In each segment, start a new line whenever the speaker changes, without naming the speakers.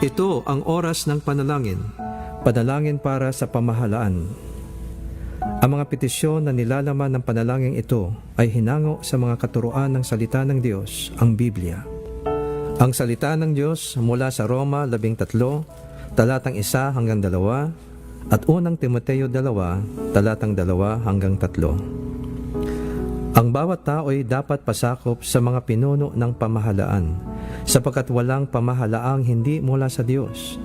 Ito ang oras ng panalangin, panalangin para sa pamahalaan. Ang mga petisyon na nilalaman ng panalangin ito ay hinango sa mga katuruan ng salita ng Diyos, ang Biblia. Ang salita ng Diyos mula sa Roma 13, talatang 1 hanggang 2, at unang Timoteo 2, talatang 2 hanggang 3. Ang bawat tao ay dapat pasakop sa mga pinuno ng pamahalaan, sapagkat walang pamahalaang hindi mula sa Diyos,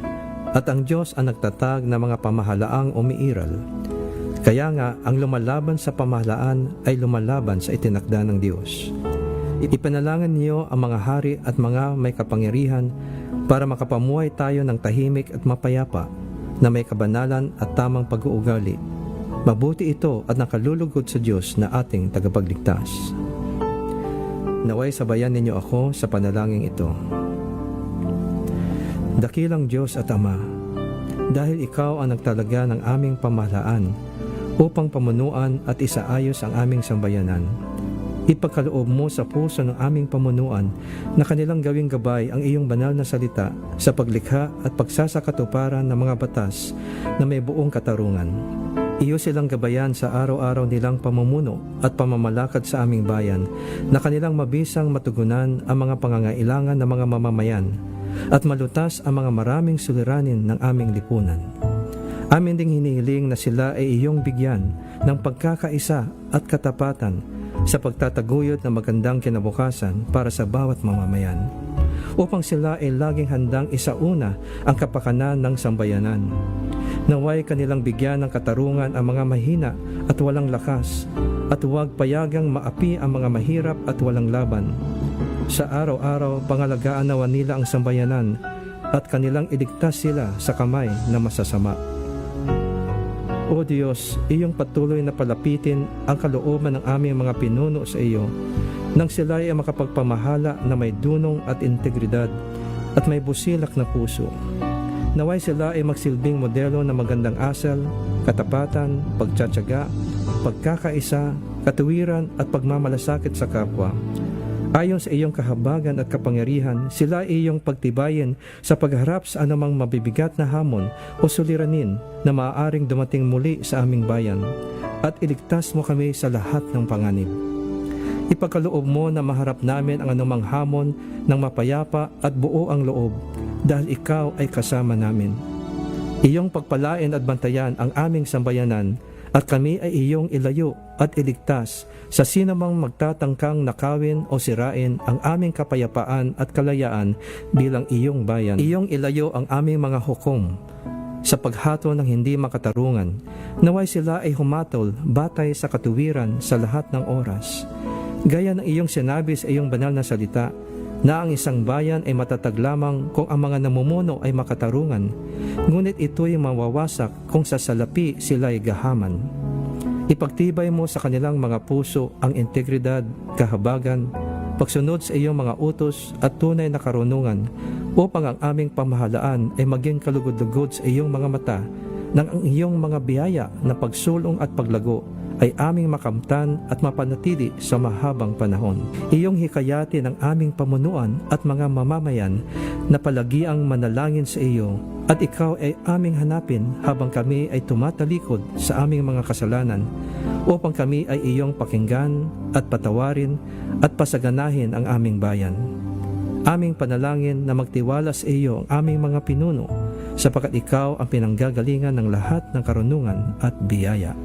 at ang Diyos ang nagtatag ng mga pamahalaang umiiral. Kaya nga, ang lumalaban sa pamahalaan ay lumalaban sa itinakda ng Diyos. Ipanalangin niyo ang mga hari at mga may kapangyarihan para makapamuhay tayo ng tahimik at mapayapa na may kabanalan at tamang pag-uugali. Mabuti ito at nakalulugod sa Diyos na ating tagapagligtas. Naway sabayan ninyo ako sa panalangin ito. Dakilang Diyos at Ama, dahil Ikaw ang nagtalaga ng aming pamahalaan upang pamunuan at isaayos ang aming sambayanan, ipagkaloob mo sa puso ng aming pamunuan na kanilang gawing gabay ang iyong banal na salita sa paglikha at pagsasakatuparan ng mga batas na may buong katarungan. Iyo silang gabayan sa araw-araw nilang pamumuno at pamamalakad sa aming bayan na kanilang mabisang matugunan ang mga pangangailangan ng mga mamamayan at malutas ang mga maraming suliranin ng aming lipunan. Amin ding hinihiling na sila ay iyong bigyan ng pagkakaisa at katapatan sa pagtataguyod ng magandang kinabukasan para sa bawat mamamayan, upang sila ay laging handang isauna ang kapakanan ng sambayanan. Naway kanilang bigyan ng katarungan ang mga mahina at walang lakas, at huwag payagang maapi ang mga mahirap at walang laban. Sa araw-araw, pangalagaan nawa nila ang sambayanan at kanilang iligtas sila sa kamay na masasama. O Diyos, iyong patuloy na palapitin ang kalooban ng aming mga pinuno sa iyo, nang sila ay makapagpamahala na may dunong at integridad at may busilak na puso. Naway sila ay magsilbing modelo ng magandang asal, katapatan, pagtsatsaga, pagkakaisa, katuwiran at pagmamalasakit sa kapwa. Ayon sa iyong kahabagan at kapangyarihan, sila ay iyong pagtibayin sa pagharap sa anumang mabibigat na hamon o suliranin na maaaring dumating muli sa aming bayan, at iligtas mo kami sa lahat ng panganib. Ipagkaloob mo na maharap namin ang anumang hamon ng mapayapa at buo ang loob, dahil ikaw ay kasama namin. Iyong pagpalain at bantayan ang aming sambayanan, at kami ay iyong ilayo at iligtas sa sinamang magtatangkang nakawin o sirain ang aming kapayapaan at kalayaan bilang iyong bayan. Iyong ilayo ang aming mga hukom sa paghato ng hindi makatarungan. Naway sila ay humatol batay sa katuwiran sa lahat ng oras. Gaya ng iyong sinabi sa iyong banal na salita, na ang isang bayan ay matatag lamang kung ang mga namumuno ay makatarungan, ngunit ito'y mawawasak kung sa salapi sila'y gahaman. Ipagtibay mo sa kanilang mga puso ang integridad, kahabagan, pagsunod sa iyong mga utos at tunay na karunungan, upang ang aming pamahalaan ay maging kalugod-lugod sa iyong mga mata, nang ang iyong mga biyaya na pagsulong at paglago ay aming makamtan at mapanatili sa mahabang panahon. Iyong hikayatin ang aming pamunuan at mga mamamayan na palagiang manalangin sa iyo, at ikaw ay aming hanapin habang kami ay tumatalikod sa aming mga kasalanan, upang kami ay iyong pakinggan at patawarin at pasaganahin ang aming bayan. Aming panalangin na magtiwala sa iyo ang aming mga pinuno, sapagkat ikaw ang pinanggagalingan ng lahat ng karunungan at biyaya.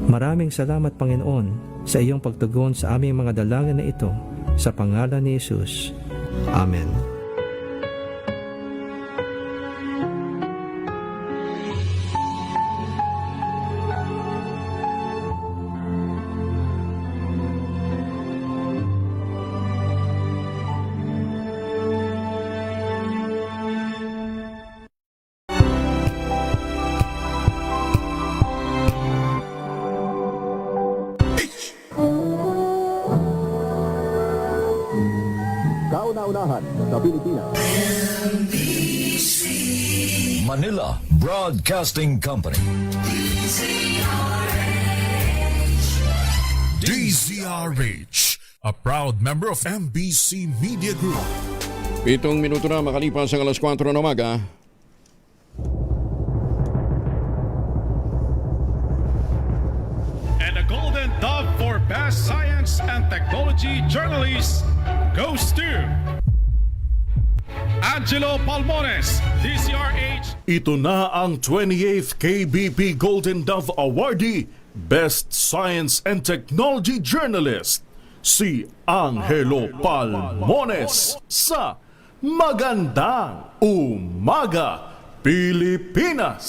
Maraming salamat, Panginoon, sa iyong pagtugon sa aming mga dalangin na ito, sa pangalan ni Jesus. Amen.
Kauna-unahan sa Pilipinas.
Manila Broadcasting Company.
DZRH, a proud member of MBC Media Group. 7 minuto na makalipas ang alas 4 ng umaga.
And the Golden Dove for Best Science and Technology Journalist goes to Angelo Palmones, DCRH.
Ito na ang 28th KBP Golden Dove Awardee, Best Science and Technology Journalist, si Angelo Palmones sa Magandang Umaga, Pilipinas!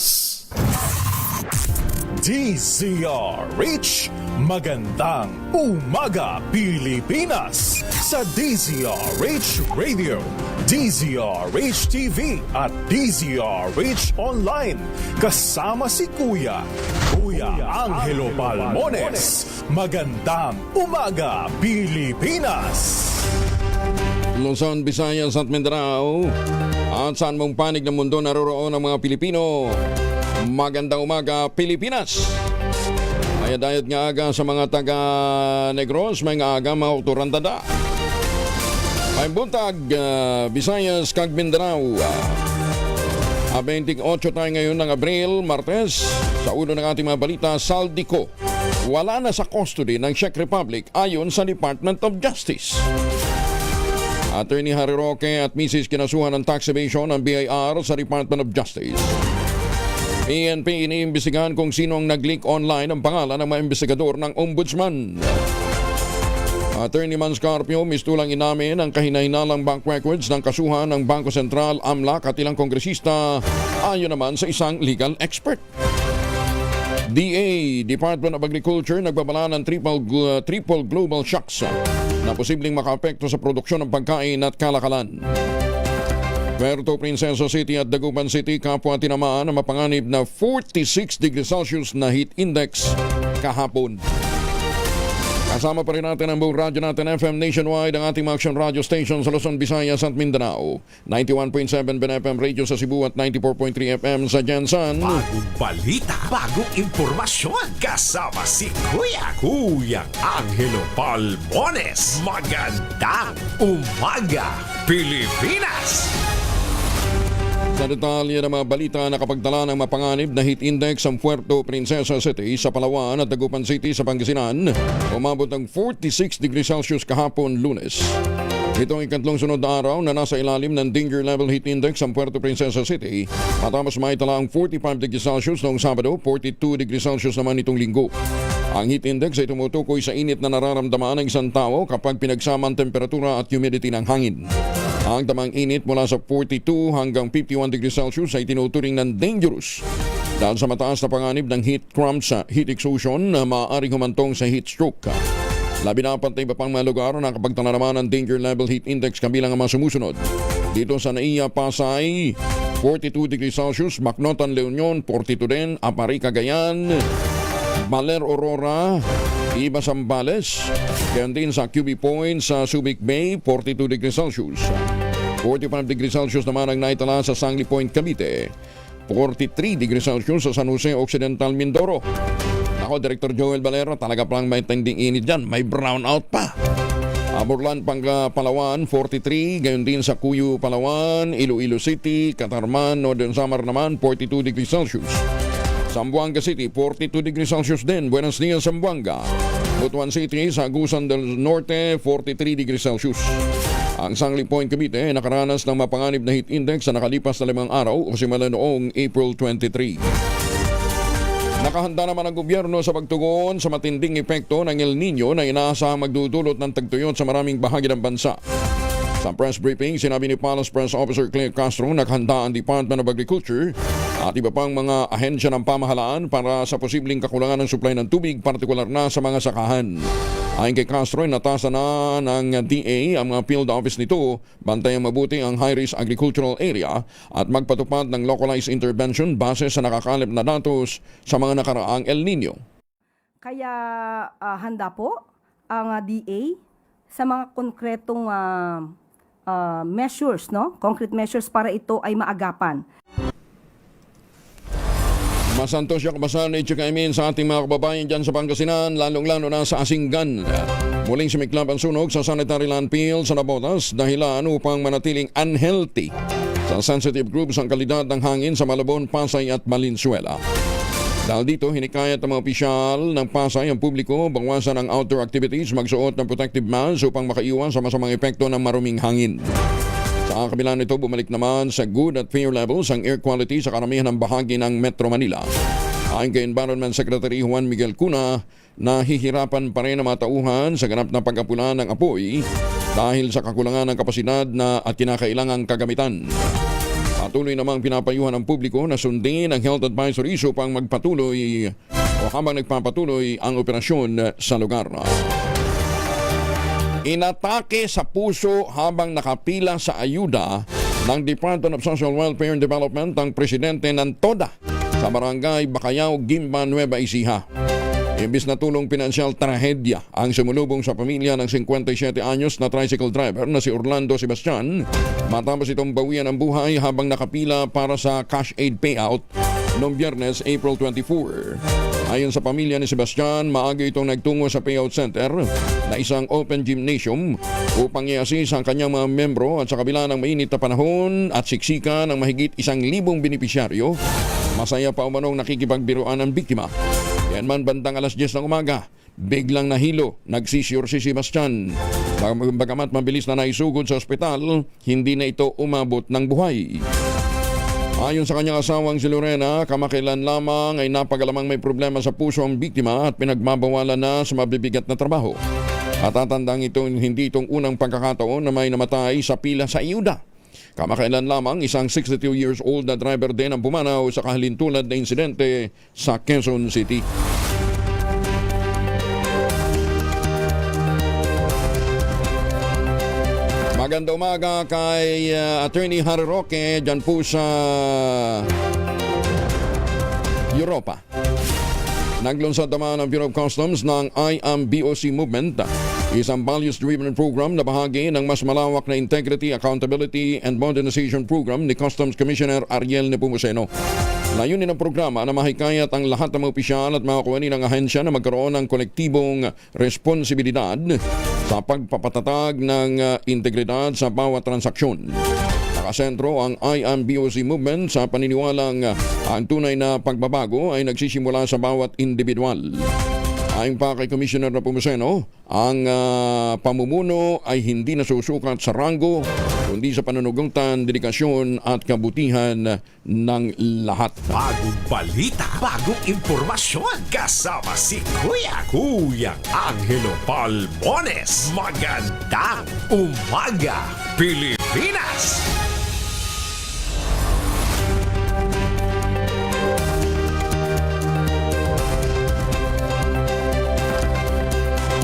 DZRH Magandang Umaga Pilipinas sa DZRH Radio, DZRH TV at DZRH Online. Kasama si Kuya Angelo Palmones. Magandang Umaga Pilipinas.
Luzon, Visayas at Mindanao at saan mong panig ng mundo naroroon ang mga Pilipino. Magandang umaga, Pilipinas! Mayadayat nga aga sa mga taga-Negros, may nga aga mga uturandada. May buntag, Visayas, kag Mindanao. 28 tayo ngayon ng Abril, Martes. Sa ulo ng ating mga balita, Saldico wala na sa custody ng Czech Republic ayon sa Department of Justice. Attorney Harry Roque at Mrs. kinasuhan ng tax evasion ng BIR sa Department of Justice. PNP iniimbestigahan kung sino ang nag-leak online ang pangalan ng mga investigador ng Ombudsman. Attorney Manscarpio mistulang inamin ang kahinahinalang bank records ng kasuhan ng Bangko Sentral, AMLAC at ilang kongresista ayon naman sa isang legal expert. DA, Department of Agriculture, nagbabala ng triple global shocks na posibleng makaapekto sa produksyon ng pagkain at kalakalan. Puerto Princesa City at Dagupan City kapwa tinamaan na mapanganib na 46 degrees Celsius na heat index kahapon. Kasama pa rin natin ang buong radyo natin FM nationwide, ang ating mga action radio station sa Luzon, Visayas at Mindanao. 91.7 BNFM Radio sa Cebu at 94.3 FM sa Jensan.
Bagong balita, bagong impormasyon. Kasama si Kuya Angelo Palmones. Magandang Umaga Pilipinas.
Sa detalye ng mga balita, nakapagdala ng mapanganib na heat index ang Puerto Princesa City sa Palawan at Dagupan City sa Pangasinan. Umabot ng 46 degrees Celsius kahapon Lunes. Ito ang ikatlong sunod na araw na nasa ilalim ng danger level heat index ang Puerto Princesa City. Matapos maitala ang 45 degrees Celsius noong Sabado, 42 degrees Celsius naman itong linggo. Ang heat index ay tumutukoy sa init na nararamdaman ng isang tao kapag pinagsama ang temperatura at humidity ng hangin. Ang tamang init mula sa 42 hanggang 51 degrees Celsius ay tinuturing ng dangerous dahil sa mataas na panganib ng heat cramps sa heat exhaustion na maaaring humantong sa heat stroke. Labi na apat na iba pang mga lugar na kapagtala naman ng danger level heat index kabilang ang mga sumusunod. Dito sa Naiya, Pasay, 42 degrees Celsius, Macnotan, La Union, 42 din, Apari, Cagayan, Baler, Aurora, Iba, Zambales, gayon din sa QB Point sa Subic Bay, 42 degrees Celsius. 45 degrees Celsius naman ang naitala sa Sangli Point, Cavite. 43 degrees Celsius sa San Jose Occidental, Mindoro. Ako, Director Joel Valera, talaga palang may tinding init dyan. May brownout pa. Aburlan, Palawan, 43. Gayon din sa Cuyo, Palawan, Iloilo City, Catarman, Northern Samar naman, 42 degrees Celsius. Zamboanga City, 42 degrees Celsius din. Buenos Dias, Zamboanga. Butuan City, Sagusan del Norte, 43 degrees Celsius. Ang Sangli Point, Cavite, nakaranas ng mapanganib na heat index sa nakalipas na 5 araw o simula noong April 23. Nakahanda naman ang gobyerno sa pagtugon sa matinding epekto ng El Nino na inaasahang magdudulot ng tagtuyot sa maraming bahagi ng bansa. Sa press briefing, sinabi ni Palace Press Officer Claire Castro na naghanda ang Department of Agriculture at iba pang mga ahensya ng pamahalaan para sa posibleng kakulangan ng supply ng tubig, partikular na sa mga sakahan. Ayon kay Castro, natasa na ng DA ang mga field office nito, bantayang mabuti ang high-risk agricultural area at magpatupad ng localized intervention base sa nakakalip na datos sa mga nakaraang El Nino.
Kaya handa po ang DA sa mga konkretong measures, no? Concrete measures para ito ay maagapan.
Masantos siya kabasan at tsakaimin sa ating mga kababayan dyan sa Pangasinan, lalong-lalo na sa Asinggan. Muling sumiklab ang sunog sa sanitary landfill sa Nabotas dahilan upang manatiling unhealthy sa sensitive groups ang kalidad ng hangin sa Malabon, Pasay at Valenzuela. Dahil dito, hinikayat ng mga opisyal ng Pasay ang publiko bawasan ang outdoor activities, magsuot ng protective mask upang makaiwan sa masamang epekto ng maruming hangin. Sa kabila nito, bumalik naman sa good at fair levels ang air quality sa karamihan ng bahagi ng Metro Manila. Ayon kay Environment Secretary Juan Miguel Cuna, nahihirapan pa rin ang mga tauhan sa ganap na pagkapula ng apoy dahil sa kakulangan ng kapasidad at kinakailangang kagamitan. Patuloy namang pinapayuhan ng publiko na sundin ang health advisories upang magpatuloy o habang nagpapatuloy ang operasyon sa lugar. Inatake sa puso habang nakapila sa ayuda ng Department of Social Welfare and Development ang presidente ng TODA sa barangay Bacayao, Gimba, Nueva Ecija. Imbis na tulong pinansyal, trahedya ang sumulubong sa pamilya ng 57 anyos na tricycle driver na si Orlando Sebastian matapos itong bawian ang buhay habang nakapila para sa cash aid payout noong Biyernes, April 24. Ayon sa pamilya ni Sebastian, maaga itong nagtungo sa payout center na isang open gymnasium upang i-assist ang kanyang mga membro at sa kabila ng mainit na panahon at siksika ng mahigit 1,000 benepisyaryo, masaya pa umanong nakikipagbiruan ang biktima. Yan man bandang alas 10 ng umaga, biglang nahilo, nagsisure si Sebastian. Bagamat mabilis na naisugod sa ospital, hindi na ito umabot ng buhay. Ayon sa kanyang asawang si Lorena, kamakailan lamang ay napagalamang may problema sa puso ang biktima at pinagbabawalan na sa mabibigat na trabaho. At tatandang hindi itong unang pagkakataon na may namatay sa pila sa ayuda. Kamakailan lamang isang 62 years old na driver din ang pumanaw sa kahalintulad na insidente sa Quezon City. Maganda umaga kay Attorney Harry Roque dyan po sa Europa. Naglunsad naman ang Bureau of Customs ng I Am BOC Movement, isang values-driven program na bahagi ng mas malawak na Integrity, Accountability and Modernization Program ni Customs Commissioner Ariel Nepomuceno. Layunin ng programa na mahikayat ang lahat ng mga opisyal at mga kuwani ng ahensya na magkaroon ng kolektibong responsibilidad sa pagpapatatag ng integridad sa bawat transaksyon. Nakasentro ang I Am BOC Movement sa paniniwalang ang tunay na pagbabago ay nagsisimula sa bawat individual. Ayon pa kay Commissioner Nepomuceno, ang pamumuno ay hindi nasusukat sa ranggo, kundi sa panunugutan, dedikasyon at kabutihan ng lahat.
Bagong balita, bagong impormasyon. Kasama si Kuyang Angelo Palmones. Magandang umaga, Pilipinas!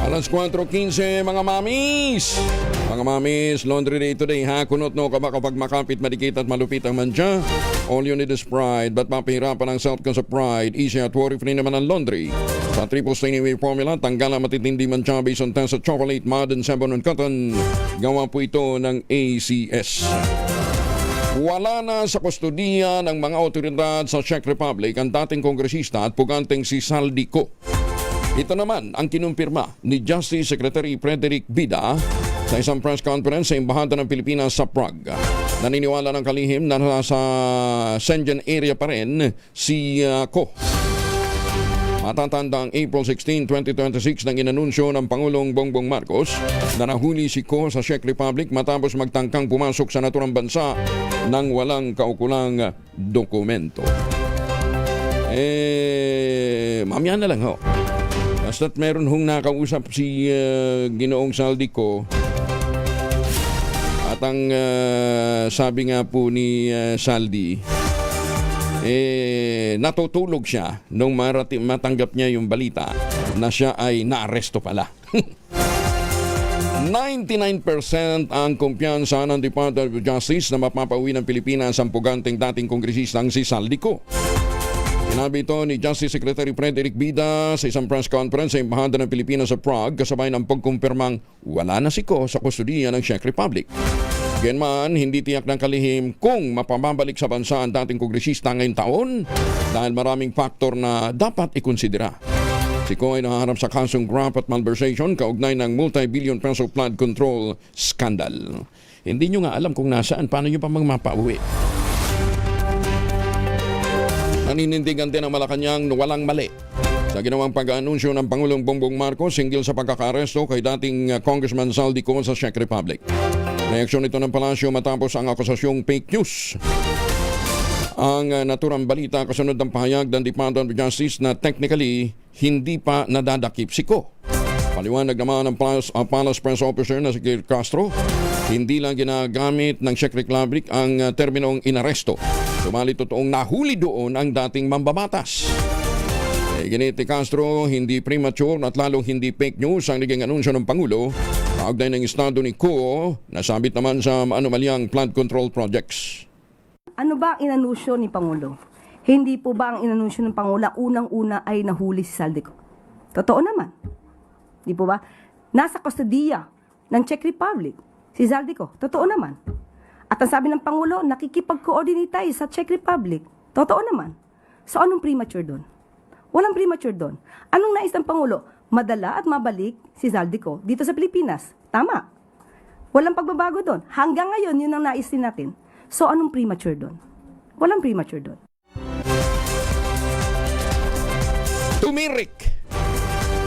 Alas 4:15 mga mamis! Mga mamis, laundry day today ha. Kunot no ka ba kapag makapit, madikit at malupit ang mantsa? All you need is pride. Ba't mapahirapan ang self-con sa pride? Easy at worry-free naman ang laundry. Sa triple stain away formula, tanggal ang matitindi mantsa based on test sa chocolate, mud, and sabon and cotton. Gawa po ito ng ACS. Wala na sa kustudiya ng mga otoridad sa Czech Republic ang dating kongresista at puganteng si Saldico. Ito naman ang kinumpirma ni Justice Secretary Frederick Bida sa isang press conference sa Embahada ng Pilipinas sa Prague. Naniniwala ng kalihim na nasa Schengen area pa rin si Ko. Matatanda ang April 16, 2026 nang inanunsyo ng Pangulong Bongbong Marcos na nahuli si Ko sa Czech Republic matapos magtangkang pumasok sa naturang bansa nang walang kaukulang dokumento. Mamaya na lang ho. Basta't meron hong nakausap si Ginoong Saldico at ang sabi nga po ni Saldi, natutulog siya nung matanggap niya yung balita na siya ay naaresto pala. 99% ang kumpiyansa ng Department of Justice na mapapauwi ng Pilipinas ang puganteng dating kongresistang si Saldico. Sinabi ito ni Justice Secretary Frederick Bida sa isang press conference sa Embahada ng Pilipinas sa Prague kasabay ng pagkumpirmang wala na si Ko sa kustudiya ng Czech Republic. Ganman, hindi tiyak ng kalihim kung mapababalik sa bansa ang dating kongresista ngayong taon dahil maraming faktor na dapat ikonsidera. Si Ko ay nahaharap sa kasong graft at malversation kaugnay ng multi-billion peso flood control scandal. Hindi nyo nga alam kung nasaan, paano nyo pa mapauwi. Naninindigan din ang Malacanang walang mali sa ginawang pag-aanunsyo ng Pangulong Bongbong Marcos hinggil sa pagkakaresto kay dating Congressman Zaldico sa Czech Republic. Reaksyon ito ng palasyo matapos ang akusasyong fake news. Ang naturang balita kasunod ng pahayag ng Department of Justice na technically hindi pa nadadakip si Ko. Paliwanag naman ng Palace Press Officer na si Gil Castro, hindi lang ginagamit ng Czech Republic ang terminong inaresto. Sumali totoong nahuli doon ang dating mambabatas. Ginit ni Castro, hindi premature at lalong hindi fake news ang naging anunsyo ng Pangulo kaugnay ng estado ni Ko na sabit naman sa anomalyang flood control projects.
Ano ba ang inanunsyo ni Pangulo? Hindi po ba ang inanunsyo ng Pangulo unang-una ay nahuli si Zaldico? Totoo naman. Di po ba? Nasa kustodiya ng Czech Republic si Zaldico. Totoo naman. At ang sabi ng Pangulo, nakikipag-coordinate tayo sa Czech Republic. Totoo naman. So anong premature doon? Walang premature doon. Anong nais ng Pangulo? Madala at mabalik si Zaldico dito sa Pilipinas. Tama. Walang pagbabago doon. Hanggang ngayon, yun ang nais din natin. So anong premature doon? Walang premature doon.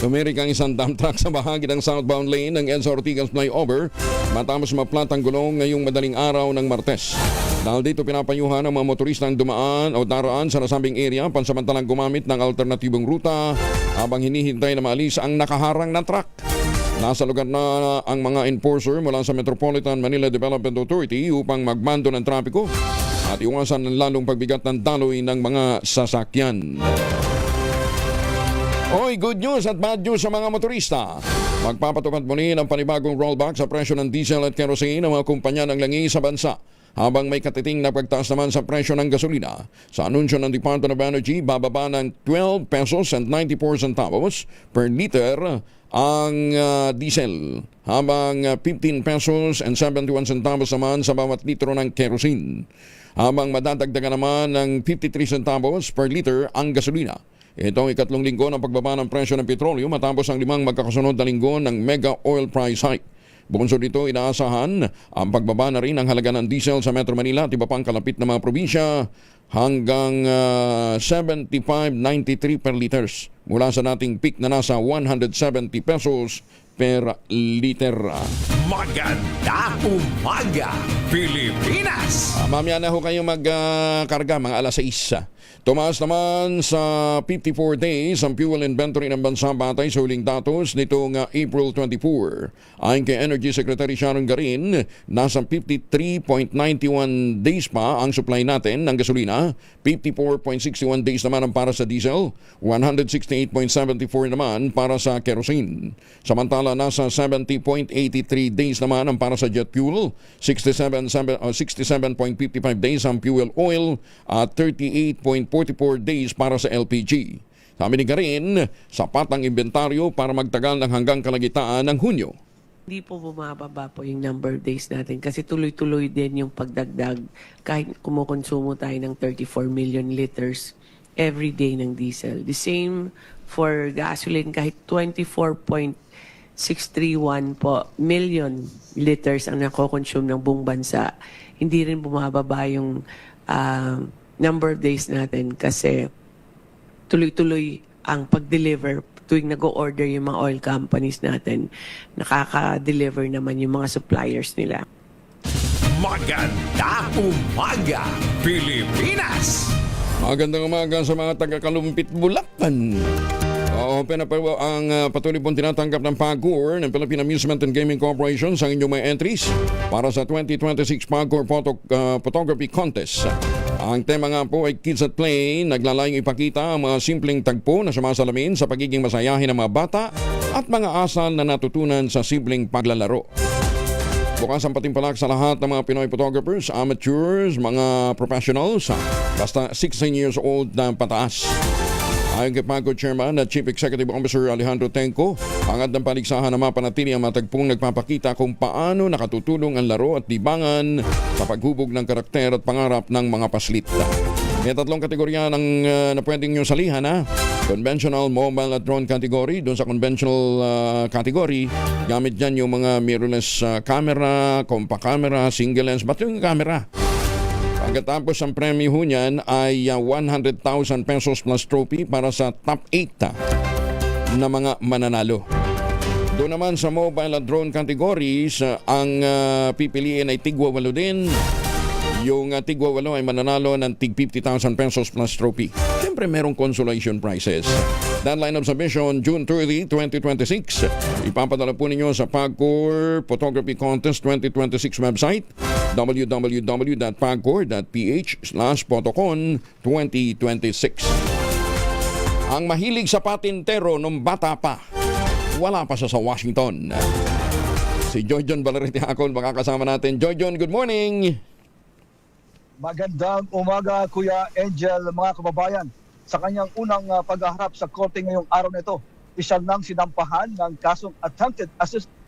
Tumirik ang isang dump truck sa bahagi ng southbound lane ng Edsa Ortigas flyover matapos maplat ang gulong ngayong madaling araw ng Martes. Dahil dito pinapayuhan ang mga motorista ang dumaan o daraan sa nasabing area pansamantalang gumamit ng alternatibong ruta habang hinihintay na maalis ang nakaharang na truck. Nasa lugar na ang mga enforcer mula sa Metropolitan Manila Development Authority upang magmando ng trapiko at iwasan ng lalong pagbigat ng daloy ng mga sasakyan. Oy, good news at bad news sa mga motorista. Magpapatupad muli ng panibagong rollback sa presyo ng diesel at kerosene ng mga kumpanya ng langis sa bansa. Habang may katiting na pagtaas naman sa presyo ng gasolina. Sa anunsyo ng Department of Energy, bababa ng 12 pesos and 94 centavos per liter ang diesel. Habang 15 pesos and 71 centavos naman sa bawat litro ng kerosene. Habang madadagdagan naman ng 53 centavos per liter ang gasolina. Ito ang ikatlong linggo ng pagbaba ng presyo ng petrolyo matapos ang 5 magkakasunod na linggo ng mega oil price hike. Bukod dito, inaasahan ang pagbaba na rin ng halaga ng diesel sa Metro Manila at iba pang kalapit na mga probinsya hanggang 75.93 per liters mula sa nating peak na nasa 170 pesos per liter.
Magandang umaga, Pilipinas!
Mamaya na ho kayo magkarga mga alas 6. Tumaas naman sa 54 days ang fuel inventory ng bansa batay sa huling datos nitong April 24. Ayon kay Energy Secretary Sharon Garin, nasa 53.91 days pa ang supply natin ng gasolina, 54.61 days naman ang para sa diesel, 168.74 naman para sa kerosene. Samantala, nasa 70.83 days naman ang para sa jet fuel, 67.55 days ang fuel oil at 38.44 days para sa LPG. Sabi ni Garin, sapat ang inventaryo para magtagal ng hanggang kalagitaan ng Hunyo.
Hindi po bumababa po yung number of days natin kasi tuloy-tuloy din yung pagdagdag kahit kumukonsumo tayo ng 34 million liters every day ng diesel. The same for gasoline, kahit 24.631 po million liters ang nakokonsume ng buong bansa. Hindi rin bumababa yung number of days natin kasi tuloy-tuloy ang pag-deliver tuwing nag-o-order yung mga oil companies natin. Nakaka-deliver naman yung mga suppliers nila.
Magandang umaga, Pilipinas!
Magandang umaga sa mga taga-Kalumpit, Bulacan. Ang patuloy pong tinatanggap ng PAGCOR ng Philippine Amusement and Gaming Corporation sa inyong mga entries para sa 2026 PAGCOR Photography Contest. Ang tema nga po ay Kids at Play, naglalayong ipakita ang mga simpleng tagpo na sumasalamin sa pagiging masayahin ng mga bata at mga asal na natutunan sa simpleng paglalaro. Bukas ang patimpalak sa lahat ng mga Pinoy photographers, amateurs, mga professionals, basta 16 years old na pataas. Ayon kay PAGCOR Chairman at Chief Executive Officer Alejandro Tenco, hangad ng paligsahan na mapanatili ang matagpong nagpapakita kung paano nakatutulong ang laro at libangan sa paghubog ng karakter at pangarap ng mga paslit. May 3 kategorya na pwedeng nyo salihan ha. Conventional, mobile at drone category. Doon sa conventional category, gamit dyan yung mga mirrorless camera, compact camera, single lens, ba't yung camera? Pagkatapos ang premyo ho niyan ay 100,000 pesos plus trophy para sa top 8 na mga mananalo. Doon naman sa mobile at drone categories, ang pipiliin ay tigwa 8 din. Yung tigwa 8 ay mananalo ng tig 50,000 pesos plus trophy. Siyempre merong consolation prizes. Deadline of submission, June 30, 2026. Ipapadala po ninyo sa PAGCOR Photography Contest 2026 website www.pagcor.ph/photocon 2026. Ang mahilig sa patintero nung bata pa, wala pa siya sa Washington. Si Joyjon Valerite Acon makakasama natin. Joyjon, good morning!
Magandang umaga, Kuya Angel, mga kababayan. Sa kanyang unang paghaharap sa korte ngayong araw na ito, isyal nang sinampahan ng kasong attempted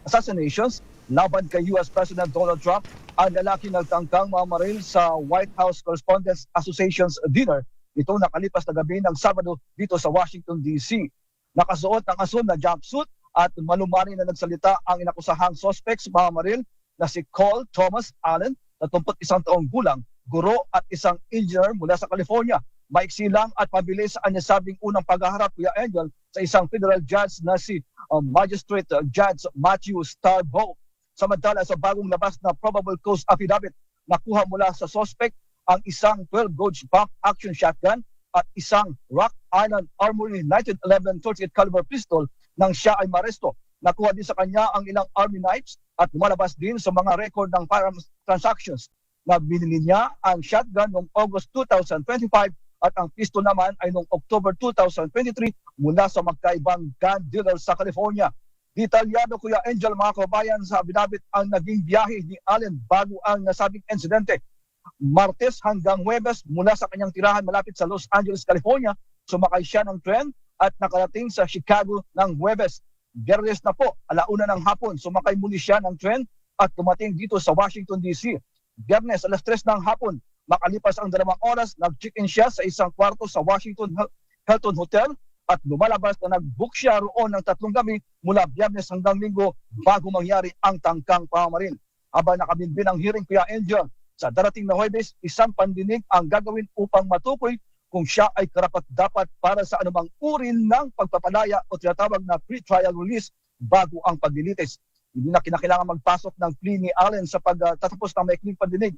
assassinations laban kay US President Donald Trump ang lalaki nagtangkang mamaril sa White House Correspondents Association's dinner ito nakalipas na gabi ng Sabado dito sa Washington, D.C. Nakasuot ng asul na jumpsuit at malumari na nagsalita ang inakusahang suspects mamaril na si Cole Thomas Allen, 31 taong gulang, guro at isang engineer mula sa California. Maiksi lang at mabilis ang nasabing unang paghaharap, Kuya Angel, sa isang federal judge na si Magistrate Judge Matthew Starboe. Samantala sa bagong labas na probable cause affidavit, nakuha mula sa suspect ang isang 12-gauge pump action shotgun at isang Rock Island Armory 1911 38 caliber pistol nang siya ay maresto. Nakuha din sa kanya ang ilang army knives at lumalabas din sa mga record ng firearms transactions na binili niya ang shotgun noong August 2025 at ang pistol naman ay noong October 2023 mula sa magkaibang gun dealer sa California. Detalyado, Kuya Angel, mga kababayan, sa affidavit ang naging biyahe ni Allen bago ang nasabing insidente. Martes hanggang Huwebes mula sa kanyang tirahan malapit sa Los Angeles, California, sumakay siya ng tren at nakarating sa Chicago ng Huwebes. Biyernes na po, 1:00 ng hapon, sumakay muli siya ng tren at dumating dito sa Washington, D.C. Biyernes, 3:00 ng hapon, makalipas ang 2 oras, nag-check-in siya sa isang kwarto sa Washington Hilton Hotel at lumalabas na nag-book siya roon ng 3 gabi mula Biyernes hanggang Linggo bago mangyari ang tangkang pamamaril. Habang nakabinbin ang hearing, Kuya Angel, sa darating na Huwebes, isang pandinig ang gagawin upang matukoy kung siya ay karapat-dapat para sa anumang uri ng pagpapalaya o tinatawag na pre-trial release bago ang paglilitis. Hindi na kinakailangan magpasok ng plea ni Allen sa pagtatapos ng maikling pandinig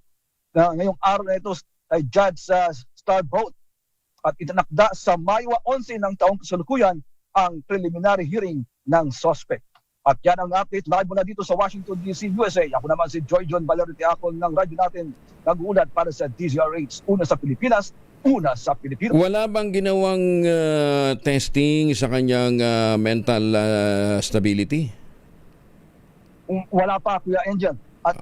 ngayong araw na ito ay Judge Starboe at itinakda sa Mayo 11 ng taong kasalukuyan ang preliminary hearing ng suspect. At yan ang update live mula dito sa Washington, D.C., USA. Ako naman si Joyjon Valerite Acon ng radyo natin, nag-uulat para sa DZRH. Una sa Pilipinas, una sa Pilipinas.
Wala bang ginawang testing sa kanyang mental stability?
Wala pa, Kuya Angel. At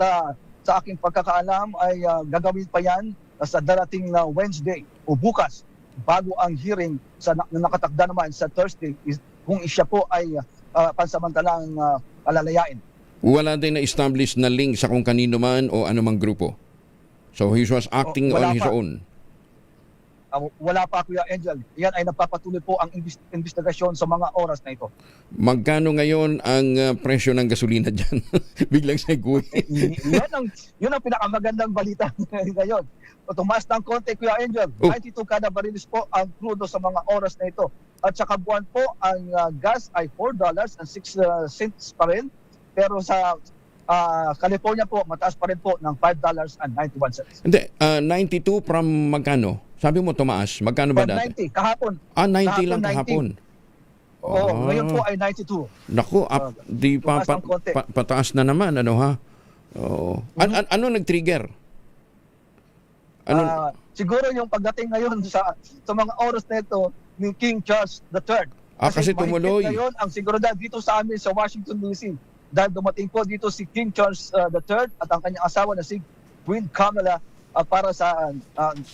sa aking pagkakaalam ay gagawin pa yan sa darating na Wednesday o bukas bago ang hearing sa nakatakda naman sa Thursday kung siya po ay pansamantalang alalayain.
Wala din na-establish na link sa kung kanino man o anumang grupo. So he was acting on his own.
Wala pa, Kuya Angel. Yan ay napapatuloy po ang investigasyon sa mga oras na ito.
Magkano ngayon ang presyo ng gasolina dyan? Biglang seguy.
Yun ang pinakamagandang balita ngayon. Tumaas ng konti, Kuya Angel. 92 kada barilis po ang crudo sa mga oras na ito. At sa kabuuan po, ang gas ay $4.06 pa rin. Pero sa California po, mataas pa rin po ng $5.91.
Hindi, 92 from magkano? Sabi mo tumaas, magkano ba dati?
90, kahapon.
90 lang kahapon.
Oo, ngayon po ay 92.
Naku, di pa, pataas na naman, ano ha? Oo. Ano nag-trigger?
Siguro yung pagdating ngayon sa mga oras na ito ni King Charles III.
Kasi tumuloy.
Ngayon ang seguridad dito sa amin sa Washington, D.C. Dahil dumating po dito si King Charles III at ang kanyang asawa na si Queen Camilla para sa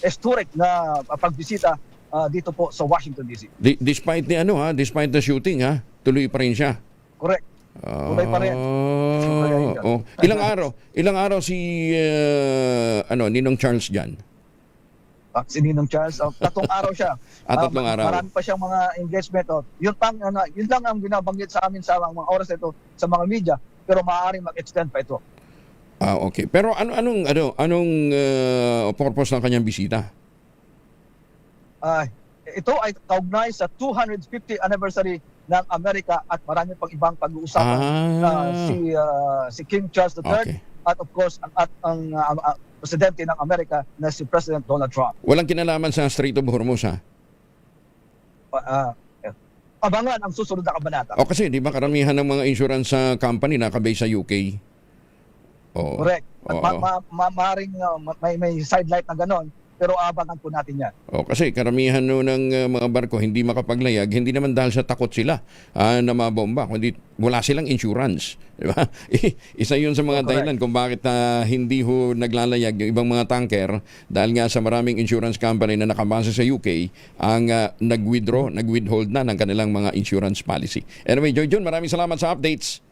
historic na pagbisita dito po sa Washington DC.
Despite despite the shooting tuloy pa rin siya.
Correct. Tuloy pa rin.
Oh. Ilang araw si Ninong Charles diyan?
Si Ninong Charles, 3 araw siya.
3 araw.
Marami pa siyang mga engagement. Yun lang ang binabanggit sa amin sa mga oras ito sa mga media, pero maaaring mag-extend pa ito.
Okay. Pero anong purpose ng kanyang bisita?
Ito ay kaugnay sa 250th anniversary ng Amerika at marami pang ibang pag-uusapan. Si King Charles III
Okay.
at of course ang presidente ng Amerika na si President Donald Trump.
Walang kinalaman sa Strait of Hormuz
Abangan ang susunod na kabanata.
O kasi di ba karamihan ng mga insurance company nakabase sa UK?
Correct. At maaaring may sidelight na ganon, pero abangan po natin yan.
Kasi karamihan ng mga barko hindi makapaglayag, hindi naman dahil sa takot sila na mabomba, kundi wala silang insurance. Di ba? Isa yun sa mga dahilan kung bakit hindi naglalayag yung ibang mga tanker dahil nga sa maraming insurance company na nakabase sa UK ang nag-withhold na ng kanilang mga insurance policy. Anyway, Joy John, maraming salamat sa updates.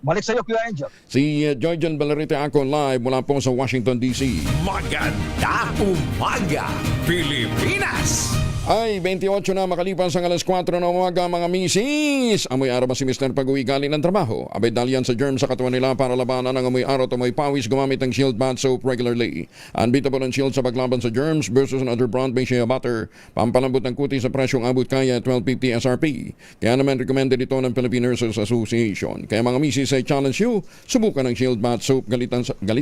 Balik sa iyo, Kuya Angel.
Si Joy John Balarite ako live mula po sa Washington, D.C.
Maganda umaga, Pilipinas!
Ay, 28 na makalipas ang alas 4 ng umaga mga misis. Amoy araw ba si Mr. pag-uwi galing ng trabaho? Abay dalyan sa germ sa katawan nila para labanan ang amoy araw at amoy pawis gumamit ng Shield Bath Soap regularly. Unbeatable ang Shield sa paglaban sa germs versus another brand by Shea Butter. Pampalambot ng kutis sa presyong abot kaya 12.50 SRP. Kaya naman recommended ito ng Philippine Nurses Association. Kaya mga misis ay challenge you, subukan ng Shield Bath Soap galit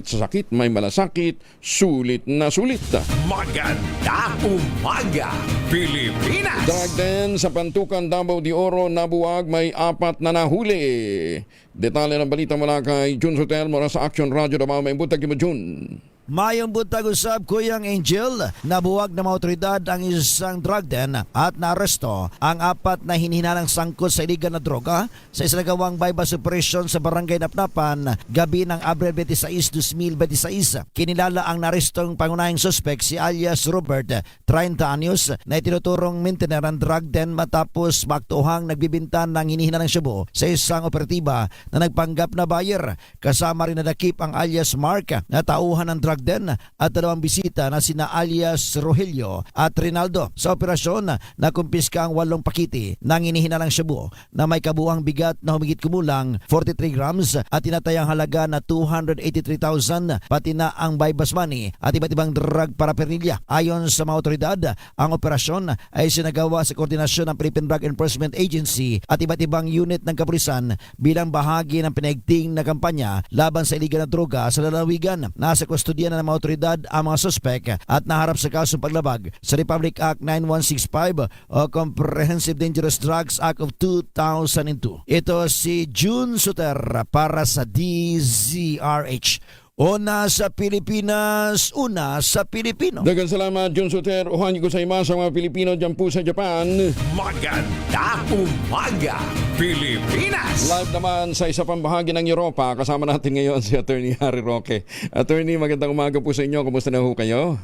sa sakit, may malasakit, sulit na sulit.
Maganda umaga, Pilipinas!
Dragden sa Pantukan, Davao de Oro, nabuwag, may 4 na nahuli. Detalye ng balita mula kay Jun Sotel mula sa Action Radio Davao. May butag mo, Jun.
Mayong buntag usab Kuyang Angel, nabuwag ng mga otoridad ang isang drug den at naaresto ang 4 na hinihinalang sangkot sa iligal na droga sa isinagawang bypass operation sa Barangay Napnapan gabi ng Abril 26, 2026. Kinilala ang narestong pangunahing suspect si alias Robert, 30 anyos, na itinuturong maintainer ng drug den matapos maktuhang nagbibinta ng hinihinalang shabu sa isang operatiba na nagpanggap na buyer. Kasama rin nadakip ang alias Mark na tauhan ng drug den at 2 bisita na sina alias Rogelio at Rinaldo. Sa operasyon, nakumpiska ang 8 pakiti ng inihinalang shabu na may kabuang bigat na humigit kumulang 43 grams at tinatayang halaga na 283,000 pati na ang bypass money at iba't ibang drug paraphernalia. Ayon sa mga otoridad, ang operasyon ay sinagawa sa koordinasyon ng Philippine Drug Enforcement Agency at iba't ibang unit ng kapulisan bilang bahagi ng pinaigting na kampanya laban sa iligal na droga sa lalawigan. Nasa kustodiya na ng mga otoridad ang mga suspek at naharap sa kasong paglabag sa Republic Act 9165 o Comprehensive Dangerous Drugs Act of 2002. Ito si June Suter para sa DZRH. Una sa Pilipinas, una sa Pilipino.
Dagang salamat, Jun Soter. Uhan ko sa ima sa mga Pilipino dyan po sa Japan.
Maganda umaga, Pilipinas!
Live naman sa isa pang bahagi ng Europa. Kasama natin ngayon si Attorney Harry Roque. Attorney, magandang umaga po sa inyo. Kumusta na ho kayo?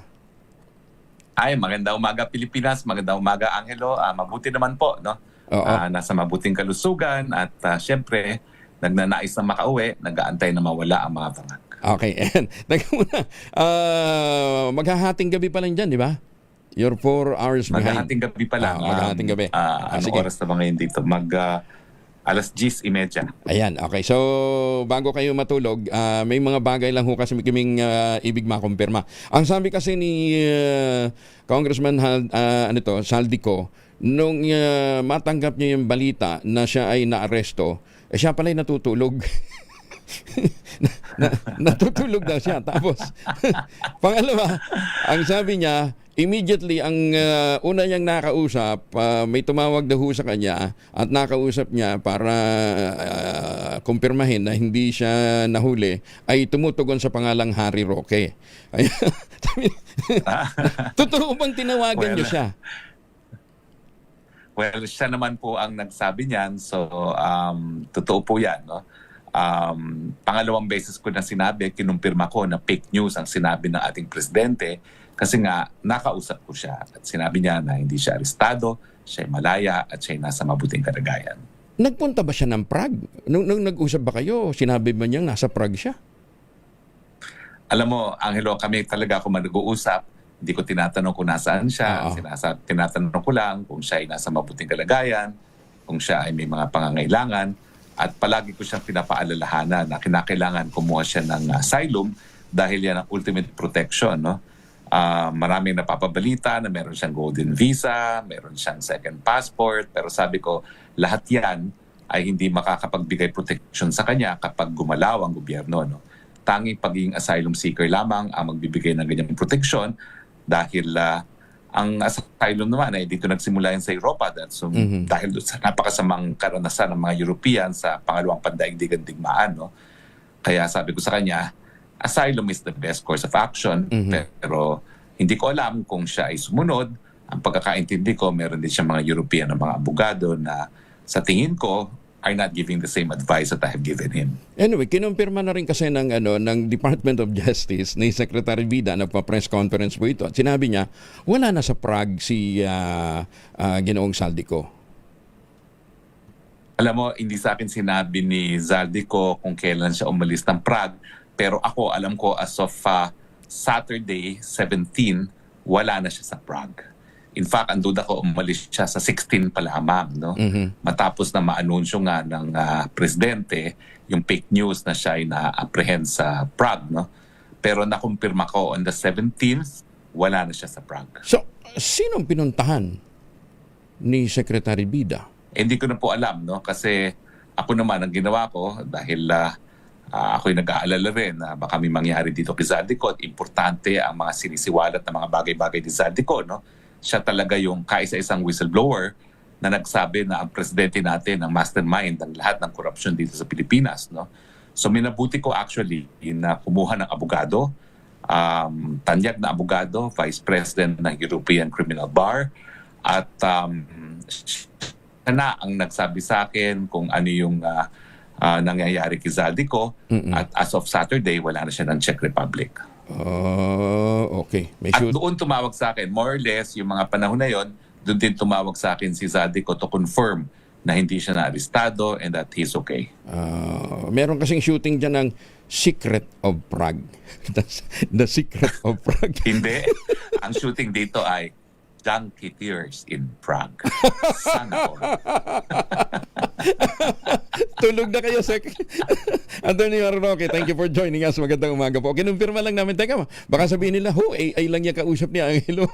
Ay, magandang umaga Pilipinas, magandang umaga Angelo. Mabuti naman po, no? Nasa mabuting kalusugan at syempre, nagnanais na makauwi, nag-aantay na mawala ang mga bangag.
Okay, and maghahating gabi pa lang dyan, di ba? You're 4 hours behind.
Maghahating gabi pa lang.
Maghahating gabi.
Anong oras na ba ngayon dito? Alas 10:30.
Ayan, okay. So, bago kayo matulog, may mga bagay lang ho kasi kaming ibig makumpirma. Ang sabi kasi ni Congressman Saldico, nung matanggap niya yung balita na siya ay naaresto, siya pala ay natutulog. Natutulog daw siya. Tapos, pangalawa, ang sabi niya, immediately, ang una niyang nakausap, may tumawag daw sa kanya at nakausap niya para kumpirmahin na hindi siya nahuli, ay tumutugon sa pangalang Harry Roque. Totoo bang tinawagan niyo siya?
Well, siya naman po ang nagsabi niyan. So, totoo po yan, no? Pangalawang beses ko na sinabi, kinumpirma ko na fake news ang sinabi ng ating presidente Kasi nga, nakausap ko siya at sinabi niya na hindi siya arestado, siya ay malaya at siya ay nasa mabuting kalagayan.
Nagpunta ba siya ng Prague? Nung nag-usap ba kayo, sinabi ba niyang nasa Prague siya?
Alam mo, Angelo, kami talaga kung nag-uusap, hindi ko tinatanong kung nasaan siya. Tinatanong ko lang kung siya ay nasa mabuting kalagayan, kung siya ay may mga pangangailangan. At palagi ko siyang pinapaalalahanan na kinakailangan kumuha siya ng asylum dahil yan ang ultimate protection. No? Maraming napapabalita na meron siyang golden visa, meron siyang second passport. Pero sabi ko, lahat yan ay hindi makakapagbigay protection sa kanya kapag gumalaw ang gobyerno. No? Tanging pagiging asylum seeker lamang ang magbibigay ng ganyang protection dahil ang asylum naman ay dito nagsimula yan sa Europa dahil sa napakasamang karanasan ng mga European sa pangalawang pandaigdigang digmaan. No? Kaya sabi ko sa kanya, asylum is the best course of action, pero hindi ko alam kung siya ay sumunod. Ang pagkakaintindi ko, meron din siya mga European na mga abogado na sa tingin ko are not giving the same advice that I have given him.
Anyway, kinumpirma na rin kasi ng Department of Justice ni Secretary Vida na pa-press conference po ito at sinabi niya, wala na sa Prague si Ginoong Zaldico.
Alam mo, hindi sa akin sinabi ni Zaldico kung kailan siya umalis ng Prague, pero ako, alam ko as of Saturday, 17, wala na siya sa Prague. In fact, ang duda ko umalis siya sa 16 pa lamang. No? Matapos na maanunsyo nga ng presidente yung fake news na siya ay na-apprehend sa Prague. No? Pero nakumpirma ko on the 17th, wala na siya sa Prague.
So, sinong pinuntahan ni Secretary Vida?
Hindi ko na po alam. No? Kasi ako naman ang ginawa ko dahil ako'y nag-aalala rin na baka may mangyari dito kay Zaldico at importante ang mga sinisiwalat na mga bagay-bagay ni Zaldico. No? Siya talaga yung kaisa-isang whistleblower na nagsabi na ang presidente natin ang mastermind ng lahat ng korupsyon dito sa Pilipinas. No? So minabuti ko actually na kumuha ng abogado, tanyag na abogado, vice president ng European Criminal Bar, at siya na ang nagsabi sa akin kung ano yung nangyayari kay Zaldico, at as of Saturday, wala na siya ng Czech Republic.
Okay.
At doon tumawag sa akin, more or less, yung mga panahon na yon, doon din tumawag sa akin si Zaldico to confirm na hindi siya na-arestado and that he's okay.
Meron kasing shooting dyan ng Secret of Prague. The Secret of Prague.
Hindi. Ang shooting dito ay Junkie Tears in Prague. Sana all.
Tulog na kayo, Sec. Attorney Harry Roque, thank you for joining us. Magandang umaga po. Kinumpirma lang namin. Teka, baka sabihin nila, ay lang niya kausap ni Angelo.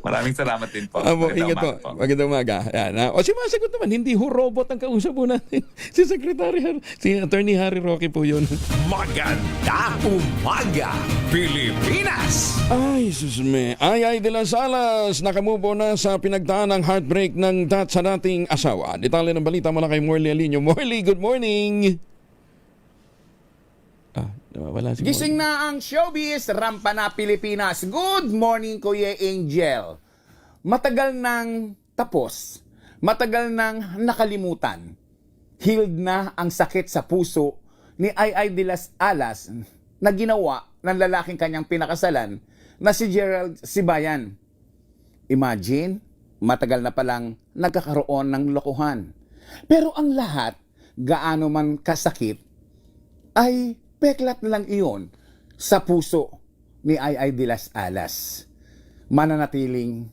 Maraming salamat din po.
Ingat po. Magandang umaga. Yan. O sumasagot naman, hindi ho robot ang kausap po natin. Si Attorney Harry Roque po yun.
Magandang umaga, Pilipinas!
Ay, susme. Ay de las Alas, nakamubo na sa pinagdaan ng heartbreak ng sa dating asawa. Detalye ng balita mula kay Morley Alinio. Morley, good morning! Nawawala si
Gising na ang showbiz, rampa na Pilipinas. Good morning, Kuya Angel. Matagal nang tapos, matagal nang nakalimutan. Healed na ang sakit sa puso ni Ay de las Alas na ginawa ng lalaking kanyang pinakasalan na si Gerald Sibayan. Imagine, matagal na palang nagkakaroon ng lokohan. Pero ang lahat, gaano man kasakit, ay peklat lang iyon sa puso ni Ay de las Alas. Mananatiling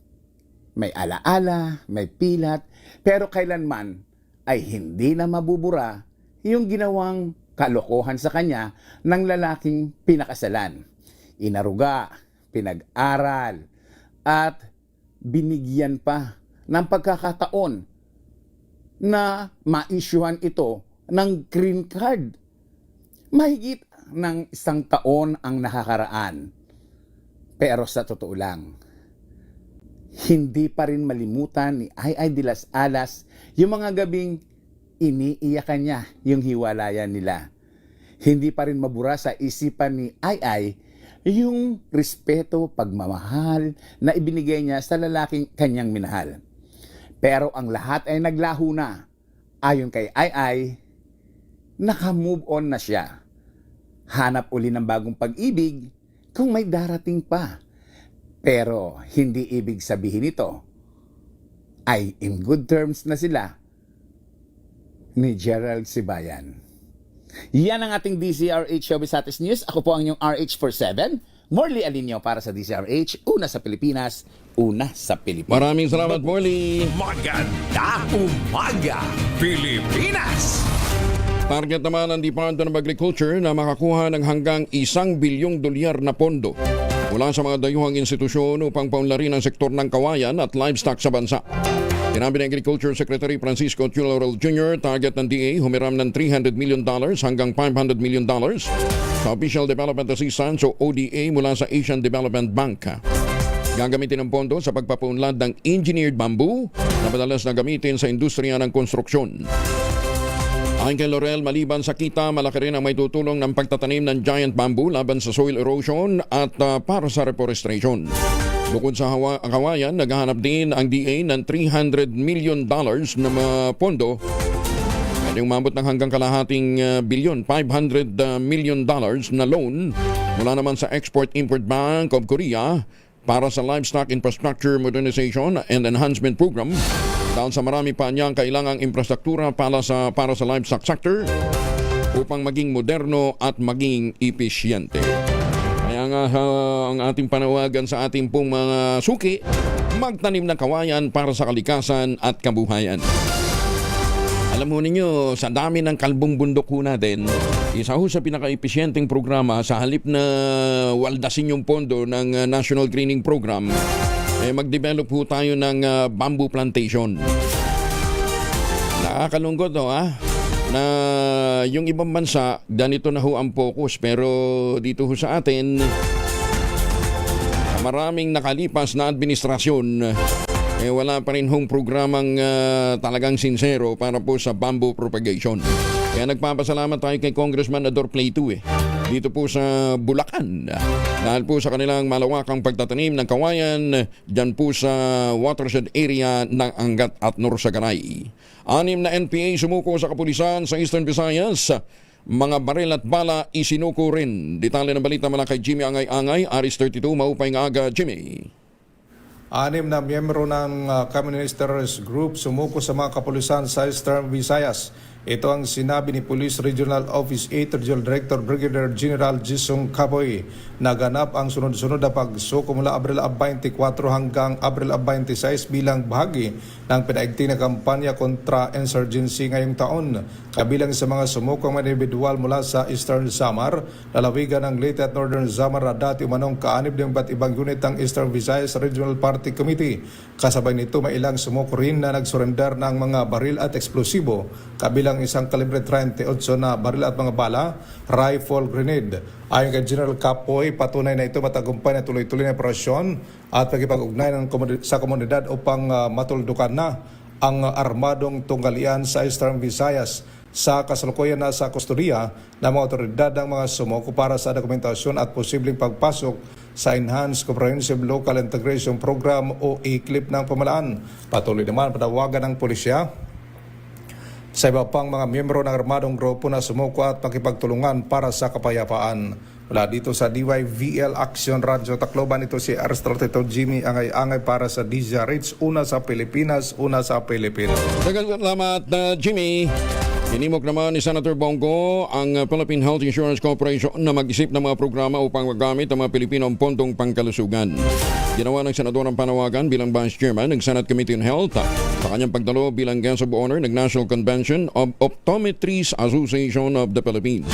may alaala, may pilat, pero kailanman ay hindi na mabubura yung ginawang kalokohan sa kanya ng lalaking pinakasalan. Inaruga, pinag-aral, at binigyan pa ng pagkakataon na ma-issuehan ito ng green card. Mahigit ng 1 taon ang nakakaraan. Pero sa totoo lang, hindi pa rin malimutan ni Ay de las Alas yung mga gabing iniiyakan niya yung hiwalayan nila. Hindi pa rin mabura sa isipan ni Ay yung respeto, pagmamahal na ibinigay niya sa lalaking kanyang minahal. Pero ang lahat ay naglaho na. Ayon kay Ay, naka-move on na siya. hanap uli ng bagong pag-ibig kung may darating pa. Pero hindi ibig sabihin ito ay in good terms na sila ni Gerald Sibayan. Yan ang ating DZRH Showbiz Status News. Ako po ang inyong RH47. Morley Alinio para sa DZRH. Una sa Pilipinas, una sa Pilipinas.
Maraming salamat, Morley.
Magandang umaga, Pilipinas!
Target naman ng Department of Agriculture na makakuha ng hanggang $1 bilyong na pondo mula sa mga dayuhang institusyon upang paunlarin ang sektor ng kawayan at livestock sa bansa. Sinabi ng Agriculture Secretary Francisco T. Laurel Jr., target ng DA humiram ng $300 million hanggang $500 million sa Official Development Assistance o ODA mula sa Asian Development Bank. Gagamitin ang pondo sa pagpapaunlad ng engineered bamboo na madalas na gamitin sa industriya ng konstruksyon. Ayon kay Laurel, maliban sa kita, malaki rin ang may tutulong ng pagtatanim ng giant bamboo laban sa soil erosion at para sa reforestation. Bukod sa kawayan, naghahanap din ang DA ng $300 million na pondo. Pwede umabot ng hanggang kalahating bilyon, $500 million na loan mula naman sa Export-Import Bank of Korea para sa Livestock Infrastructure Modernization and Enhancement Program dahil sa marami pa niyang kailangang infrastruktura para sa livestock sector upang maging moderno at maging epesyente. Kaya nga ang ating panawagan sa ating pong mga suki, magtanim ng kawayan para sa kalikasan at kabuhayan. Alam mo ninyo, sa dami ng kalbong bundok ho natin, isa ho sa pinaka-epesyenteng programa sa halip na waldasin yung pondo ng National Greening Program, mag-develop ho tayo ng bamboo plantation. Nakakalungkot na yung ibang bansa, ganito na ho ang focus. Pero dito ho sa atin, maraming nakalipas na administrasyon, wala pa rin hong programang talagang sincero para po sa bamboo propagation. Kaya nagpapasalamat tayo kay Congressman Ador Plato dito po sa Bulacan dahil po sa kanilang malawakang pagtatanim ng kawayan dyan po sa watershed area ng Angat at Norsagaray. 6 na NPA sumuko sa kapulisan sa Eastern Visayas. Mga baril at bala isinuko rin. Detalye ng balita mula kay Jimmy Angay-Angay, Aris 32, maupay nga aga, Jimmy.
6 na miyembro ng Communist Group sumuko sa mga kapulisan sa Eastern Visayas. Ito ang sinabi ni Police Regional Office 8 Regional Director Brigadier General Jisung Kaboy. Naganap ang sunod-sunod na pagsuko mula Abril 24 hanggang Abril 26 bilang bahagi ng pinaigting na kampanya kontra insurgency ngayong taon. Kabilang sa mga sumukong mga individual mula sa Eastern Samar, lalawigan ng Leyte at Northern Samar na dati umanong kaanib ng iba't ibang unit ng Eastern Visayas Regional Party Committee. Kasabay nito may ilang sumuko rin na nagsurrender ng mga baril at eksplosibo, kabilang isang kalibre 38 na baril at mga bala, rifle grenade. Ayon kay General Kapoy, patunay na ito matagumpay na tuloy-tuloy na operasyon at pagkipag-ugnay sa komunidad upang matuldukan na ang armadong tunggalian sa Eastern Visayas. Sa kasalukuyan na sa kustodiya ng mga otoridad ng mga sumuko para sa dokumentasyon at posibleng pagpasok sa Enhanced Comprehensive Local Integration Program o ECLIP ng pamalaan. Patuloy naman panawagan ng pulisya sa iba pang mga miyembro ng armadong grupo na sumuko at makipagtulungan para sa kapayapaan. Mula dito sa DYVL Action Radio Tacloban, ito si R32 Jimmy Angay-Angay para sa DZRH, una sa Pilipinas, una sa Pilipinas.
Salamat, Jimmy. Inimok naman ni Senator Bongo ang Philippine Health Insurance Corporation na mag-isip ng mga programa upang magamit ang mga Pilipino ang pondong pangkalusugan. Ginawa ng Senador ang panawagan bilang Vice Chairman ng Senate Committee on Health sa kanyang pagdalo bilang Guest of Honor ng National Convention of Optometrists Association of the Philippines.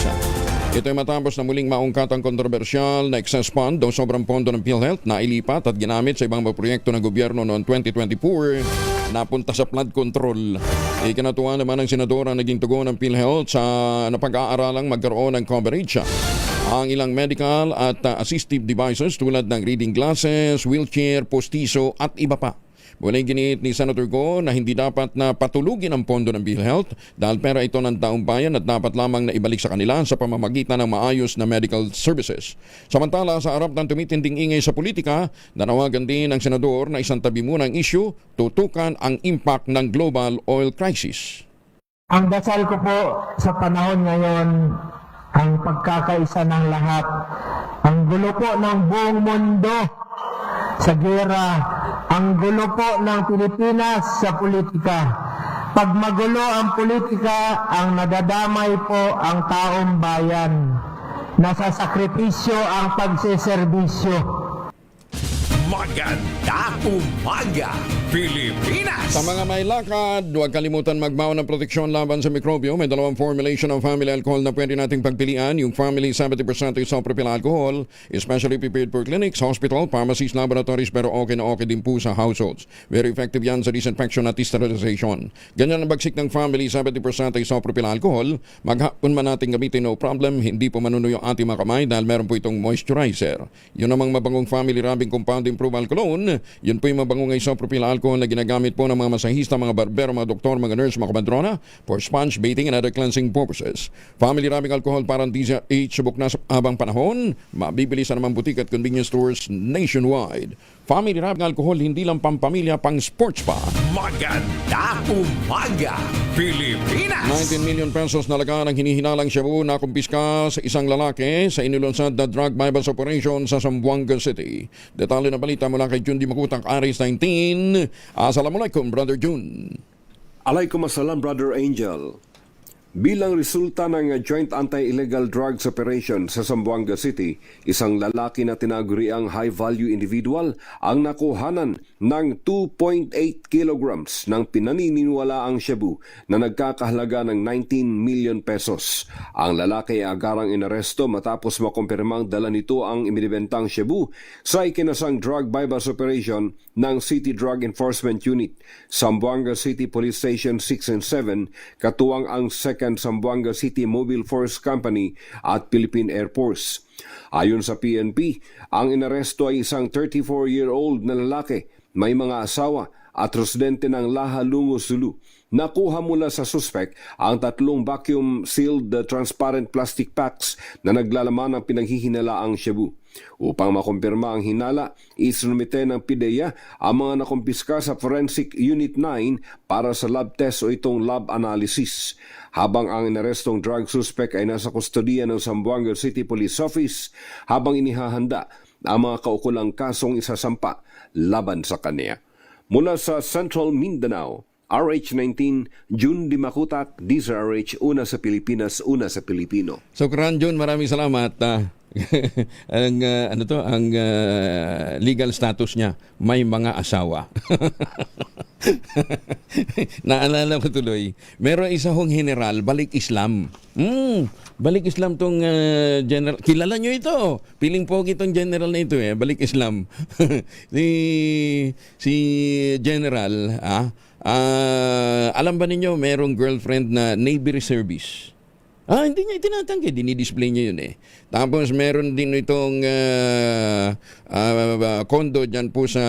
Ito ay matapos na muling maungkat ang kontrobersyal na excess fund o sobrang pondo ng PhilHealth na ilipat at ginamit sa ibang mga proyekto ng gobyerno noong 2024 napunta sa flood control. Ikinatuwa naman ng senador ang naging tugon ng PhilHealth sa napag-aaralang magkaroon ng coverage ang ilang medical at assistive devices tulad ng reading glasses, wheelchair, postiso at iba pa. Muling ginit ni Senator Go na hindi dapat na patulugin ang pondo ng PhilHealth dahil pera ito ng taong bayan at dapat lamang na ibalik sa kanila sa pamamagitan ng maayos na medical services. Samantala, sa harap ng tumitinding ingay sa politika, nanawagan din ng senador na isantabi muna ang issue, tutukan ang impact ng global oil crisis.
Ang dasal ko po sa panahon ngayon ang pagkakaisa ng lahat. Ang gulo po ng buong mundo sa gera, ang gulo po ng Pilipinas sa politika. Pag magulo ang politika, ang nadadamay po ang taong bayan. Nasasakripisyo ang pagseserbisyo.
Maganda umaga, Pilipinas!
Sa mga may lakad, huwag kalimutan magbaon ng proteksyon laban sa mikrobyo. May dalawang formulation ng family alcohol na pwede nating pagpilian. Yung family 70% isopropyl alcohol, especially prepared for clinics, hospital, pharmacies, laboratories, pero okay na okay din po sa households. Very effective yan sa disinfection at sterilization. Ganyan ang bagsik ng family 70% isopropyl alcohol. Maghapon man natin gamitin, no problem. Hindi po manunuyo ang ating mga kamay dahil meron po itong moisturizer. Yun namang mabangong family rubbing compound improve alcohol. Yun po yung mabangong isopropyl alcohol na ginagamit po ng mga masahista, mga barbero, mga doktor, mga nurse, mga kabandrona for sponge bathing and other cleansing purposes. Family rubbing alcohol para DZH subok na sa habang panahon. Mabibili sa naman butik at convenience stores nationwide. Family rubbing alcohol hindi lang pampamilya, pang sports pa.
Maganda umaga, Pilipinas!
19 million pesos na laga ng hinihinalang shabu na kumpiska sa isang lalaki sa inilunsad na drug bypass operation sa Zamboanga City. Detalye na balita mula kay Jun Di Makutak, Aris 19. Assalamualaikum, Brother Jun.
Alaikum assalam, Brother Angel. Bilang resulta ng Joint Anti-Illegal Drugs Operation sa Zamboanga City, isang lalaki na tinaguriang high-value individual ang nakuhanan ng 2.8 kilograms ng pinaniniwalaang shabu na nagkakahalaga ng 19 million pesos. Ang lalaki ay agarang inaresto matapos makumpirmang dala nito ang inibentang shabu sa ikinasang drug bypass operation ng City Drug Enforcement Unit, Zamboanga City Police Station 6 and 7, katuwang ang Zamboanga City Mobile Force Company at Philippine Air Force. Ayon sa PNP, ang inaresto ay isang 34-year-old na lalaki, may mga asawa at residente ng Laha, Lungo, Sulu. Nakuha mula sa suspect ang 3 vacuum-sealed transparent plastic packs na naglalaman ng pinaghihinalaang shabu. Upang makumpirma ang hinala, isinumite ng PIDEA ang mga nakumpiska sa Forensic Unit 9 para sa lab test o itong lab analysis. Habang ang inarestong drug suspect ay nasa kustodiya ng Zamboanga City Police Office, habang inihahanda ang mga kaukulang kasong isasampa laban sa kanya. Mula sa Central Mindanao, RH19, Jun Di Makutak, DZRH, una sa Pilipinas, una sa Pilipino.
So, Jun, maraming salamat. Ang legal status niya, may mga asawa. Naalala ko tuloy, meron isa hong general, balik Islam. Balik Islam tong general. Kilala nyo ito. Piling pogi itong general na ito balik Islam. si general, alam ba ninyo, merong girlfriend na Navy Reservist? Hindi niya itinatanggi, dinidisplay niya yun Tapos meron din itong condo dyan po sa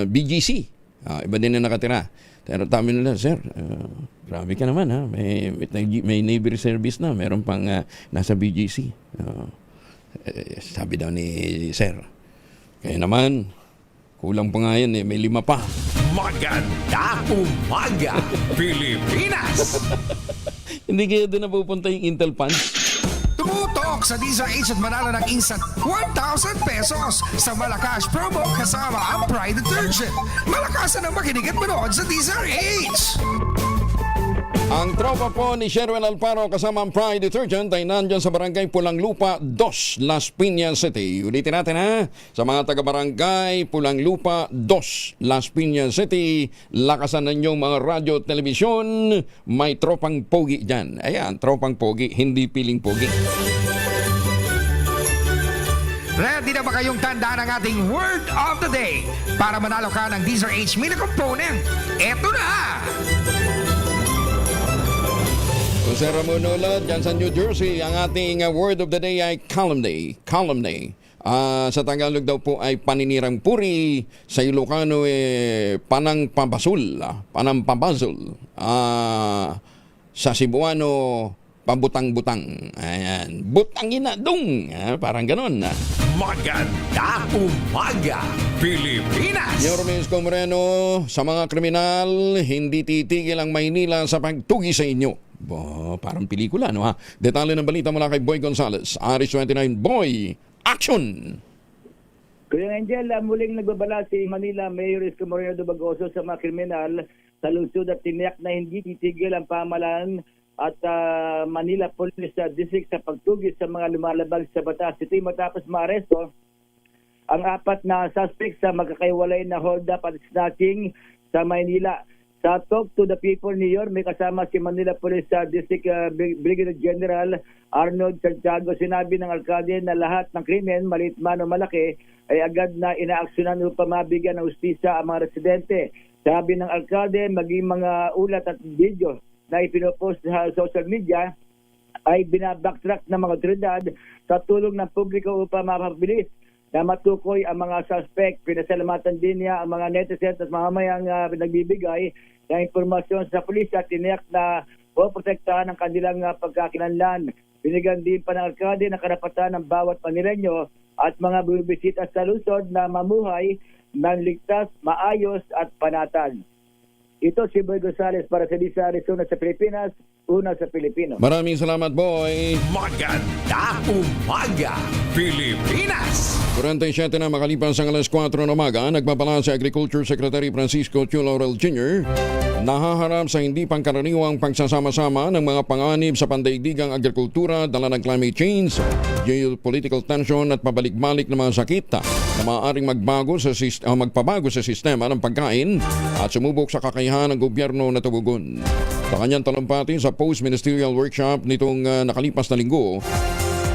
BGC. Iba din na nakatira. Pero tabi nila, sir, grabe ka naman may Navy Reservist na, meron pang nasa BGC. Sabi daw ni sir, kaya naman, kulang pa nga yan may 5 pa.
Maganda umaga, Pilipinas!
Hindi kaya doon napupunta yung Intel Punch?
Tumutok sa DZRH at manalo ng instant 1,000 pesos sa Malakas promo kasama ang Pride Detergent. Malakasan ang makinig at manood sa DZRH!
Ang tropa po ni Sherwin Alparo kasama ang Pride Detergent ay nandyan sa Barangay Pulang Lupa 2, Las Piñas City. Ulitin natin sa mga taga-barangay Pulang Lupa 2, Las Piñas City. Lakasan ninyong mga radyo at telebisyon. May tropang pogi dyan. Ayan, tropang pogi, hindi piling pogi.
Ready na ba kayong tandaan ang ating Word of the Day para manalo ka ng DZRH Mini Component? Eto na!
Jose Ramon Ulad, dyan sa New Jersey, ang ating word of the day ay calumny. Calumny. Sa Tagalog daw po ay paninirang puri. Sa Ilocano panangpabasul. Panampabazul. Sa Cebuano, pabutang-butang. Ayan. Butangin na dong. Parang ganon.
Maganda umaga, Pilipinas!
Yormes Comoreno, sa mga kriminal, hindi titigil ang Maynila sa pagtugi sa inyo. Parang pelikula, no ha? Detalye ng balita mula kay Boy Gonzales. Aris 29, Boy, action!
Kuya Angel, muling nagbabala si Manila Mayor Isko Moreno Dubagoso sa mga kriminal sa lungsod at tiniyak na hindi titigil ang pamahalaan at Manila Police District sa pagtugis sa mga lumalabag sa batas. Ito'y matapos maaresto ang 4 na suspects sa magkakaiwalay na hold up at snatching sa Maynila. Sa Talk to the People New York, may kasama si Manila Police District Brigadier General Arnold Santiago. Sinabi ng alkalde na lahat ng krimen, maliit man o malaki, ay agad na inaaksyonan upang mabigyan ng hustisya ang mga residente. Sabi ng alkalde, maging mga ulat at video na ipinopost sa social media ay binabacktrack ng mga otoridad sa tulong ng publiko upang mapabilis na matukoy ang mga suspect. Pinasalamatan din niya ang mga netizens at mamamayang nagbibigay ng impormasyon sa pulis at tiniyak na poprotektahan ang kanilang pagkakilanlan. Binigyan din pa ng alkalde na karapatan ng bawat Manileño at mga bumibisita sa lungsod na mamuhay ng ligtas, maayos at panatan. Ito si Boy Gonzales para sa Disa, Arizona sa Pilipinas, una sa Pilipino.
Maraming salamat, Boy.
Maganda umaga, Pilipinas!
47 na makalipas ang alas 4 ng umaga, nagpapala sa Agriculture Secretary Francisco Chu Laurel Jr. nahaharap sa hindi pangkaraniwang pagsasama-sama ng mga panganib sa pandaigdigang agrikultura dala ng climate change, geopolitical tension at pabalik-balik ng mga sakit na maaaring magpabago sa sistema ng pagkain at sumubok sa kakayahan ng gobyerno na tugugon. Sa kanyang talumpati sa post-ministerial workshop nitong nakalipas na linggo,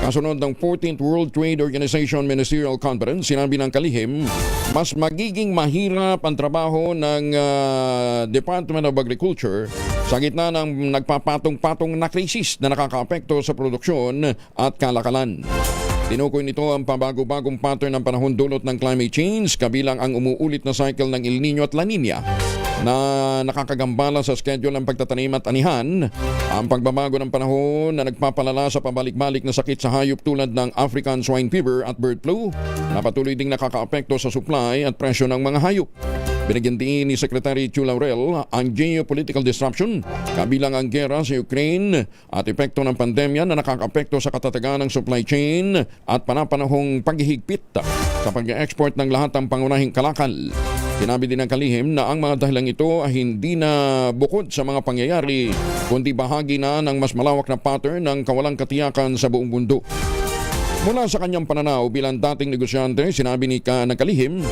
kasunod ng 14th World Trade Organization Ministerial Conference, sinabi ng kalihim, mas magiging mahirap ang trabaho ng Department of Agriculture sa gitna ng nagpapatong-patong na krisis na nakakaapekto sa produksyon at kalakalan. Tinukoy nito ang pabago-bagong pattern ng panahon dulot ng climate change, kabilang ang umuulit na cycle ng El Nino at La Nina na nakakagambala sa schedule ng pagtatanim at anihan, ang pagbabago ng panahon na nagpapalala sa pabalik-balik na sakit sa hayop tulad ng African swine fever at bird flu na patuloy ding nakakaapekto sa supply at presyo ng mga hayop. Binigyan din ni Secretary Chu Laurel ang geopolitical disruption, kabilang ang gera sa Ukraine at epekto ng pandemya na nakakaapekto sa katatagan ng supply chain at panapanahong paghihigpit sa pag-export ng lahat ng pangunahing kalakal. Sinabi din ng kalihim na ang mga dahilang ito ay hindi na bukod sa mga pangyayari, kundi bahagi na ng mas malawak na pattern ng kawalang katiyakan sa buong mundo. Mula sa kanyang pananaw bilang dating negosyante, sinabi ni ng kalihim,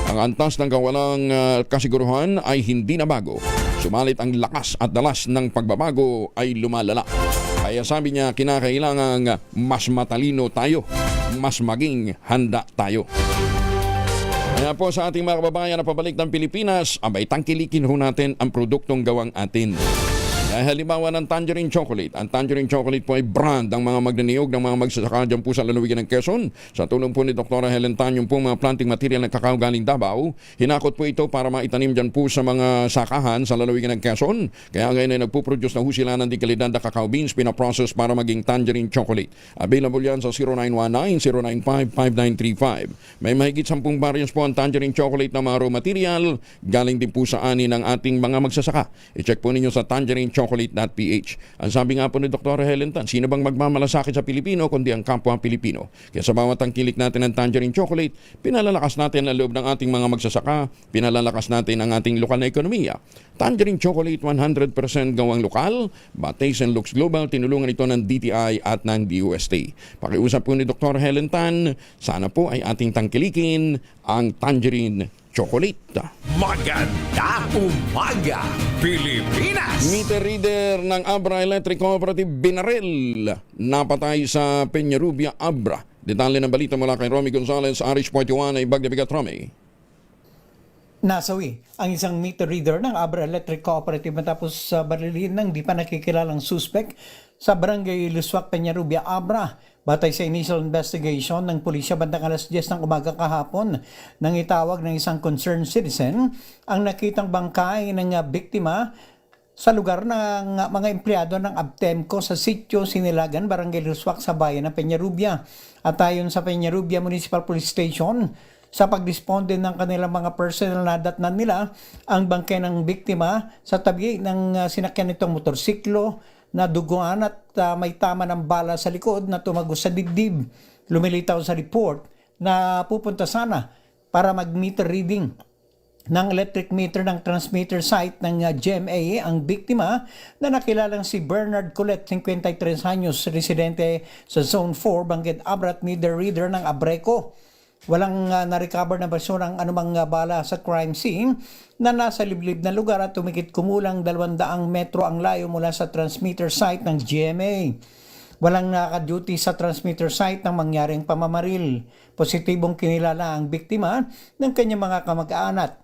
ang antas ng kawalang kasiguruhan ay hindi na bago. Sumalit ang lakas at dalas ng pagbabago ay lumalala. Kaya sabi niya, kinakailangang mas matalino tayo, mas maging handa tayo. Kaya po sa ating mga kababayan na pabalik ng Pilipinas, abay tangkilikin ho natin ang produktong gawang atin. Kaya halimbawa ng Tangerine Chocolate. Ang Tangerine Chocolate po ay brand ang mga magnaniyog ng mga magsasaka dyan po sa lalawigan ng Quezon. Sa tulong po ni Dr. Helen Tan, yung po mga planting material ng kakao galing Davao. Hinakot po ito para maitanim dyan po sa mga sakahan sa lalawigan ng Quezon. Kaya ngayon ay nagpuproduce na husila ng dikalidad na kakao beans, pinaprocess para maging Tangerine Chocolate. Available yan sa 0919-095-5935. May mahigit 10 variants po ang Tangerine Chocolate na mga raw material. Galing din po sa ani ng ating mga magsasaka. I-check po ninyo sa tangerine.chocolate.ph. Ang sabi nga po ni Dr. Helen Tan, sino bang magmamalasakit sa Pilipino kundi ang kapwa Pilipino? Kaya sa bawat tangkilik natin ng Tangerine Chocolate, pinalalakas natin ang loob ng ating mga magsasaka, pinalalakas natin ang ating lokal na ekonomiya. Tangerine Chocolate 100% gawang lokal, but taste and looks global. Tinulungan ito ng DTI at ng DOST. Pakiusap po ni Dr. Helen Tan, sana po ay ating tangkilikin ang Tangerine Chocolate.
Maganda umaga, Pilipinas!
Meter reader ng Abra Electric Cooperative binaril, napatay sa Peñarubia, Abra. Detalye ng balita mula kay Romy Gonzales, Irish 41 ay Bagdabigat, Romy.
Nasawi ang isang meter reader ng Abra Electric Cooperative matapos barilhin ng di pa nakikilalang suspect sa Barangay Luswak, Peñarubia, Abra. Batay sa initial investigation ng pulisya bandang alas 10 ng umaga kahapon nang itawag ng isang concerned citizen ang nakitang bangkay ng biktima sa lugar ng mga empleyado ng Abtemco sa sitio Sinilagan, Barangay Luswak sa bayan ng Peñarubia. At ayon sa Peñarubia Municipal Police Station, sa pagdisponde ng kanilang mga personal na datnan nila ang bangke ng biktima sa tabi ng sinakyan nitong motorsiklo na duguan at may tama ng bala sa likod na tumagos sa dibdib. Lumilitaw sa report na pupunta sana para mag-meter reading ng electric meter ng transmitter site ng GMA ang biktima na nakilalang si Bernard Colette, 53 anyos, residente sa Zone 4, Bangged Abra at meter reader ng Abreco. Walang na-recover na basura ng anumang bala sa crime scene na nasa liblib na lugar at tumikit kumulang 200 metro ang layo mula sa transmitter site ng GMA. Walang naka-duty sa transmitter site ng mangyaring pamamaril. Positibong kinilala ang biktima ng kanyang mga kamag-anak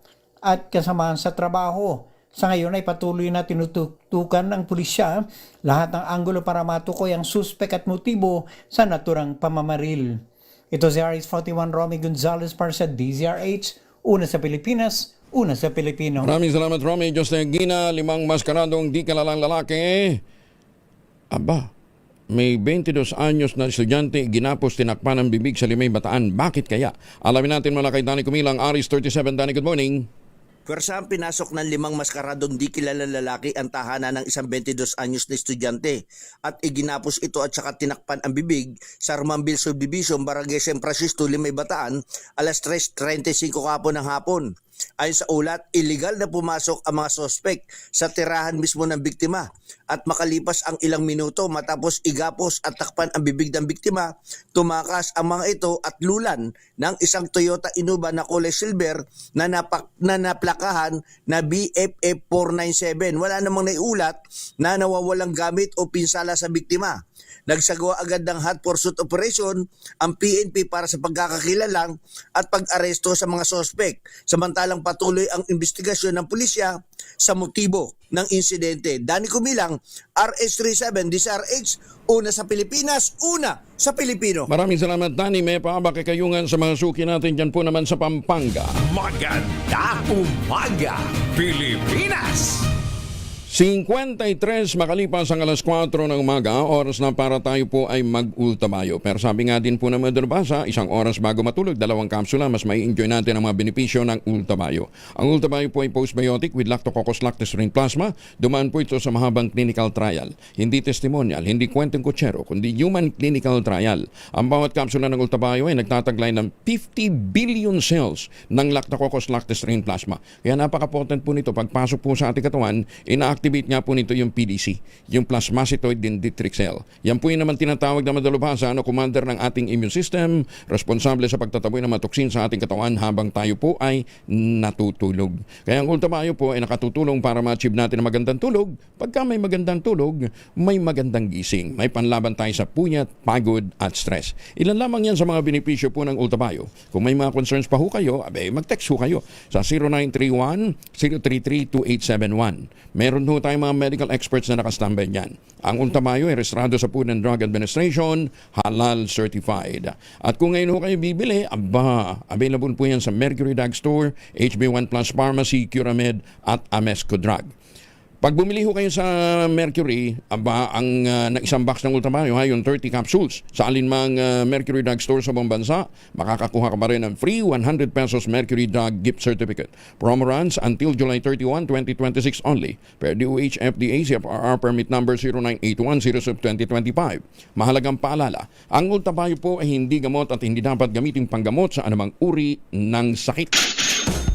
at kasamahan sa trabaho. Sa ngayon ay patuloy na tinututukan ng pulisya lahat ng anggulo para matukoy ang suspek at motibo sa naturang pamamaril. Ito si RH41 Romy Gonzalez para sa DZRH, una sa Pilipinas, una sa Pilipino.
Maraming salamat, Romy. Diyos na Gina, 5 maskaradong di kilalang lalaki. Aba, may 22 anyos na estudyante ginapos tinakpan ng bibig sa Limay, Bataan. Bakit kaya? Alamin natin mula kay Danny Kumilang, Aris 37. Danny, good morning.
Pwersahang pinasok ng 5 maskaradong di kilalang lalaki ang tahanan ng isang 22 anyos na estudyante at iginapos ito at saka tinakpan ang bibig sa Armanbil Subdivision, Barangay San Francisco, Limay, Bataan, alas 3:35 kahapon ng hapon. Ayon sa ulat, illegal na pumasok ang mga sospek sa tirahan mismo ng biktima at makalipas ang ilang minuto matapos igapos at takpan ang bibig ng biktima, tumakas ang mga ito at lulan ng isang Toyota Innova na kulay silver na naplakahan na BFF 497. Wala namang naiulat na nawawalang gamit o pinsala sa biktima. Nagsagawa agad ng hot pursuit operation ang PNP para sa pagkakakilalang at pag-aresto sa mga sospek. Samantalang patuloy ang investigasyon ng pulisya sa motibo ng insidente. Danny Kumilang, RS37 DZRH, una sa Pilipinas, una sa Pilipino.
Maraming salamat, Danny. May paabakikayungan sa mga suki natin dyan po naman sa Pampanga.
Maganda umaga, Pilipinas!
53 makalipas ang alas 4 ng umaga, oras na para tayo po ay mag-ultamayo. Pero sabi nga din po ng mga dalubhasa, isang oras bago matulog, 2 kapsula, mas may enjoy natin ang mga benepisyo ng ultamayo. Ang ultamayo po ay postbiotic with lactococcus lactoserine plasma. Dumaan po ito sa mahabang clinical trial. Hindi testimonial, hindi kwenteng kutsero, kundi human clinical trial. Ang bawat kapsula ng ultamayo ay nagtataglay ng 50 billion cells ng lactococcus lactoserine plasma. Kaya napaka-potent po nito. Pagpasok po sa ating katawan, activate nga po nito yung PDC, yung plasmacytoid dendritic cell. Yan po yung naman tinatawag na madalubhasa na commander ng ating immune system, responsable sa pagtataboy ng mga toksin sa ating katawan habang tayo po ay natutulog. Kaya ang ultamayo po ay nakatutulong para ma-achieve natin ang magandang tulog. Pagka may magandang tulog, may magandang gising. May panlaban tayo sa puyat, pagod at stress. Ilan lamang yan sa mga benepisyo po ng ultamayo. Kung may mga concerns pa ho kayo, mag-text ho kayo sa 0931-033-2871. Meron ho tayong mga medical experts na nakastambay niyan. Ang ultamayo ay registrado sa Food and Drug Administration, halal certified. At kung ngayon ho kayo bibili, available po yan sa Mercury Drug Store, HB1 Plus Pharmacy, Curamed at Amesco Drug. Pag bumili ho kayo sa Mercury, ang isang box ng ultamayo, yung 30 capsules sa alinmang Mercury Drug Store sa buong bansa, makakakuha ka pa rin ng free 100 pesos Mercury Drug Gift Certificate. Promo runs until July 31, 2026 only. Per DOH FDA CFRR Permit Number 0981-0/2025. Mahalagang paalala, ang ultamayo po ay hindi gamot at hindi dapat gamitin panggamot sa anumang uri ng sakit.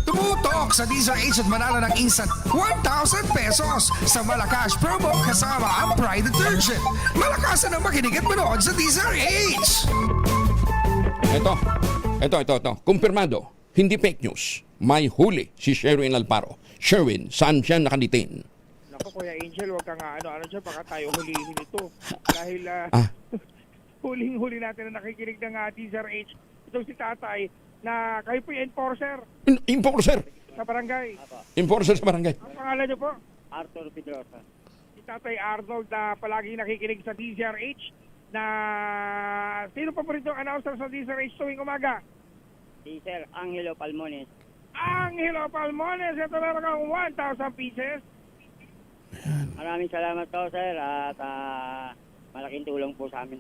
Tumutok sa DZRH at manalo ng instant 1,000 pesos sa Malacash promo kasama ang Pride Detergent. Malakasan ang makinig at manood sa DZRH!
Ito. Kumpirmado. Hindi fake news. May huli si Sherwin Alparo. Sherwin, saan siya nakalitin?
Naku, Kuya Angel, wag ka nga ano siya, baka tayo hulihin ito. Dahil huling-huli natin na nakikinig ng DZRH. Itong si Tatay, na kayo po yung enforcer.
Enforcer?
Sa barangay.
Enforcer sa barangay.
Ang pangalan niyo po?
Arthur Pedrosa.
Si Tatay Arnold na palagi nakikinig sa DZRH na sino pa po rin itong announcer sa DZRH tuwing umaga?
Si Sir Angelo Palmones.
Angelo Palmones, ito meron kang 1,000 pieces.
Maraming salamat po, Sir, at malaking tulong po sa amin.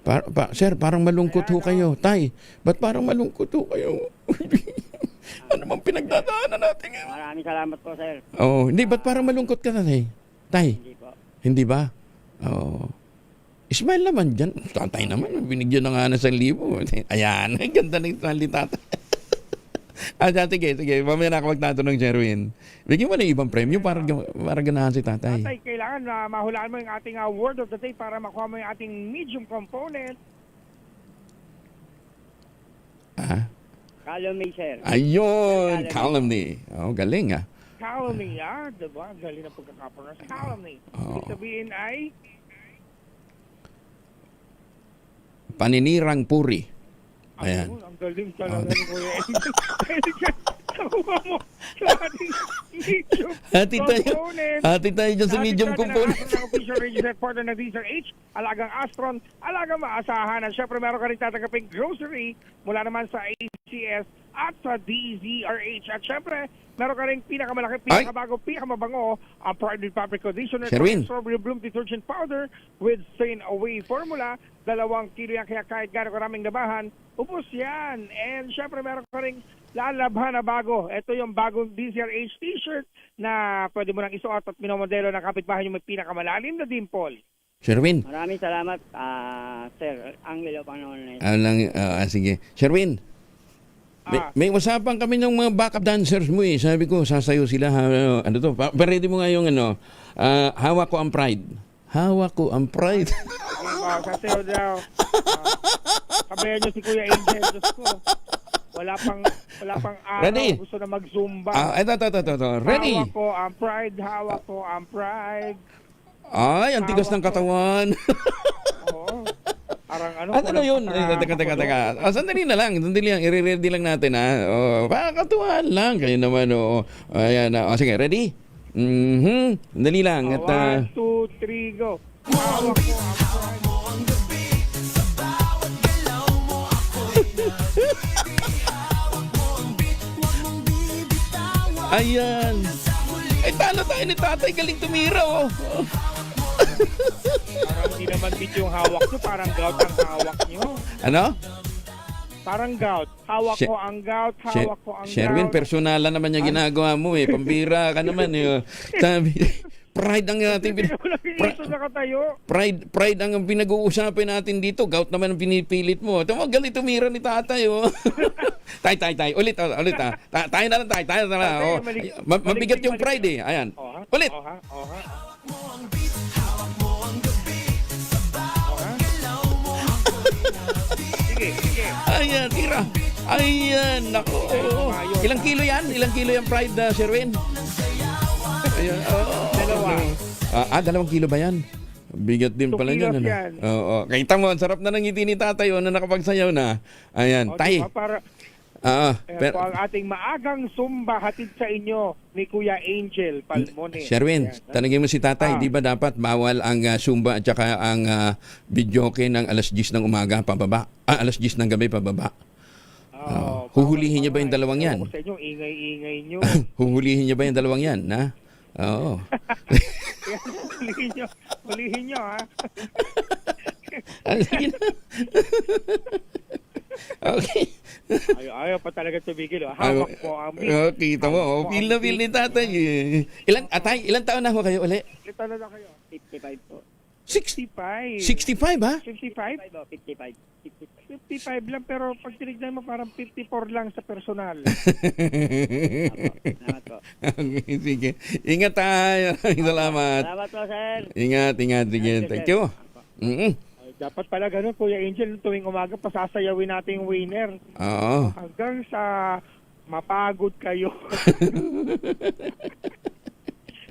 Sir, parang malungkot ho kayo. Tay, ba't parang malungkot ho kayo? Ano bang pinagdadaanan natin ngayon?
Maraming salamat po, sir.
Oh, hindi, ba't parang malungkot ka na, Tay?
Hindi po.
Hindi ba? Oo. Ismail naman dyan. Tatay naman, binigyan na nga na 1,000. Ayan, ang ganda ng salita. Sige. Mamaya na ako magtatanong, Jerwin. Bigyan mo na ibang premyo para ganahan si tatay.
Tatay, kailangan na mahulaan mo yung ating word of the day para makuha mo yung ating medium component.
Calumny, sir.
Ayun, calumny. Oh, galing
Calumny, diba? Galing na pagkakapronounce. Calumny. Ibig sabihin ay
paninirang puri. Ayan.
Ang galing talaga ni Kuya Angel. Nakuha mo sa ating medium component.
Hati tayo dyan sa medium component.
Ang official registered partner ng DZRH, alagang Astron, alagang maasahan. At syempre meron ka rin tatanggaping grocery mula naman sa ACS at sa DZRH. At syempre, meron ka rin pinakamalaki, pinakabago, pinakamabango ang Pride Republic Conditioner Strawberry Bloom Detergent Powder with Stain Away Formula. 2 kilo yan, kaya kahit gano'ng karaming labahan, ubos yan. And syempre, meron ka rin lalabhan na bago. Ito yung bagong DZRH t-shirt na pwede mo nang isuot at minomodelo ng kapitbahay yung may pinakamalalim na dimple.
Sherwin.
Maraming salamat, sir. Ang lilo pang naman.
Sige. Sherwin. May usapan kami ng mga backup dancers mo eh. Sabi ko, sasayo sila. Ano to? Ready mo nga yung hawak ko ang pride. Hawak ko ang pride.
Sasayo daw. Kabayan nyo si Kuya Angel. Diyos ko. Wala pang araw.
Ready?
Gusto na mag-zumba.
Ito. Ready?
Hawak ko ang pride. Hawak ko ang pride.
Ay, ang tigas ng katawan.
Oo. Parang
ano yun? Teka. Sandali lang. I-ready lang natin pakakatuwaan lang. Kayo naman Ayan. Sige, ready? Sandali lang.
1, 2, 3, go. Hawak ko ang
Ayan. Ay, talo tayo ni tatay. Galing tumira,
Parang hindi naman bit yung hawak nyo. Parang gout ang hawak nyo.
Ano?
Parang gout. Hawak ko ang gout. Hawak ko ang gout.
Sherwin, personalan naman yung ginagawa mo Pambira ka naman Sabi, pride ang ating pride ang pinag-uusapan natin dito. Gout naman ang pinipilit mo. Galing tumira ni tatay Tay. Ulit tayo na lang. Mabigat yung pride Ayan. Ulit.
Sige.
Ayan, tira. Ayan, nako. Ilang kilo yan? Ilang pride, Sherwin? Ayan, 2 kilo ba yan? Bigat din pala yan. Oo. Kita mo, ang sarap na ng ngiti ni tatay na nakapagsayaw na. Ayan, tay.
Pero ang ating maagang sumba hatid sa inyo ni Kuya Angel Palmone.
Sherwin, tanungin mo si tatay, di ba dapat bawal ang sumba at saka ang videoke ng alas 10 ng umaga pababa? Alas 10 ng gabi pababa. Huhulihin niya ba yung dalawang yan?
Sa inyo, ingay-ingay nyo.
Huhulihin niya ba yung dalawang yan? Oo.
Hulihin nyo, ha?
Okay.
Ayaw pa talaga tumigil. Hawak po ang
kita mo. Feel na feel ni tatay. Ilan taon na ho kayo uli?
Ilan taon na kayo?
55 po.
65? 65 ha?
55? 55 lang, pero pag tinignan mo parang 54 lang sa personal.
Salamat po.
Okay, sige. Ingat tayo. Salamat.
Salamat po, sir.
Ingat. Sige. Thank you.
Dapat pala ganun, Kuya Angel, tuwing umaga pasasayawin natin yung winner.
Oo.
Hanggang sa mapagod kayo.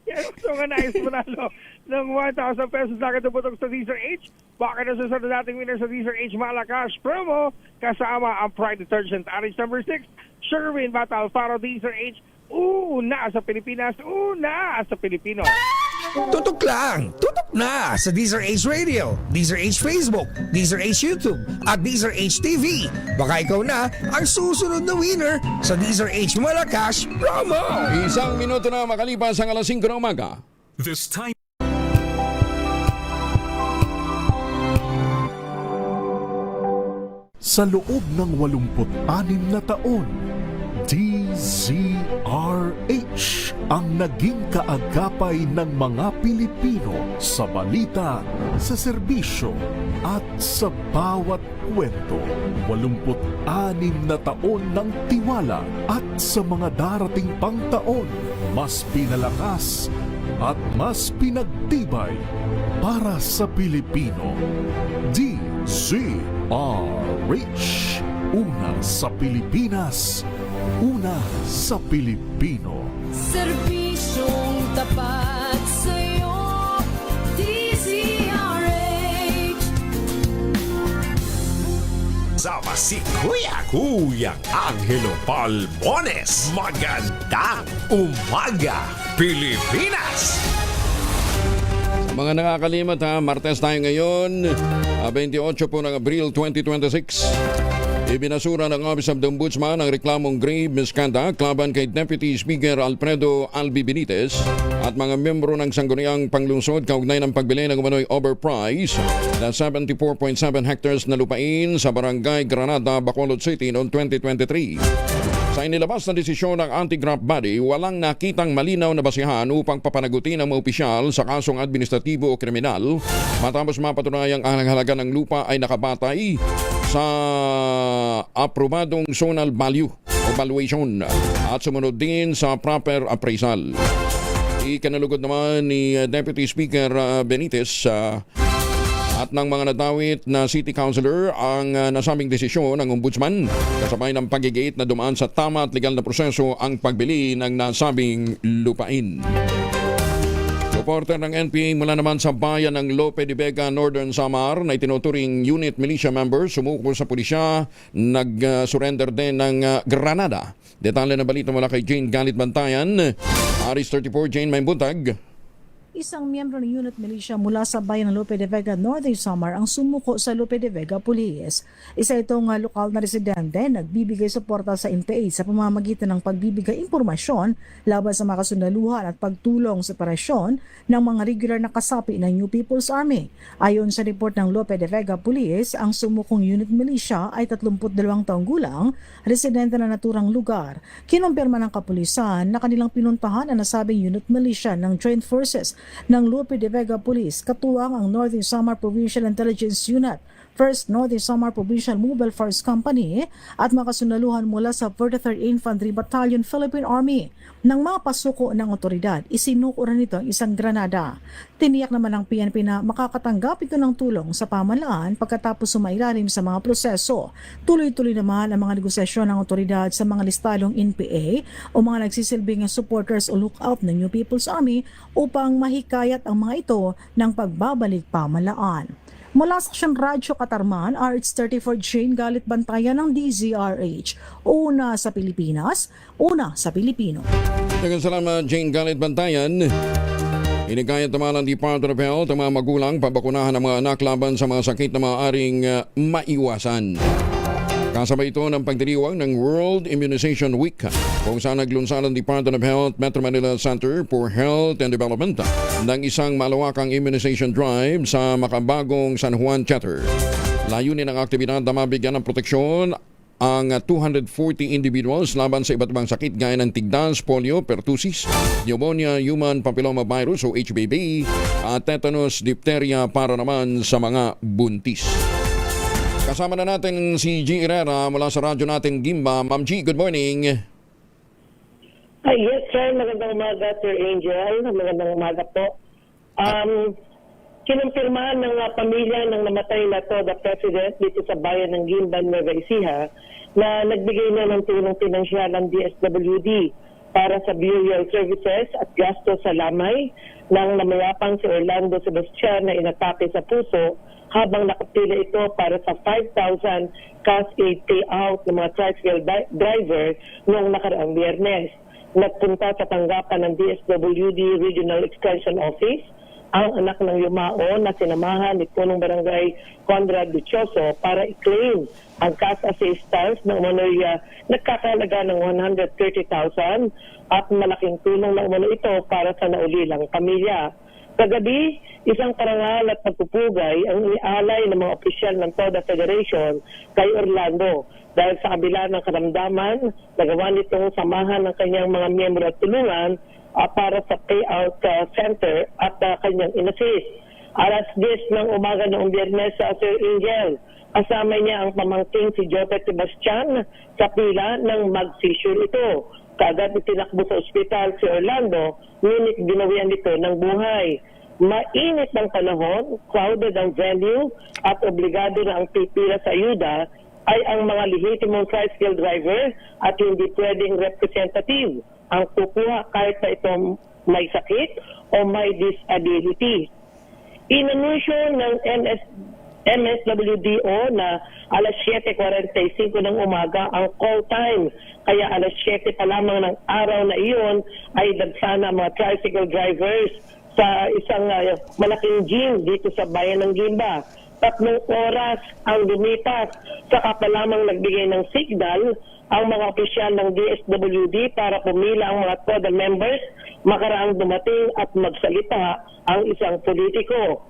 Kaya gusto nga nais manalo ng 1,000 pesos na katupotong sa DZRH. Baka na susunod nating winner sa DZRH Malacash promo kasama ang Pride Detergent Aris number 6, Sherwin Batal Faro DZRH. Una sa Pilipinas, una sa Pilipino.
Tutok lang! Tutok na sa DZRH Radio, DZRH Facebook, DZRH YouTube, at DZRH TV. Baka ikaw na ang susunod na winner sa DZRH Malacash promo!
1 minuto na makalipas ang alas 5 ng umaga.
This time. Sa loob ng 86 na taon, DZRH DZRH ang naging kaagapay ng mga Pilipino sa balita, sa serbisyo at sa bawat kwento. 86 na taon ng tiwala at sa mga darating pang taon, mas pinalakas at mas pinagtibay para sa Pilipino. DZRH. Una sa Pilipinas, una sa Pilipino.
Serbisyong tapat sa'yo, DZRH.
Sama si Kuya Angelo Palmones. Magandang umaga, Pilipinas!
Mga nakakalimot Martes tayo ngayon, 28 po ng Abril 2026. Ibinasura ng Office of the Ombudsman ang reklamong grave misconduct laban kay Deputy Speaker Alfredo Albi Benitez at mga membro ng sangguniang panglungsod kaugnay ng pagbili ng umano'y overpriced na 74.7 hectares na lupain sa Barangay Granada, Bacolod City noong 2023. Sa inilabas na desisyon ng anti-graft body, walang nakitang malinaw na basihan upang papanagutin ang mga opisyal sa kasong administratibo o kriminal matapos mapatunayang ang halaga ng lupa ay nakabatay sa aprobadong zonal value o valuation at sumunod din sa proper appraisal. Ikinalugod naman ni Deputy Speaker Benitez at ng mga nadawit na City Councilor ang nasabing desisyon ng Ombudsman kasabay ng pagigit na dumaan sa tama at legal na proseso ang pagbili ng nasabing lupain. Reporter ng NPA mula naman sa bayan ng Lope de Vega, Northern Samar na itinuturing unit militia member sumuko sa pulisya, nag-surrender din ng Granada. Detalye na balita mula kay Jane Galit Bantayan. Aris 34, Jane, may buntag.
Isang miyembro ng unit militia mula sa bayan ng Lope de Vega, Northern Samar ang sumuko sa Lope de Vega Police. Isa itong lokal na residente nagbibigay suporta sa NPA sa pamamagitan ng pagbibigay impormasyon laban sa mga kasundaluhan at pagtulong sa operasyon ng mga regular na kasapi ng New People's Army. Ayon sa report ng Lope de Vega Police, ang sumukong unit militia ay 32 taong gulang, residente na naturang lugar. Kinumpirma ng kapulisan na kanilang pinuntahan ang nasabing unit militia ng Joint Forces ng Lope de Vega Police, katuwang ang Northern Samar Provincial Intelligence Unit, 1st Northern Samar Provincial Mobile Force Company at makasundaluhan mula sa 43rd Infantry Battalion Philippine Army. Nang mapasuko ng otoridad, isinukuran nito ang isang granada. Tiniyak naman ng PNP na makakatanggap ito ng tulong sa pamahalaan pagkatapos sumailalim sa mga proseso. Tuloy-tuloy naman ang mga negosasyon ng otoridad sa mga listadong NPA o mga nagsisilbing supporters o lookout ng New People's Army upang mahikayat ang mga ito ng pagbabalik pamahalaan. Mula sa Aksyon Radyo Katarman, RH34 Jane Galit Bantayan ng DZRH. Una sa Pilipinas, una sa Pilipino.
Daghang salamat, Jane Galit Bantayan. Inikayat naman ng Department of Health ang mga magulang pabakunahan ng mga anak laban sa mga sakit na maaaring maiwasan. Kasabay ito ng pagdiriwang ng World Immunization Week kung saan naglunsad ang Department of Health Metro Manila Center for Health and Development ng isang malawakang immunization drive sa makabagong San Juan Chapter. Layunin ng aktibidad na mabigyan ng proteksyon ang 240 individuals laban sa iba't ibang sakit gaya ng tigdas, polio, pertussis, pneumonia, human papilloma virus o HPV at tetanus, diphtheria para naman sa mga buntis. Kasama na natin si G. Herrera mula sa radyo natin Gimba. Ma'am G, good morning.
Yes, sir. Magandang umaga, Sir Angel. Magandang umaga po. Kinumpirmahan ng pamilya ng namatay na to, the President, dito sa bayan ng Gimba, Nueva Ecija, na nagbigay na ng tulong pinansyal ang DSWD para sa burial services at gasto sa lamay ng namayapang si Orlando Sebastian na inatake sa puso habang nakapila ito para sa 5,000 cash aid payout ng mga tricycle driver noong nakaraang Biyernes. Nagpunta sa tanggapan ng DSWD Regional Extension Office ang anak ng yumao na sinamahan ni Punong Barangay Conrad Duchoso para i-claim ang cash assistance ng umano'y nagkakalaga ng 130,000 at malaking tulong na umano ito para sa naulilang pamilya. Kagabi, isang parangal at pagpupugay ang ialay ng mga opisyal ng TODA Federation kay Orlando. dahil sa kabila ng karamdaman, nagawa nitong samahan ng kanyang mga miyembro at tulungan para sa payout center at kanyang inassist. Alas 10 ng umaga noong Biyernes sa Sir Angel, kasama niya ang pamangking si Joseph Sebastian sa pila ng mag-seizure ito. Kagad itinakbo sa ospital si Orlando, ngunit ginawian nito ng buhay. Mainit ng panahon, crowded ang venue at obligado na ang pipila sa ayuda ay ang mga lehitimong tricycle driver at hindi pwedeng representative ang kukuha kahit na ito may sakit o may disability. Inanunsyo ng MSWDO na alas 7:45 ng umaga ang call time. Kaya alas 7 pa lamang ng araw na iyon ay dagsana mga tricycle drivers sa isang malaking gym dito sa bayan ng Gimba. 3 oras ang lumipas, saka pa lamang nagbigay ng signal ang mga opisyal ng DSWD para pumila ang mga TODA members, makaraang dumating at magsalita ang isang politiko.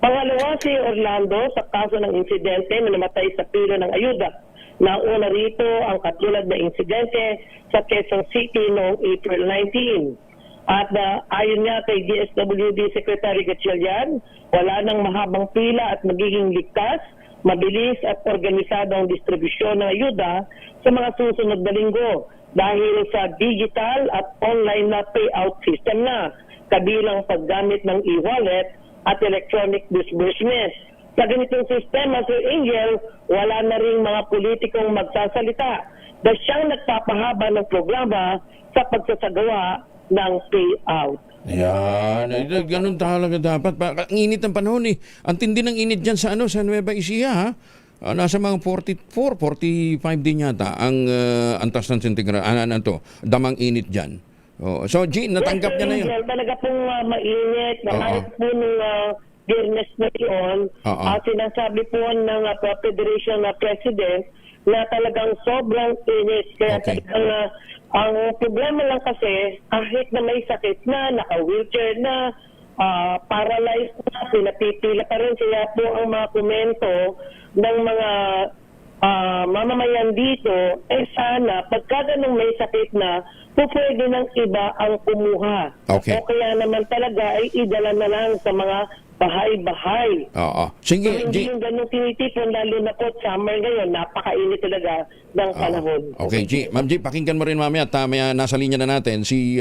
Pangalawa si Orlando sa kaso ng insidente na namatay sa pila ng ayuda. Nauna rito ang katulad na insidente sa Quezon City noong April 19. At ayon nga kay DSWD Secretary Gatchalian, wala nang mahabang pila at magiging ligtas, mabilis at organisado ang distribusyon ng ayuda sa mga susunod na linggo dahil sa digital at online na payout system na, kabilang paggamit ng e-wallet at electronic disbursement. Sa ganitong sistema, Sir Angel, wala na rin mga politikong magsasalita dahil siyang nagpapahaba ng programa sa pagsasagawa ng payout.
Yan, ganun talaga dapat. Ang init ng panahon eh. Ang tindi ng init dyan sa Nueva Ecija, ha? Nasa mga 44, 45 din yata ang antas ng sentigrado. Damang init dyan. So, G, natanggap niya na yun.
Talaga pong mainit. Kahit po nung Biyernes na yun, sinasabi po ng Federation President na talagang sobrang init. Kaya talagang ang problema lang kasi, kahit na may sakit na, naka-wheelchair na, paralyzed na, pinapipila pa rin. Kaya po ang mga komento ng mga mamamayan dito, sana pagka ganung may sakit na, pwede ng iba ang kumuha. O kaya naman talaga ay idala na lang sa mga bahay-bahay.
Sige,
hindi yung ganun tinitipon, lalo na po summer ngayon, napakainit talaga ng panahon.
Okay, G. Ma'am G, pakinggan mo rin mamaya at nasa linya na natin si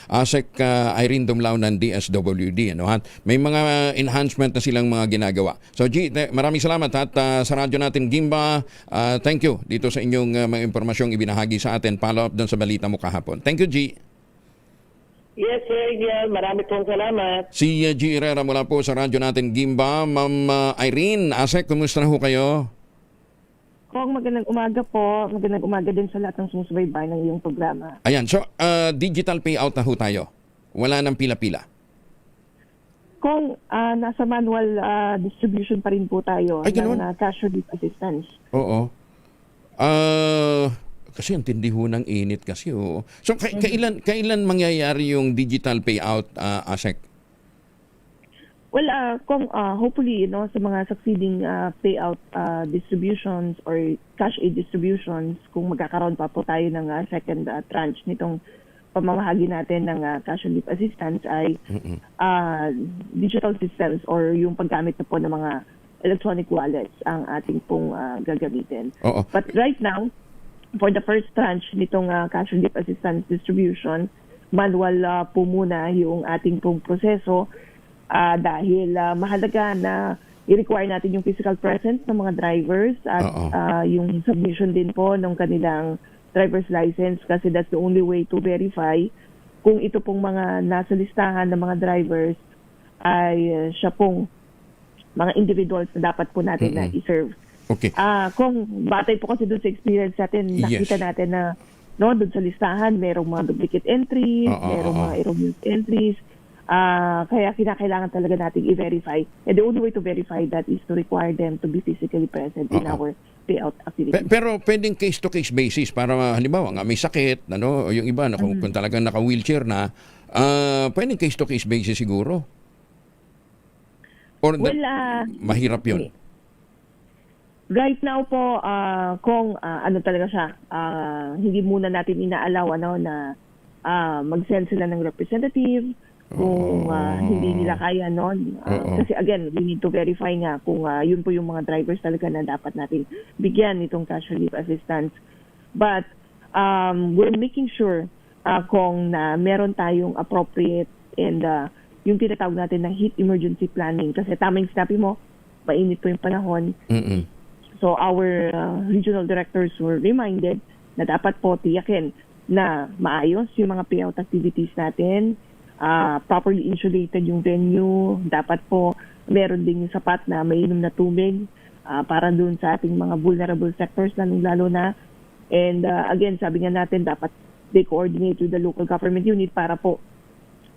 ASEC Irene Dumlao ng DSWD. May mga enhancement na silang mga ginagawa. So G, maraming salamat at sa radyo natin Gimba, thank you dito sa inyong mga impormasyong ibinahagi sa atin. Follow up doon sa balita mo kahapon. Thank you, G.
Yes, sir. Yeah, marami pong salamat.
Si G. Herrera mula po sa radyo natin Gimba. Ma'am Irene, ASEC, kumusta na ho kayo?
Kung magandang umaga po. Magandang umaga din sa lahat ng sumusubaybay ng iyong programa.
Ayan, so digital payout na ho tayo. Wala nang pila-pila.
Kung nasa manual distribution pa rin po tayo ng cash relief assistance.
Oo. Kasi ang tindi ho ng init kasi. So, kailan mangyayari yung digital payout, ASEC?
Well, kung hopefully, sa mga succeeding payout distributions or cash aid distributions, kung magkakaroon pa po tayo ng second tranche nitong pamamahagi natin ng cash relief assistance ay digital systems or yung paggamit na po ng mga electronic wallets ang ating pong gagamitin. But right now, for the first tranche nitong cash relief assistance distribution, manual po muna yung ating pong proseso dahil mahalaga na i-require natin yung physical presence ng mga drivers at yung submission din po ng kanilang driver's license kasi that's the only way to verify kung ito pong mga nasa listahan ng mga drivers ay siya pong mga individuals na dapat po natin na i-serve.
Okay.
Kung batay po kasi doon sa experience natin, nakita natin na doon sa listahan, merong mga duplicate entries, merong mga erroneous entries. Kaya kinakailangan talaga nating i-verify. And the only way to verify that is to require them to be physically present in our payout activities.
Pero pwedeng case-to-case basis para halimbawa nga may sakit, yung iba kung talagang naka-wheelchair na, pwedeng case-to-case basis siguro? Or mahirap yun?
Right now po, kung ano talaga siya, hindi muna natin inaalaw na mag-send sila ng representative kung hindi nila kaya noon. Kasi again, we need to verify nga kung yun po yung mga drivers talaga na dapat natin bigyan itong cash relief assistance. But we're making sure kung meron tayong appropriate and yung tinatawag natin na heat emergency planning. Kasi tamang sinabi mo, mainit po yung panahon. So our regional directors were reminded na dapat po tiyakin na maayos yung mga payout activities natin, properly insulated yung venue, dapat po meron din yung sapat na mainom na tubig para dun sa ating mga vulnerable sectors lalo na. And again, sabi nga natin dapat they coordinate with the local government unit para po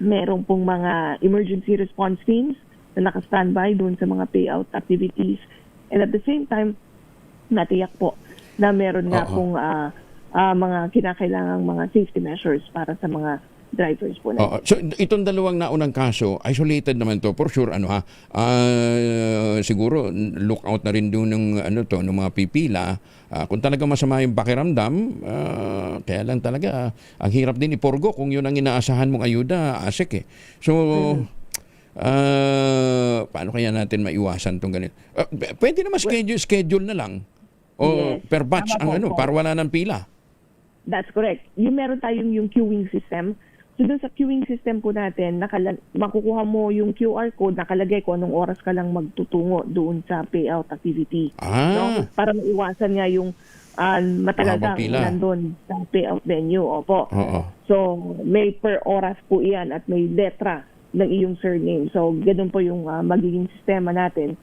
meron pong mga emergency response teams na naka-standby dun sa mga payout activities. And at the same time, natiyak po na meron nga pong mga kinakailangang mga safety measures para sa mga drivers po natin.
So itong dalawang naunang kaso, isolated naman to for sure siguro look out na rin doon ng mga pipila. Kung talaga masama yung pakiramdam, kaya lang talaga ang hirap din iporgo kung yun ang inaasahan mong ayuda, Asek eh. So paano kaya natin maiwasan tong ganito? Pwede naman schedule na lang. O per batch para wala ng pila.
That's correct. Yung meron tayong yung queuing system. So dun sa queuing system po natin, makukuha mo yung QR code, nakalagay kung anong oras ka lang magtutungo doon sa payout activity. No? Para maiwasan nga yung matagal kang nandun sa payout venue. Opo. So may per oras po iyan at may letra ng iyong surname. So ganun po yung magiging sistema natin.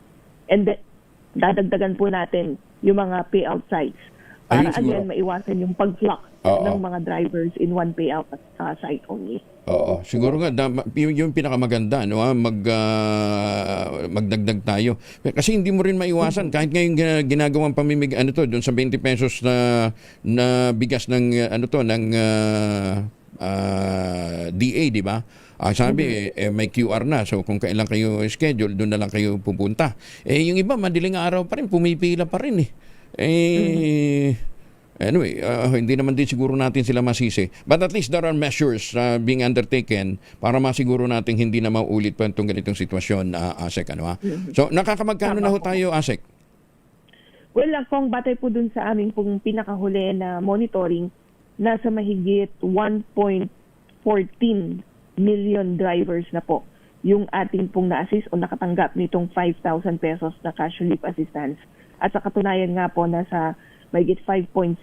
And dadagdagan po natin yung mga payout sites para again maiwasan yung pag-flock ng mga drivers in one payout site only.
Siguro nga yung pinakamaganda magdagdag tayo. Kasi hindi mo rin maiwasan kahit ngayon ginagawang pamimigay doon sa 20 pesos na bigas ng ng DA, di ba? Sabi, may QR na. So, kung kailan kayo schedule, doon na lang kayo pupunta. Yung iba, madaling araw pa rin, pumipila pa rin Anyway, hindi naman din siguro natin sila masisi. But at least there are measures being undertaken para masiguro natin hindi na maulit pa itong ganitong sitwasyon, Asek. So, nakakamagkano na ho tayo, Asek?
Well, kung batay po dun sa aming pong pinakahuli na monitoring, nasa mahigit 1.14 million drivers na po yung ating pong na-assist o nakatanggap nitong 5,000 pesos na cash relief assistance. At sa katunayan nga po, nasa mahigit 5.7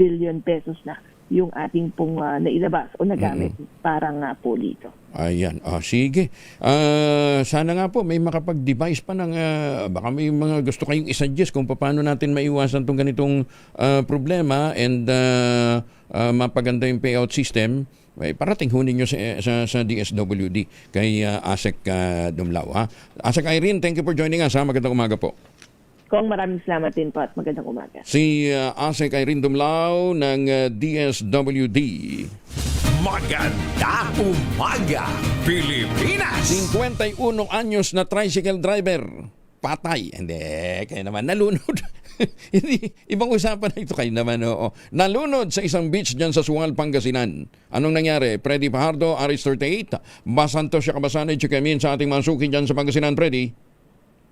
billion pesos na yung ating pong nailabas o nagamit para nga po dito.
Ayan. Sige. Sana nga po may makapag-devise pa ng baka may mga gusto kayong isuggest kung paano natin maiwasan tong ganitong problema and mapaganda yung payout system. Parating ho ninyo sa DSWD kay Asek Dumlao. Asek Irene, thank you for joining us. Magandang umaga po.
Kong maraming salamat din po at magandang umaga.
Si Asek Irene Dumlao ng DSWD.
Magandang umaga, Pilipinas!
51 anyos na tricycle driver. Patay. Hindi, kaya naman nalunod. Hindi, ibang usapan na ito kayo naman. Nalunod sa isang beach dyan sa Sual, Pangasinan. Anong nangyari? Freddy Fajardo, Aris 38. Basantos siya kabasanay, chikamin sa ating masukin dyan sa Pangasinan, Freddy.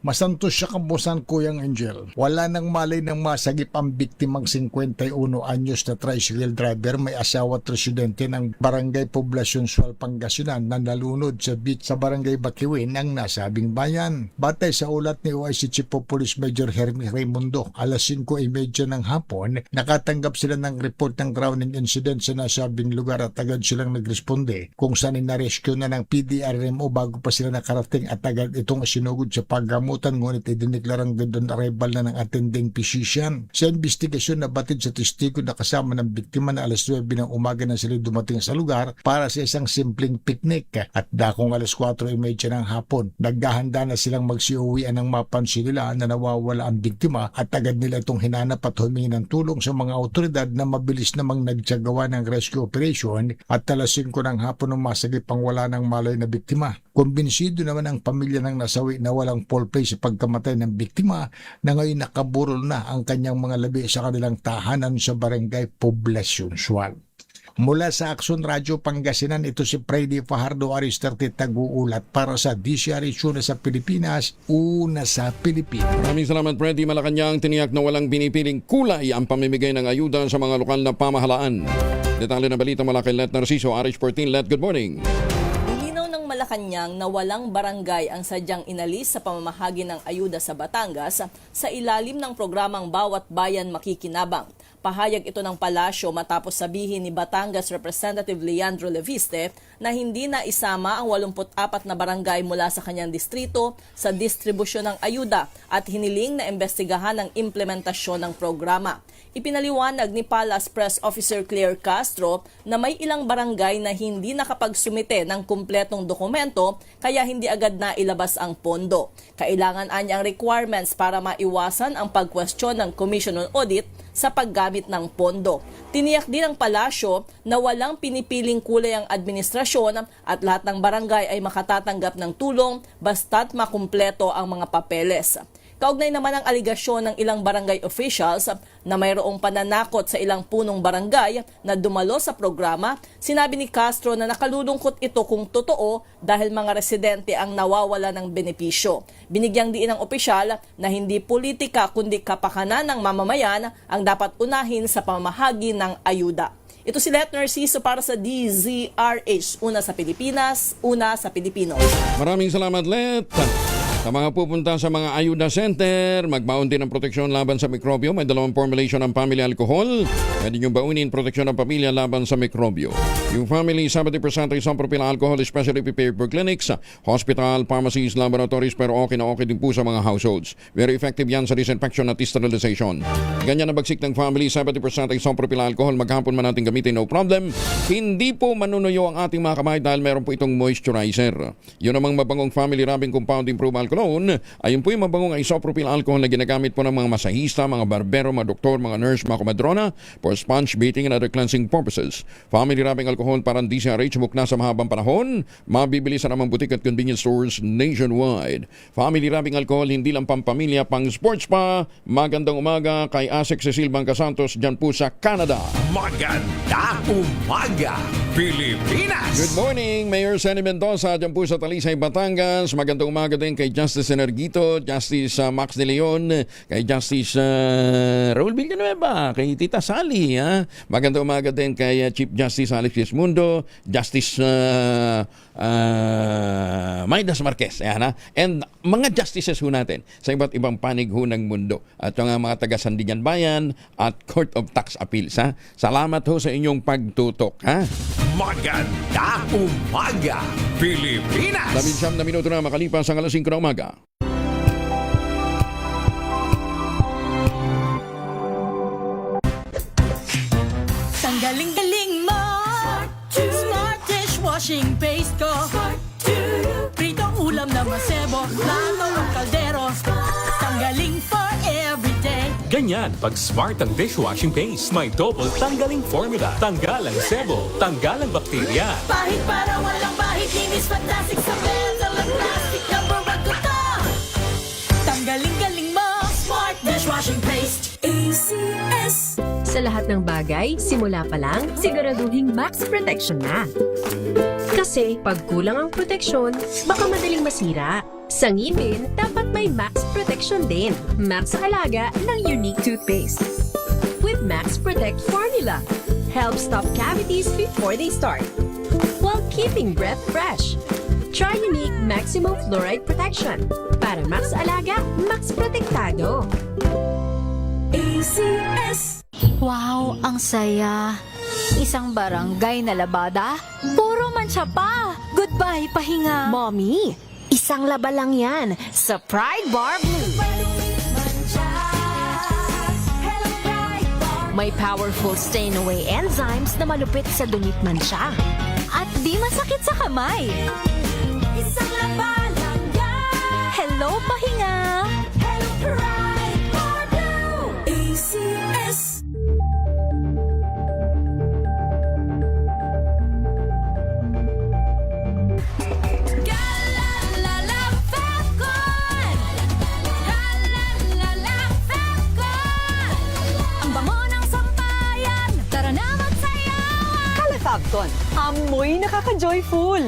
Masantos siya kambusan, Kuyang Angel. Wala nang malay ng masagip ang biktimang 51 anyos na tricycle driver, may asawa at residente ng Barangay Poblacion Sual, Pangasinan na nalunod sa beach sa Barangay Bakiwin ng nasabing bayan. Batay sa ulat ni OIC Chief of Police Major Hermie Raimundo, alas 5:30 ng hapon, nakatanggap sila ng report ng drowning incident sa nasabing lugar at agad silang nagresponde kung saan na-rescue na ng PDRMO bago pa sila nakarating at agad itong sinugod sa paggamot. Ngunit idineklarang dead on arrival na ng attending physician. Sa investigasyon na batid sa testigo na kasama ng biktima na alas 9 ng umaga na sila dumating sa lugar para sa isang simpleng picnic at dakong alas 4:30 ng hapon. Naghahanda na silang magsiuwian ng mapansin nila na nawawala ang biktima at agad nila itong hinanap at humingi ng tulong sa mga otoridad na mabilis namang nagtsagawa ng rescue operation at alas 5 ng hapon ng masagip ang wala ng malay na biktima. Kumbinsido naman ang pamilya ng nasawi na walang foul play namatay sa pagkamatay ng biktima na ngayon nakaburol na ang kanyang mga labi sa kanilang tahanan sa barangay Poblacion Sual. Mula sa Action Radio Pangasinan, ito si Freddy Fajardo Aristarte Taguulat para sa DCRH Una sa Pilipinas, Una sa Pilipinas.
Maraming salamat, Freddy. Malacanang tiniyak na walang pinipiling kulay ang pamimigay ng ayuda sa mga lokal na pamahalaan. Detalye ng balita mula kay Let Narciso, RH14. Let, good morning.
Nilinaw ng Malacanang na walang barangay ang sadyang inalis sa pamamahagi ng ayuda sa Batangas sa ilalim ng programang Bawat Bayan Makikinabang. Pahayag ito ng palasyo matapos sabihin ni Batangas Representative Leandro Leviste na hindi na isama ang 84 na barangay mula sa kanyang distrito sa distribusyon ng ayuda at hiniling na imbestigahan ang implementasyon ng programa. Ipinaliwanag ni Palace Press Officer Claire Castro na may ilang barangay na hindi nakapagsumite ng kumpletong dokumento kaya hindi agad na ilabas ang pondo. Kailangan anya ang requirements para maiwasan ang pagkwestiyon ng Commission on Audit sa paggamit ng pondo. Tiniyak din ng palasyo na walang pinipiling kulay ang administrasyon at lahat ng barangay ay makatatanggap ng tulong basta't makumpleto ang mga papeles. Kaugnay naman ang aligasyon ng ilang barangay officials na mayroong pananakot sa ilang punong barangay na dumalo sa programa, sinabi ni Castro na nakalulungkot ito kung totoo dahil mga residente ang nawawala ng benepisyo. Binigyang diin ng opisyal na hindi politika kundi kapakanan ng mamamayan ang dapat unahin sa pamamahagi ng ayuda. Ito si Let Narciso para sa DZRH, Una sa Pilipinas, Una sa Pilipino.
Maraming salamat, Let. Sa mga pupunta sa mga ayuda center, magbaon din ng proteksyon laban sa mikrobyo. May dalawang formulation ng family alcohol. Pwede nyo baunin proteksyon ng pamilya laban sa mikrobyo. Yung family 70% isopropyl alcohol especially prepared for clinics, hospital, pharmacies, laboratories, pero okay na okay din po sa mga households. Very effective yan sa disinfection at sterilization. Ganyan na bagsik ng family 70% isopropyl alcohol. Maghapon man natin gamitin, no problem. Hindi po manunuyo ang ating mga kamay dahil meron po itong moisturizer. Yun namang mabangong family rubbing compound improve alcohol. Ayun po yung mabangong isopropyl alcohol na ginagamit po ng mga masahista, mga barbero, mga doktor, mga nurse, mga komadrona for sponge beating and other cleansing purposes. Family rubbing alcohol parang DCRH mukna sa mahabang panahon. Mabibili sa namang butik at convenience stores nationwide. Family rubbing alcohol hindi lang pampamilya, pang sports pa. Magandang umaga kay Asek Cecil Bangcasantos dyan po sa Canada.
Maganda umaga, Pilipinas!
Good morning, Mayor Senny Mendoza dyan po sa Talisay, Batangas. Magandang umaga din kay Justice Energito, Justice Max De Leon, kay Justice Raul Villanueva, kay Tita Sally. Magandang umaga din kay Chief Justice Alex Mundo, Justice Maidas Marquez. And mga justices ho natin sa iba't ibang panig ho ng mundo. At yung mga taga Sandigan Bayan at Court of Tax Appeals. Salamat ho sa inyong pagtutok.
Maganda umaga, Pilipinas!
19 na minuto na makalipas ang alas 5 na umaga.
Tanggaling-galing mo Smart dishwashing paste ko Pritong ulam na masebo Plato ng kaldero Tanggaling for everyday.
Ganyan pag smart ang dishwashing paste. May double tanggaling formula. Tanggal ang sebo, tanggal ang bakterya.
Pahit para walang bahit. Linis fantastic sa metal at plastic. Number 1 ko to. Tanggaling-galing mo Smart dishwashing paste. ACS.
Sa lahat ng bagay, simula pa lang, siguraduhing max protection na. Kasi pag kulang ang proteksyon, baka madaling masira. Sa ngipin, dapat may max protection din. Max sa alaga ng unique toothpaste. With Max Protect formula, help stop cavities before they start, while keeping breath fresh. Try unique maximum fluoride protection. Para max alaga, max protektado.
ACS. Wow, ang saya. Isang barangay na labada, puro mancha pa. Goodbye, pahinga.
Mommy, isang laba lang yan sa Pride Bar Blue. May powerful stain-away enzymes na malupit sa dumit mansya.
At di masakit sa kamay.
Isang laba lang yan.
Hello, pahinga.
Hello, Pride Bar Blue. ACS.
Calefacton, amoy nakaka-joyful.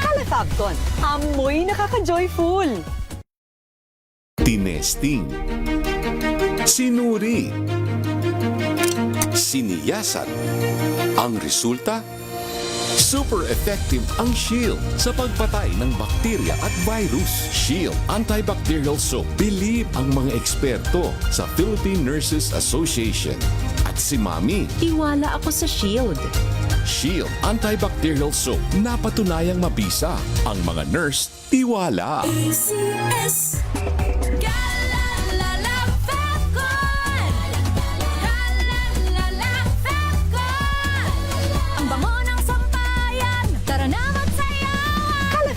Calefacton, amoy nakaka-joyful.
Tinesting, sinuri, siniyasan. Ang resulta? Super effective ang Shield sa pagpatay ng bakterya at virus. Shield Antibacterial Soap. Believe ang mga eksperto sa Philippine Nurses Association. At si Mami.
Tiwala ako sa Shield.
Shield Antibacterial Soap. Napatunayang mabisa. Ang mga nurse, tiwala.
ACS.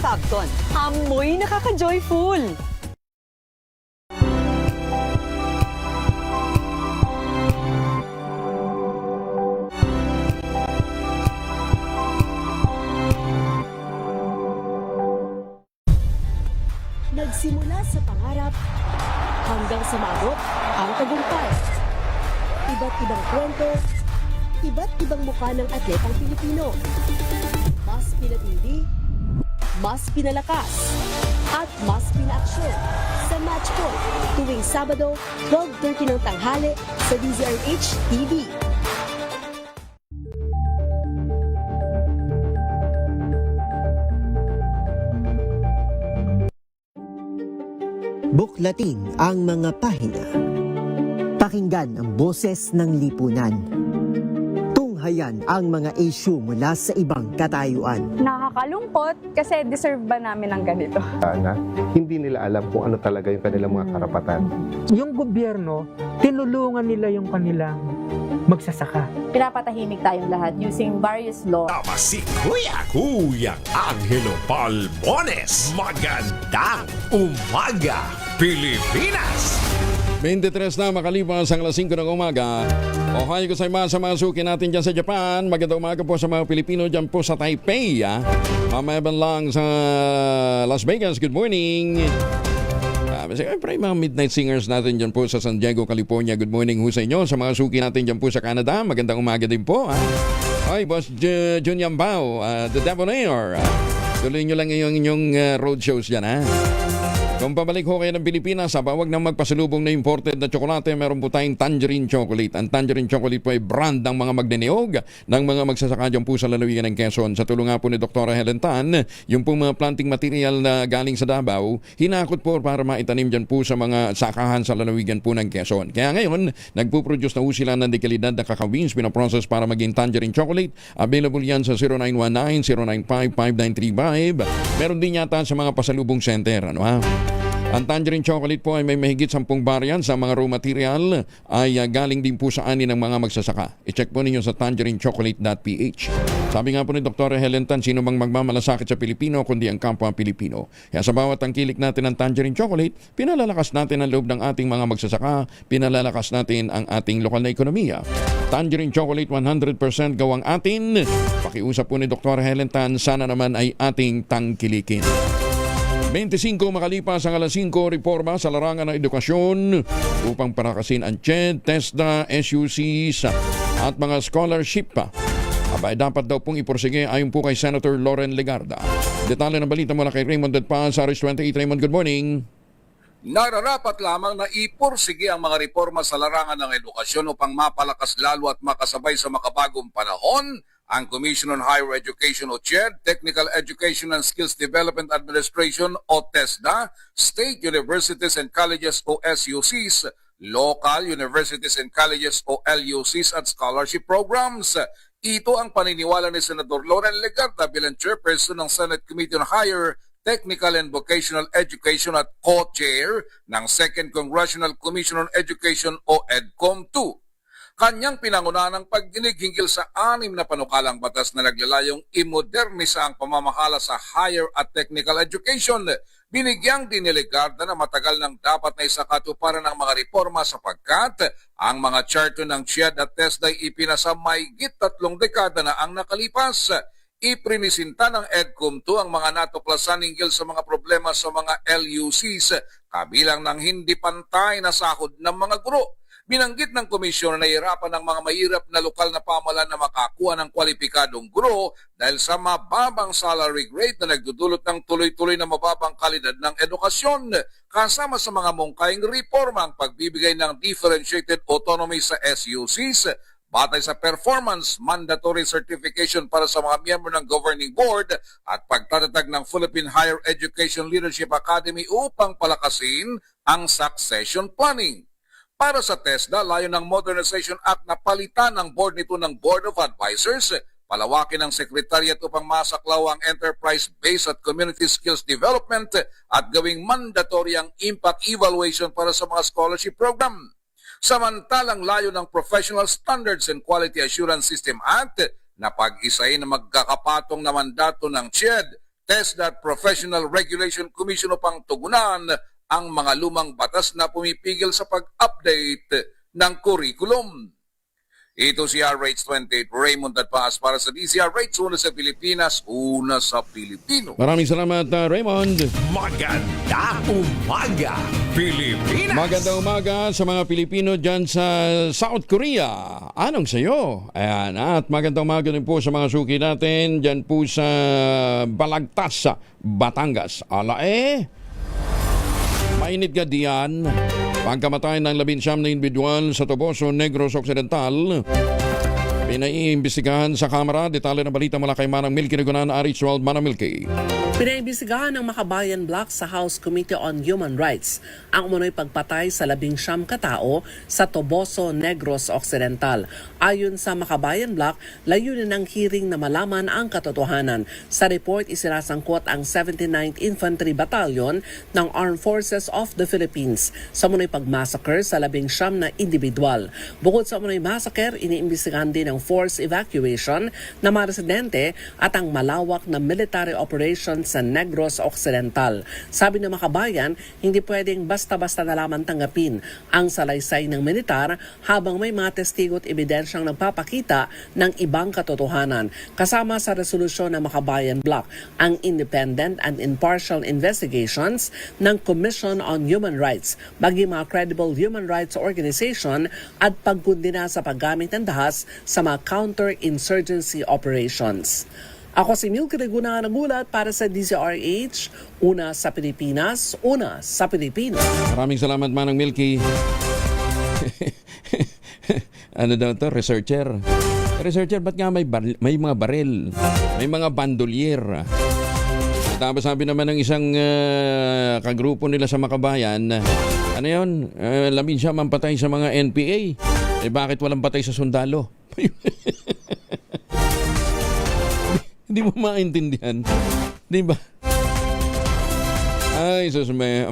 Calefacton, amoy nakaka-joyful.
Nagsimula sa pangarap hanggang sa maabot ang tagumpay. Iba't ibang kwento, iba't ibang mukha ng atletang Pilipino. Mas pinatindi, mas pinalakas, at mas pinaaksyon sa Match Point tuwing Sabado, 12:30 ng tanghali sa DZRH TV.
Buklatin ang mga pahina. Pakinggan ang boses ng lipunan. Tunghayan ang mga issue mula sa ibang katayuan.
Nakakalungkot kasi deserve ba namin ng ganito?
Na hindi nila alam kung ano talaga yung kanilang mga karapatan.
Yung gobyerno, tinulungan nila yung kanilang magsasaka.
Pinapatahimik tayong lahat using various laws.
Tama si Kuyang Angelo Palmones. Magandang umaga, Pilipinas!
23 na makalipas ang alas 5 ng umaga. Ohayo ko sa masukin natin dyan sa Japan. Magandang umaga po sa mga Pilipino dyan po sa Taipei. Mamayaban lang sa Las Vegas. Good morning. Siyempre mga midnight singers natin dyan po sa San Diego, California. Good morning ho sa inyo. Sa mga suki natin dyan po sa Canada, magandang umaga din po. Ay, Boss Jun Yambao, The Debonair. Tuloy nyo lang yung inyong road shows dyan, ha? Kung pabalik ho kayo ng Pilipinas, wag nang magpasalubong na imported na tsokolate, meron po tayong Tangerine Chocolate. Ang Tangerine Chocolate po ay brand ng mga magniniyog ng mga magsasaka dyan po sa lalawigan ng Quezon. Sa tulong nga po ni Dr. Helen Tan, yung po mga planting material na galing sa Davao, hinakot po para maitanim dyan po sa mga sakahan sa lalawigan po ng Quezon. Kaya ngayon, nagpo-produce na po sila ng dekalidad na kakawins, pinaprocess para maging Tangerine Chocolate. Available yan sa 0919-095-5935. Meron din yata sa mga pasalubong center. Ano ha? Ang Tangerine Chocolate po ay may mahigit 10 variant sa mga raw material ay galing din po sa ani ng mga magsasaka. I-check po ninyo sa tangerinechocolate.ph. Sabi nga po ni Dr. Helen Tan, sino bang magmamalasakit sa Pilipino kundi ang kapwa Pilipino. Kaya sa bawat tangkilik natin ng Tangerine Chocolate, pinalalakas natin ang loob ng ating mga magsasaka, pinalalakas natin ang ating lokal na ekonomiya. Tangerine Chocolate 100% gawang atin. Pakiusap po ni Dr. Helen Tan, sana naman ay ating tangkilikin. 25 makalipas ang alas 5, reforma sa larangan ng edukasyon upang parakasin ang CHED, TESDA, SUCs at mga scholarship pa. Abay, dapat daw pong iporsige ayon po kay Senator Loren Legarda. Detalye ng balita mula kay Raymond Dedpa sa RH28. Raymond, good morning.
Nararapat lamang na iporsige ang mga reforma sa larangan ng edukasyon upang mapalakas lalo at makasabay sa makabagong panahon ang Commission on Higher Education o CHED, Technical Education and Skills Development Administration o TESDA, State Universities and Colleges o SUCs, Local Universities and Colleges o LUCs at scholarship programs. Ito ang paniniwala ni Senator Loren Legarda bilang chairperson ng Senate Committee on Higher Technical and Vocational Education at co-chair ng Second Congressional Commission on Education o EDCOM-2. Kanyang pinangunahan ng pagdinig hinggil sa 6 na panukalang batas na naglalayong imodernisa ang pamamahala sa higher at technical education. Binigyang diniligard na matagal nang dapat na isakatuparan ng mga reforma sapagkat ang mga charter ng CHED at TESDA ay ipinasa mahigit 3 dekada na ang nakalipas. Iprinisinta ng EDCOM 2 ang mga natuklasan hinggil sa mga problema sa mga LUCs kabilang ng hindi pantay na sahod ng mga guro. Binanggit ng komisyon na nahihirapan ng mga mahirap na lokal na pamahalaan na makakuha ng kwalipikadong guro dahil sa mababang salary grade na nagdudulot ng tuloy-tuloy na mababang kalidad ng edukasyon. Kasama sa mga mungkahing reforma ang pagbibigay ng differentiated autonomy sa SUCs, batay sa performance, mandatory certification para sa mga miyembro ng governing board at pagtatatag ng Philippine Higher Education Leadership Academy upang palakasin ang succession planning. Para sa TESDA, layo ng Modernization Act na palitan ang board nito ng Board of Advisors, palawakin ang Secretariat upang masaklaw ang enterprise-based at community skills development at gawing mandatory ang impact evaluation para sa mga scholarship program. Samantalang layo ng Professional Standards and Quality Assurance System Act na pag-isahin na magkakapatong na mandato ng CHED, TESDA at Professional Regulation Commission upang tugunan ang mga lumang batas na pumipigil sa pag-update ng curriculum. Ito si RH28 Raymond Adpas para sa DCRH, una sa Pilipinas, una sa Pilipino.
Maraming salamat, Raymond.
Magandang umaga, Pilipinas!
Magandang umaga sa mga Pilipino dyan sa South Korea. Anong sayo? Ayan, at magandang umaga din po sa mga suki natin dyan po sa Balagtas, Batangas. Mainit ka diyan. Pagkamatay ng 19 na individual sa Toboso, Negros Occidental. Pinaiimbestigahan sa Kamara. Detalye ng balita mula kay Manang Milky Nagunan, Arichwald. Manang Milky.
Pinaimbestigahan ng Makabayan Block sa House Committee on Human Rights ang umunoy pagpatay sa 19 katao sa Toboso, Negros Occidental. Ayon sa Makabayan Block, layunin ng hearing na malaman ang katotohanan. Sa report, isinasangkot ang 79th Infantry Battalion ng Armed Forces of the Philippines sa umunoy pagmassacre sa 19 na individual. Bukod sa umunoy massacre, iniimbestigahan din ang forced evacuation ng mga residente at ang malawak na military operation sa Negros Occidental. Sabi ng Makabayan, hindi pwedeng basta-basta na lamang tanggapin ang salaysay ng militar habang may mga testigo at ebidensyang nagpapakita ng ibang katotohanan. Kasama sa resolusyon ng Makabayan Block ang independent and impartial investigations ng Commission on Human Rights, maging mga credible human rights organization at pagkundina sa paggamit ng dahas sa mga counter-insurgency operations. Ako si Milky Reguna nagulat para sa DZRH, una sa Pilipinas, una sa Pilipino.
Maraming salamat, Manang Milky. Ano daw to? Researcher. Researcher, ba't nga may mga baril? May mga bandolier. Tapos sabi naman ng isang kagrupo nila sa Makabayan, ano yun? Lamin siya mampatay sa mga NPA. Bakit walang patay sa sundalo? Hindi mo maintindihan. Di ba? Ay, susme.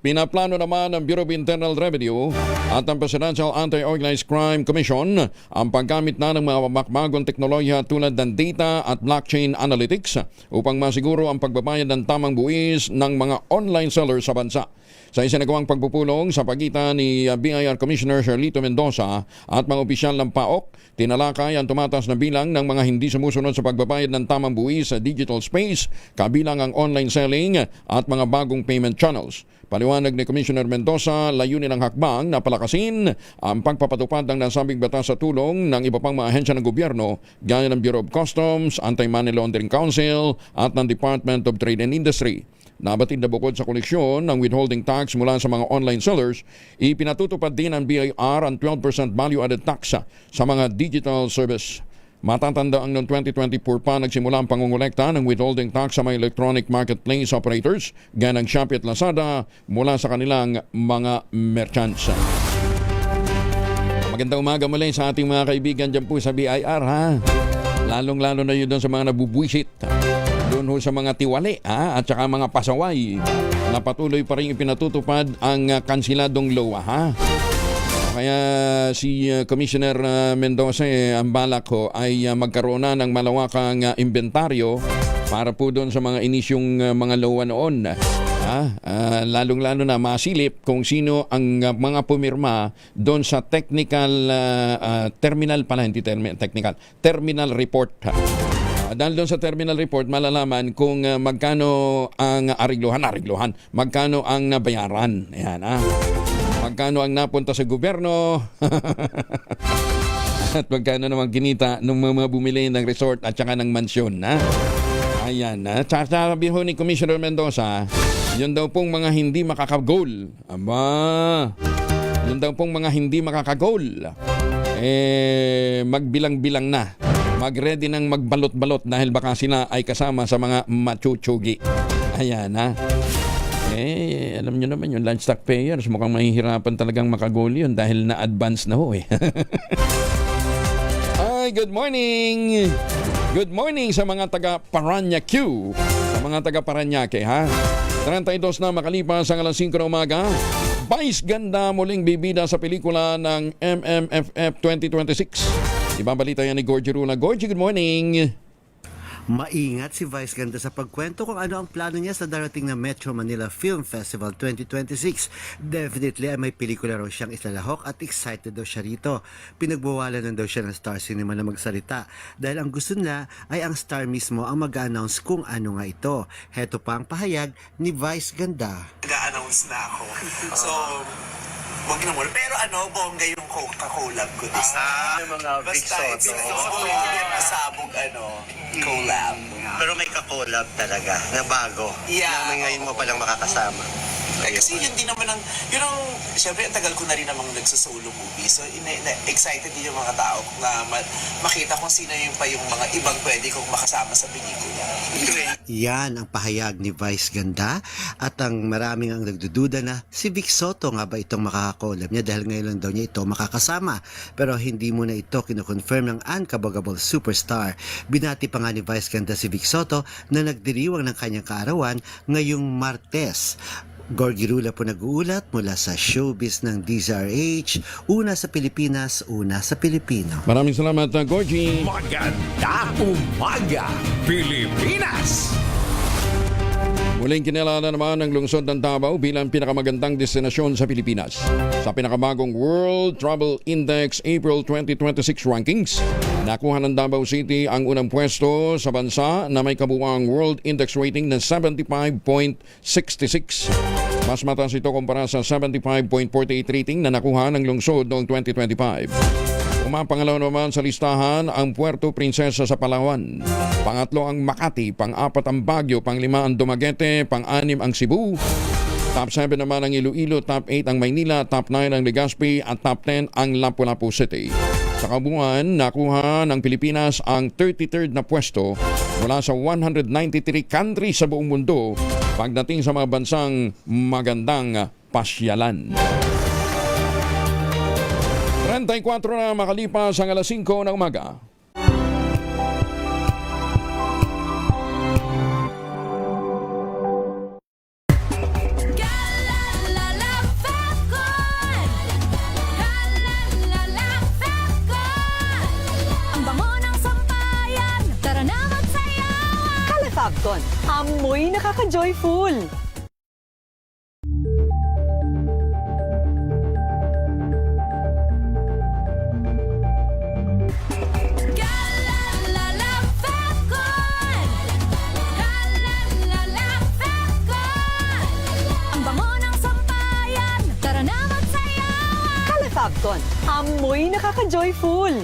Pinaplano naman ng Bureau of Internal Revenue at ang Presidential Anti-Organized Crime Commission ang paggamit na ng mga makbagong teknolohiya tulad ng data at blockchain analytics upang masiguro ang pagbabayad ng tamang buwis ng mga online sellers sa bansa. Sa isinagawang pagpupulong sa pagitan ni BIR Commissioner Sherlito Mendoza at mga opisyal ng PAOK, tinalakay ang tumataas na bilang ng mga hindi sumusunod sa pagbabayad ng tamang buwis sa digital space, kabilang ang online selling at mga bagong payment channels. Paliwanag ni Commissioner Mendoza, layunin ng hakbang na palakasin ang pagpapatupad ng nasabing batas sa tulong ng iba pang mga ahensya ng gobyerno gaya ng Bureau of Customs, Anti-Money Laundering Council at ng Department of Trade and Industry. Nabatid na bukod sa koleksyon ng withholding tax mula sa mga online sellers, ipinatutupad din ng BIR ang 12% value-added tax sa mga digital service. Matatanda ang noong 2024 pa nagsimula ang pangungulekta ng withholding tax sa mga electronic marketplace operators gaya ng Shopee at Lazada mula sa kanilang mga merchants. Magandang umaga muli sa ating mga kaibigan dyan po sa BIR, ha? Lalong-lalo na yun doon sa mga nabubwisit. Doon ho sa mga tiwali at saka mga pasaway na patuloy pa rin ipinatutupad ang kansiladong LOA, ha? Kaya si Commissioner Mendoza, ang balak ko ay magkaroon na ng malawakang inventaryo para po doon sa mga inisyong mga LOA noon. Lalong-lalo na masilip kung sino ang mga pumirma doon sa technical terminal pala, hindi technical, terminal report. Dahil doon sa terminal report, malalaman kung magkano ang arigluhan, magkano ang nabayaran. Ayan, magkano ang napunta sa gobyerno, at magkano naman kinita ng mga bumili ng resort at saka ng mansyon. Ayan, sabi ho ni Commissioner Mendoza, yun daw pong mga hindi makakagol. Yun daw pong mga hindi makakagol. Magbilang-bilang na. Mag-ready ng magbalot-balot dahil baka sila ay kasama sa mga machuchugi. Ayan, alam nyo naman yung lunch stock payers, mukhang mahihirapan talagang makagol yun dahil na-advance na ho Ay, good morning! Good morning sa mga taga Parañaque, sa mga taga Parañaque, 32 na makalipas ang alas 5 na umaga. Vice ganda muling bibida sa pelikula ng MMFF 2026. Ibabalita yan ni Gorgie Rula. Gorgie, good morning!
Maingat si Vice Ganda sa pagkwento kung ano ang plano niya sa darating na Metro Manila Film Festival 2026. Definitely ay may pelikula raw siyang islalahok at excited daw siya rito. Pinagbawalan na daw siya ng Star Cinema na magsalita dahil ang gusto nila ay ang star mismo ang mag-announce kung ano nga ito. Heto pa ang pahayag ni Vice Ganda.
Nag-announce na ako. So, wag na muna. Pero bongga yung kakolab ko this time.
Yung mga
Basta, masabog collab.
Pero may ka-collab talaga na bago.
Yeah.
Na ngayon mo palang makakasama.
Kasi yun din naman siyempre ang tagal ko na rin namang nagsasolo movie. So excited din yung mga tao na makita kung sino yung mga ibang pwede kong makasama sa pelikula.
Yan ang pahayag ni Vice Ganda at ang maraming ang nagdududa na si Vic Soto nga ba itong makakakolab niya dahil ngayon lang daw niya ito makakasama. Pero hindi mo na ito kinoconfirm ng unkabogable superstar. Binati pa nga ni Vice Ganda si Vic Soto na nagdiriwang ng kanyang kaarawan ngayong Martes. Gorgie Rula po nag-uulat mula sa showbiz ng DZRH, una sa Pilipinas, una sa Pilipino.
Maraming salamat, Gorgie.
Magandang umaga, Pilipinas!
Muling kinilala naman ang lungsod ng Davao bilang pinakamagandang destinasyon sa Pilipinas. Sa pinakamagong World Travel Index April 2026 rankings, nakuha ng Davao City ang unang pwesto sa bansa na may kabuuang World Index rating na 75.66. Mas mataas ito kumpara sa 75.48 rating na nakuha ng lungsod noong 2025. Umapangalaw naman sa listahan ang Puerto Princesa sa Palawan. Pangatlo ang Makati, pang-apat ang Baguio, pang-lima ang Dumaguete, pang-anim ang Cebu. Top 7 naman ang Iloilo, top 8 ang Maynila, top 9 ang Legazpi at top 10 ang Lapu-Lapu City. Sa kabuuan, nakuha ng Pilipinas ang 33rd na pwesto mula sa 193 countries sa buong mundo pagdating sa mga bansang magandang pasyalan. 34 na makalipas ang alas 5 ng umaga.
Ang bango ng sampayan, tara na magsayawan.
Calafabcon, amoy nakaka-joyful. Calafabcon, amoy nakaka-joyful.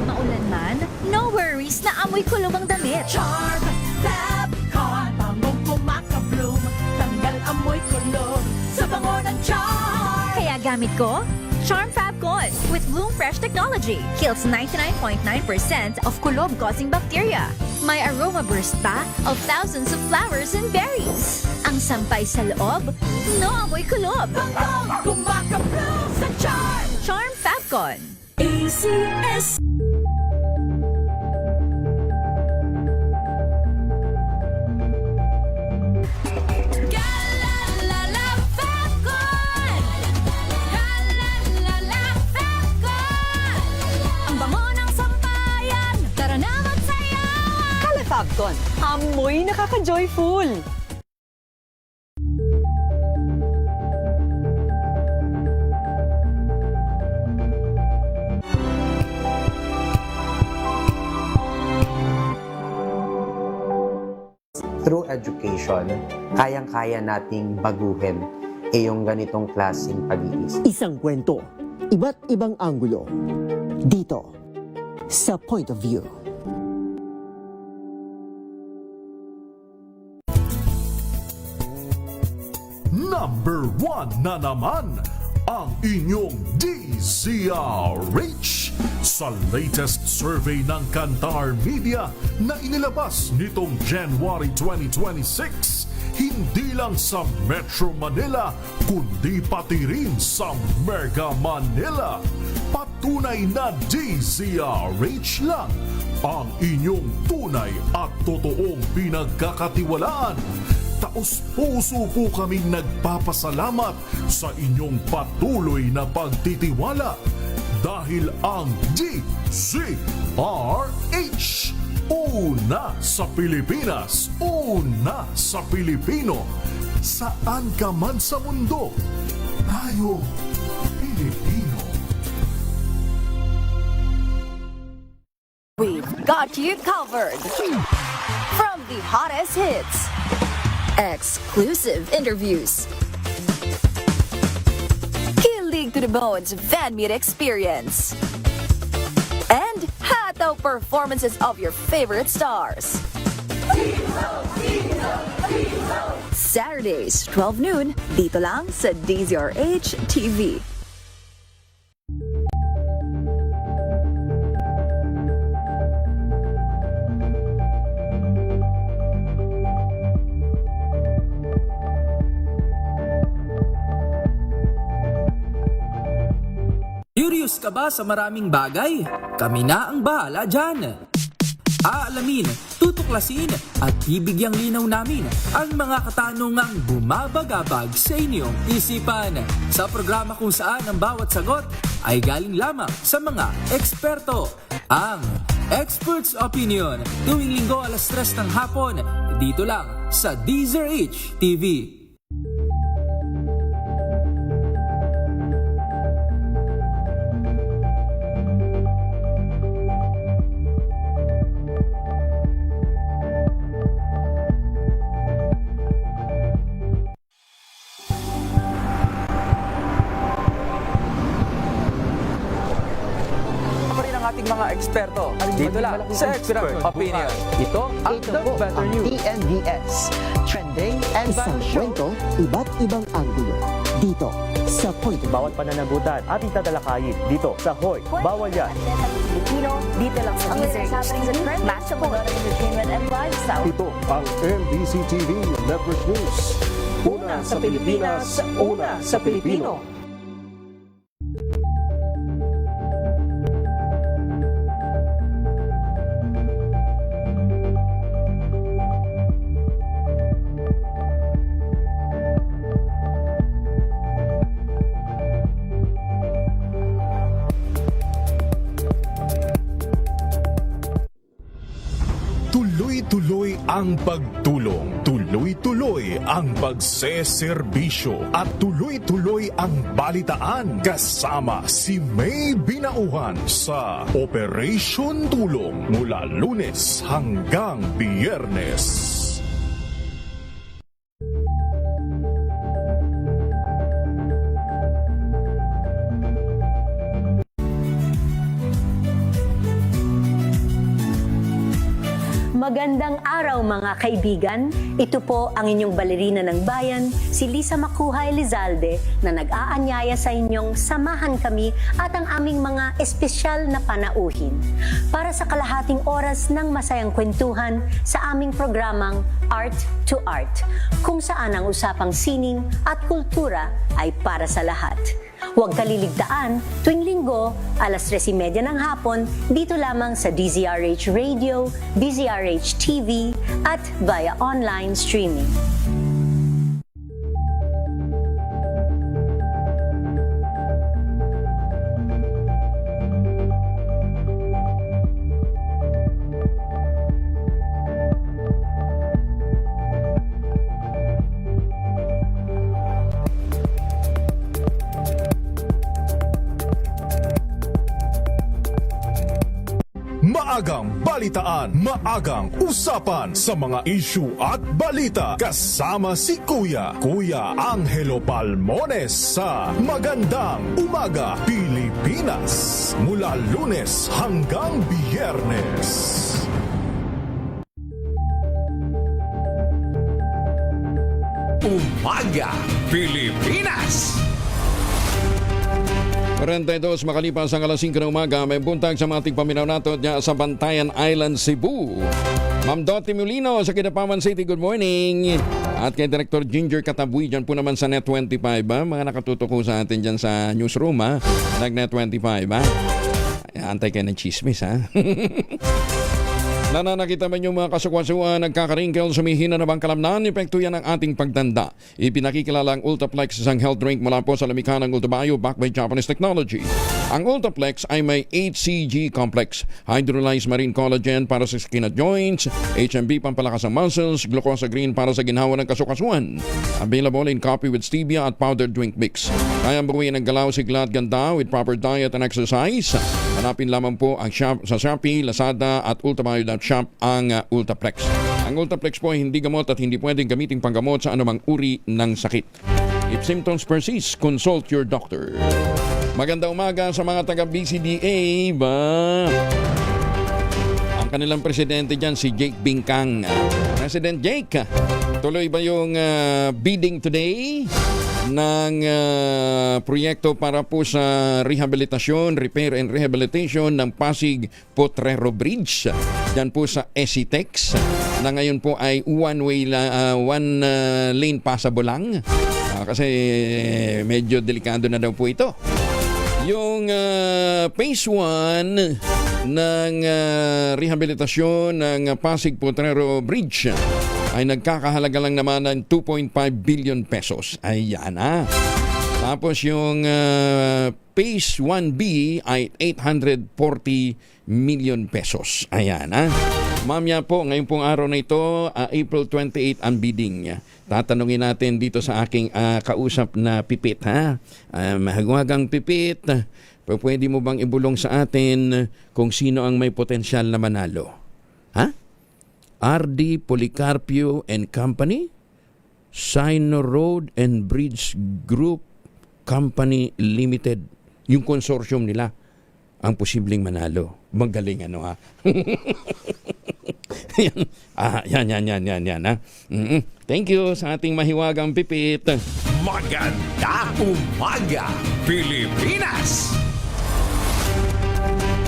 Maulan man, no worries na amoy kulob ang damit.
Charm Fabcon, bangong kumaka-bloom, tanggal amoy kulog sa bango ng charm.
Kaya gamit ko, Charm Fabcon with Bloom Fresh technology. Kills 99.9% of kulob-causing bacteria. May aroma burst pa of thousands of flowers and berries. Ang sampay sa loob, no amoy kulob.
Bangong kumaka-bloom sa charm.
Charm Fabcon.
ACS. Ang bango ng sampay.
Cotton, amoy nakaka-joyful.
Through education, kayang-kaya nating baguhin yung ganitong klaseng pag-iisip.
Isang kwento, iba't ibang anggulo. Dito, sa Point of View.
Number 1 na naman ang inyong DZRH sa latest survey ng Kantar Media na inilabas nitong January 2026. Hindi lang sa Metro Manila, kundi pati rin sa Mega Manila. Patunay na DZRH lang ang inyong tunay at totoong pinagkakatiwalaan. Taos-puso po kaming nagpapasalamat sa inyong patuloy na pagtitiwala dahil ang DZRH, una sa Pilipinas, una sa Pilipino. Saan ka man sa mundo, tayo Pilipino.
We've got you covered. From the hottest hits, exclusive interviews, kilig to the bones fan meet experience, and hataw performances of your favorite stars. Saturdays, 12 noon, dito lang sa DZRH TV.
Curious ka ba sa maraming bagay? Kami na ang bahala dyan. Aalamin, tutuklasin at bibigyang linaw namin ang mga katanungang bumabagabag sa inyong isipan. Sa programa kung saan ang bawat sagot ay galing lamang sa mga eksperto. Ang Expert's Opinion, tuwing linggo alas 3 ng hapon, dito lang sa DZRH TV. Ating mga eksperto. Dito lang sa Expert Opinion. Ito ang The Better News.
TNVS. Trending and Isang kwento, iba't ibang anggulo. Dito sa Point of View.
Bawat pananagutan ating tatalakayin dito sa Hoy. Bawal yan.
Pilipino, dito lang sa DZRH TV, match up with entertainment and lifestyle.
Ito ang MBC TV Network News. Una sa Pilipinas, una sa Pilipino. Tuloy-tuloy ang pagtulong, tuloy-tuloy ang pagseserbisyo at tuloy-tuloy ang balitaan kasama si May Binauhan sa Operation Tulong mula Lunes hanggang Biyernes.
Magandang araw mga kaibigan. Ito po ang inyong balerina ng bayan, si Lisa Makuhay Lizalde, na nag-aanyaya sa inyong samahan kami at ang aming mga espesyal na panauhin para sa kalahating oras ng masayang kwentuhan sa aming programang Art to Art, kung saan ang usapang sining at kultura ay para sa lahat. Huwag kaliligtaan, tuwing linggo, alas 3:30 ng hapon, dito lamang sa DZRH Radio, DZRH TV, at via online streaming.
maagang balitaan, maagang usapan sa mga issue at balita. Kasama si Kuya Angelo Palmones sa Magandang Umaga Pilipinas. Mula Lunes hanggang Biyernes.
Umaga Pilipinas.
42 makalipas ang alas 5 ng umaga, may buntag sa mga tigpaminaw nato dyan sa Bantayan Island, Cebu. Ma'am Dottie Molino sa Kidapawan City, good morning. At kay Director Ginger Katabuy dyan po naman sa Net 25, mga nakatutok ko sa atin dyan sa newsroom, nag-Net 25, antay kayo ng chismis, Nananakita man yung mga kasukasuan, nagkakaringkel, sumihina na bang kalamnan, epekto yan ang ating pagtanda. Ipinakikilala ang Ultaplex, isang health drink mula po sa lamikha ng Ultabio backed by Japanese technology. Ang Ultaplex ay may HCG complex, hydrolyzed marine collagen para sa skin at joints, HMB pampalakas ng muscles, glucosa green para sa ginhawa ng kasukasuan. Available in coffee with stevia at powdered drink mix. Kaya baguhin ang galaw, sigla at ganda with proper diet and exercise. Hanapin lamang po ang sa Shopee, Lazada at Ultabio.shop ang Ultaplex. Ang Ultaplex po ay hindi gamot at hindi pwedeng gamiting panggamot sa anumang uri ng sakit. If symptoms persist, consult your doctor. Magandang umaga sa mga taga-BCDA ba? Ang kanilang presidente dyan si Jake Bingkang. President Jake, tuloy ba yung bidding today ng proyekto para po sa rehabilitasyon, repair and rehabilitation ng Pasig Potrero Bridge dyan po sa SCTEX na ngayon po ay one lane passable lang kasi medyo delikado na daw po ito. Yung phase 1 ng rehabilitasyon ng Pasig Potrero Bridge ay nagkakahalaga lang naman ng 2.5 billion pesos. Ayan Tapos yung phase 1B ay 840 million pesos. Ayan Mamaya po, ngayon pong araw na ito, April 28 ang bidding. Tatanungin natin dito sa aking kausap na Pipit, mahagwagang Pipit, pwede mo bang ibulong sa atin kung sino ang may potensyal na manalo? RD Policarpio and Company, Sino Road and Bridge Group Company Limited, yung consortium nila ang posibleng manalo. Magaling yan. Thank you sa ating mahiwagang Pipit.
Maganda Umaga Pilipinas.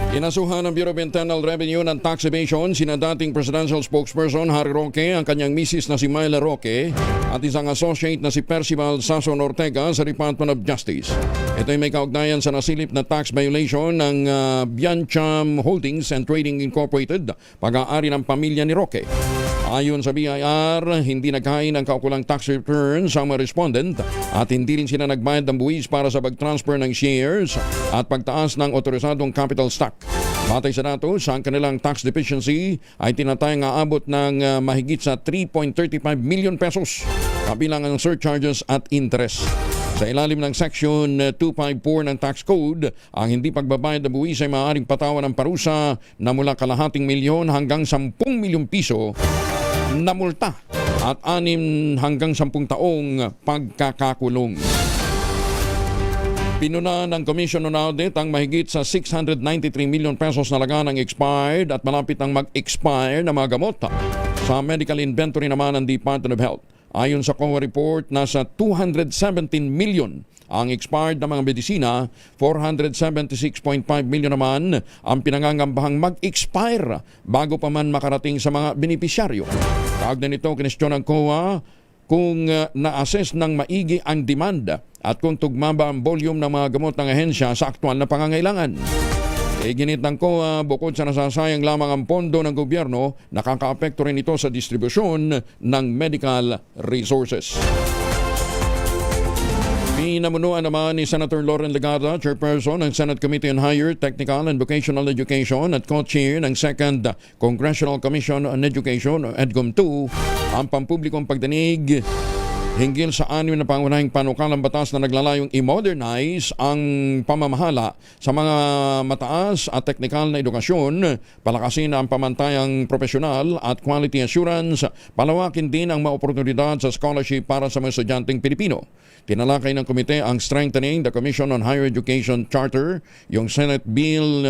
Inasuhan ng Bureau of Internal Revenue ng tax evasion sina dating presidential spokesperson Harry Roque, ang kanyang misis na si Myla Roque at isang associate na si Percival Sason Ortega sa Department of Justice. Ito ay may kaugnayan sa nasilip na tax violation ng Biancham Holdings and Trading Incorporated, pag-aari ng pamilya ni Roque. Ayon sa BIR, hindi naghain ng kaukulang tax returns ang mga respondent at hindi rin sila nagbayad ng buwis para sa pag-transfer ng shares at pagtaas ng otorisadong capital stock. Batay sa datos, ang kanilang tax deficiency ay tinatayang aabot ng mahigit sa 3.35 million pesos, kabilang ang surcharges at interest. Sa ilalim ng Section 254 ng Tax Code, ang hindi pagbabayad ng buwis ay maaaring patawan ng parusa na mula kalahating milyon hanggang 10 milyong piso na multa at 6 hanggang 10 taong pagkakakulong. Pinuna ng Commission on Audit ang mahigit sa 693 million pesos na laga ng expired at malapit ang mag-expire na mga gamot sa medical inventory naman ng Department of Health. Ayon sa COA report, nasa 217 million ang expired na mga medisina, 476.5 million naman ang pinangangambahang mag-expire bago pa man makarating sa mga benepisyaryo. Kaugnay nito, kinestyon ng COA kung na-assess ng maigi ang demand at kung tugma ba ang volume ng mga gamot ng ahensya sa aktual na pangangailangan. Ginit ng COA, bukod sa nasasayang lamang ang pondo ng gobyerno, nakakaapekto rin ito sa distribusyon ng medical resources. Pinamunuan naman ni Senator Loren Legarda, chairperson ng Senate Committee on Higher Technical and Vocational Education at co-chair ng 2nd Congressional Commission on Education o EDCOM 2, ang pampublikong pagdinig hinggil sa 6 na pangunahing panukalang batas na naglalayong i-modernize ang pamamahala sa mga mataas at teknikal na edukasyon, palakasin ang pamantayang profesional at quality assurance, palawakin din ang maoportunidad sa scholarship para sa mga estudyanteng Pilipino. Tinalakay ng komite ang strengthening the Commission on Higher Education Charter, yung Senate Bill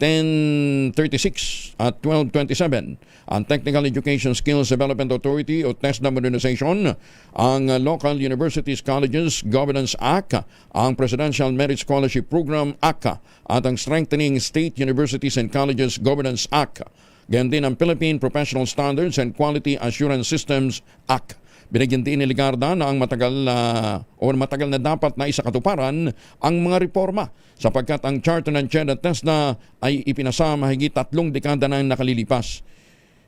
1036 at 1227, ang Technical Education Skills Development Authority o TESDA modernization, ang Local Universities Colleges Governance Act, ang Presidential Merit Scholarship Program Act, at ang Strengthening State Universities and Colleges Governance Act. Ganyan din ang Philippine Professional Standards and Quality Assurance Systems Act. Binigyan din ni Ligarda na ang matagal na dapat na isakatuparan ang mga reforma sapagkat ang charter ng CHED at TESDA ay ipinasa mahigit 3 dekada na nakalilipas.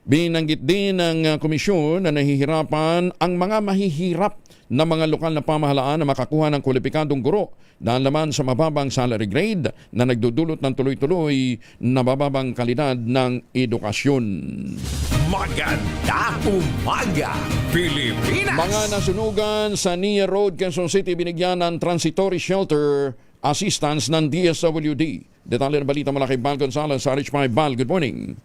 Binanggit din ng komisyon na nahihirapan ang mga mahihirap na mga lokal na pamahalaan na makakuha ng kwalipikadong guro dahil naman sa mababang salary grade na nagdudulot ng tuloy-tuloy na mababang kalidad ng edukasyon.
Maganda umaga, Pilipinas!
Mga nasunugan sa Nia Road, Quezon City, binigyan ng transitory shelter assistance ng DSWD. Detalye ng balita mula kay Val Gonzalez sa RH5. Val, good morning.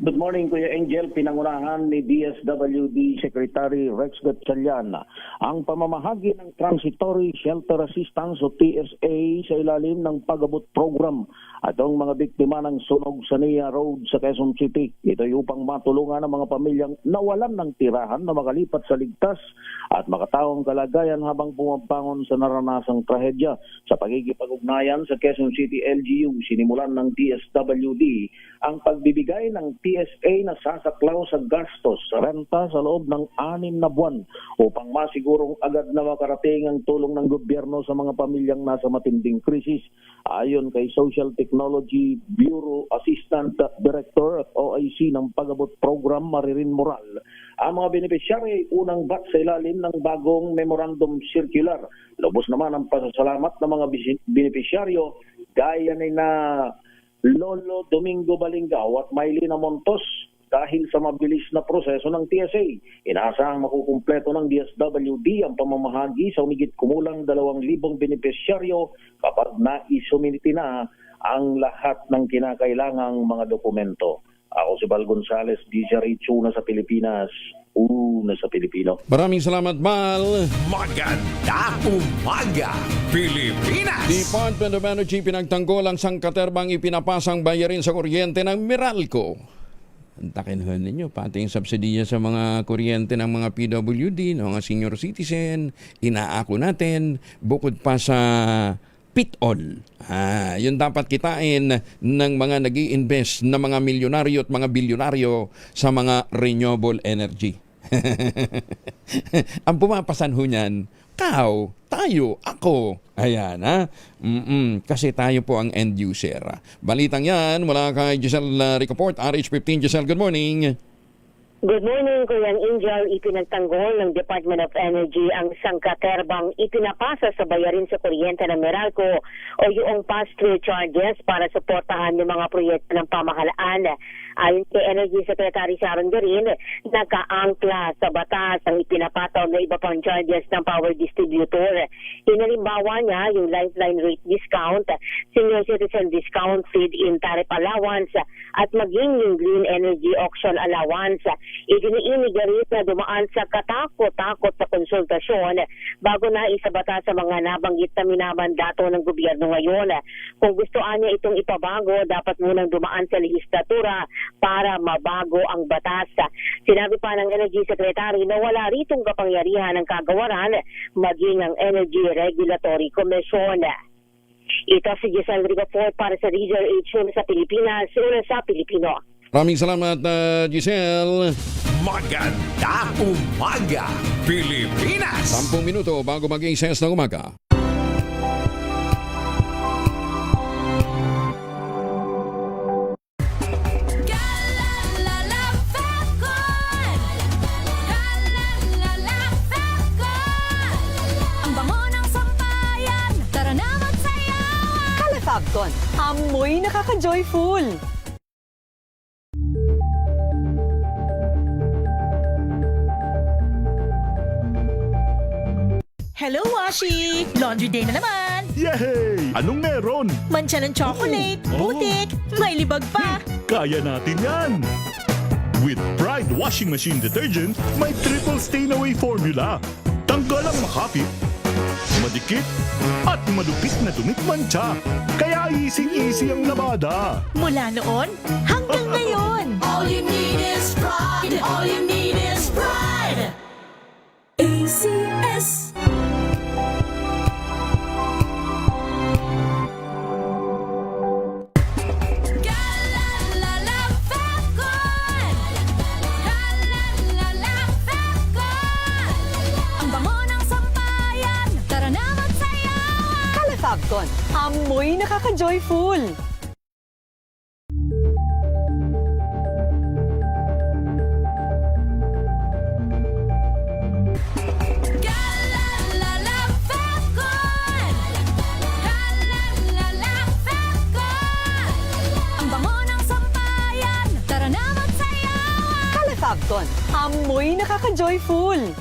Good morning, Kuya Angel. Pinangunahan ni DSWD Secretary Rex Gatchalian ang pamamahagi ng Transitory Shelter Assistance o TSA sa ilalim ng pag-abot program at ang mga biktima ng sunog sa Nia Road sa Quezon City. Ito ay upang matulungan ang mga pamilyang nawalan ng tirahan na makalipat sa ligtas at makataong kalagayan habang pumabangon sa naranasang trahedya. Sa pagkikipag-ugnayan sa Quezon City LGU, sinimulan ng DSWD ang pagbibigay ng TSA na sasaklaw sa gastos sa renta sa loob ng 6 na buwan upang masigurong agad na makarating ang tulong ng gobyerno sa mga pamilyang nasa matinding krisis. Ayon kay Social Technology Bureau Assistant Director at OIC ng Pag-abot Program, Maririn Moral, ang mga beneficiary ay unang batch sa ilalim ng bagong Memorandum Circular. Lubos naman ang pasasalamat ng mga beneficiaryo gaya ni na Lolo Domingo Balingao at Maylina Montos dahil sa mabilis na proseso ng TSA. Inaasahang makukumpleto ng DSWD ang pamamahagi sa umigit kumulang 2,000 benepisyaryo kapag naisumiti na ang lahat ng kinakailangang mga dokumento. Ako si Val Gonzalez, DZRH na sa Pilipinas, una sa Pilipino.
Maraming salamat, Val.
Maganda umaga, Pilipinas!
Department of Energy pinagtanggol ang sangkaterbang ipinapasang bayarin sa kuryente ng Meralco. Antakin ninyo, pati yung subsidiya sa mga kuryente ng mga PWD, ng mga senior citizen, inaako natin, bukod pa sa PIT-all. Yun dapat kitain ng mga nag-i-invest na mga milyonaryo at mga bilyonaryo sa mga renewable energy. Ang pumapasan ho niyan, tayo, ako. Ayan, ha? Kasi tayo po ang end user. Balitang yan mula kay Giselle Ricoport, RH15. Giselle, good morning.
Good morning, Kuya Angel. Ipinagtanggol ng Department of Energy ang sangkaterbang ipinapasa sa bayarin sa kuryente ng Meralco o yung pass-through charges para suportahan ng mga proyekto ng pamahalaan. Ayon kay Energy Secretary Sharon Garin, nakaangkla sa batas ang ipinapataw na iba pang charges ng power distributor. Hinalimbawa niya yung lifeline rate discount, senior citizen discount, feed-in tariff allowance, at maging yung green energy auction allowance. Idiniinig rin na dumaan sa katakot-takot na konsultasyon bago na isabata sa mga nabanggit na minamandato ng gobyerno ngayon. Kung gustoan niya itong ipabago, dapat munang dumaan sa lehislatura para mabago ang batas. Sinabi pa ng Energy Secretary na wala ritong kapangyarihan ng kagawaran maging ang Energy Regulatory Commission. Ito si Giselle Ricoport para sa DZRH sa Pilipinas, una sa Pilipino.
Maraming salamat, Giselle.
Maganda umaga, Pilipinas!
10 minuto bago maging 6 ng umaga.
Ang bango ng sampayan, tara na magsayawan!
Calafabcon, amoy nakaka-joyful!
Hello, Washi! Laundry day na naman!
Yay! Anong meron?
Mancha ng chocolate, putik, may libag pa!
Kaya natin yan! With Pride Washing Machine Detergent, may triple stain-away formula. Tanggal ang makapit, madikit, at malupit na dumit mancha. Kaya easy-easy ang labada.
Mula noon hanggang ngayon! All you need is pride! All you need is pride! ACS!
Fabcon, amoy nakaka-joyful.
Ang bango ng sampayan, tara na magsayawan!
Kala Fabcon, amoy nakaka-joyful.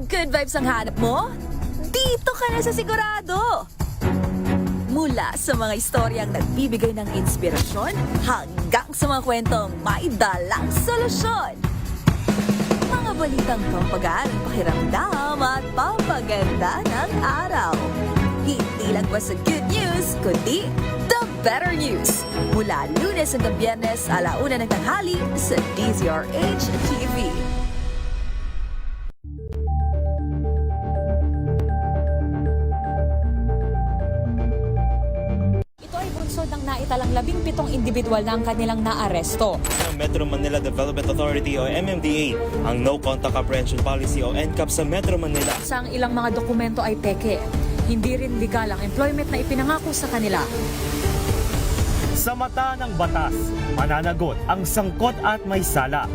Good vibes ang hanap mo? Dito ka na sa sigurado! Mula sa mga istoryang nagbibigay ng inspirasyon hanggang sa mga kwentong may dalang solusyon. Mga balitang pampagaan ang pakiramdam at pampaganda ng araw. Hindi lang ba sa good news, kundi the better news. Mula Lunes hanggang Biyernes, 1:00 ng tanghali sa DZRH TV.
Ng naitalang 17 individual na ang kanilang naaresto.
Metro Manila Development Authority o MMDA ang No Contact Apprehension Policy o NCAP sa Metro Manila.
Sa ang ilang mga dokumento ay peke. Hindi rin legal ang employment na ipinangako sa kanila.
Sa mata ng batas, mananagot ang sangkot at may sala.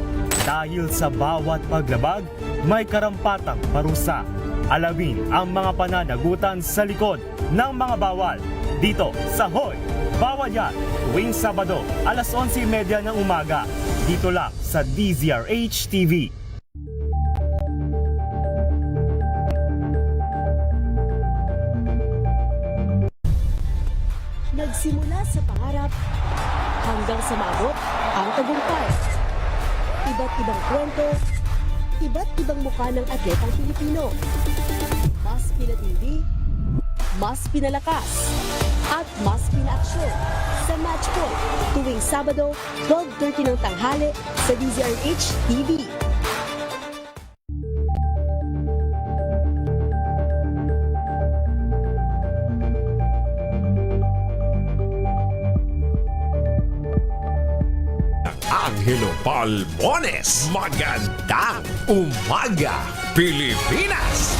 Dahil sa bawat paglabag, may karampatang parusa. Alamin ang mga pananagutan sa likod ng mga bawal. Dito sa Hoy! Bawal yan, tuwing Sabado, 11:30 ng umaga. Dito lang sa DZRH TV.
Nagsimula sa pangarap hanggang sa maabot ang tagumpay. Iba't ibang kwento, iba't ibang mukha ng atletang Pilipino. Mas pinatindi, mas pinalakas, at mas pinaaksyon sa Match Point tuwing Sabado, 12:30 ng tanghali sa DZRH TV.
Angelo Palmones. Magandang umaga, Pilipinas!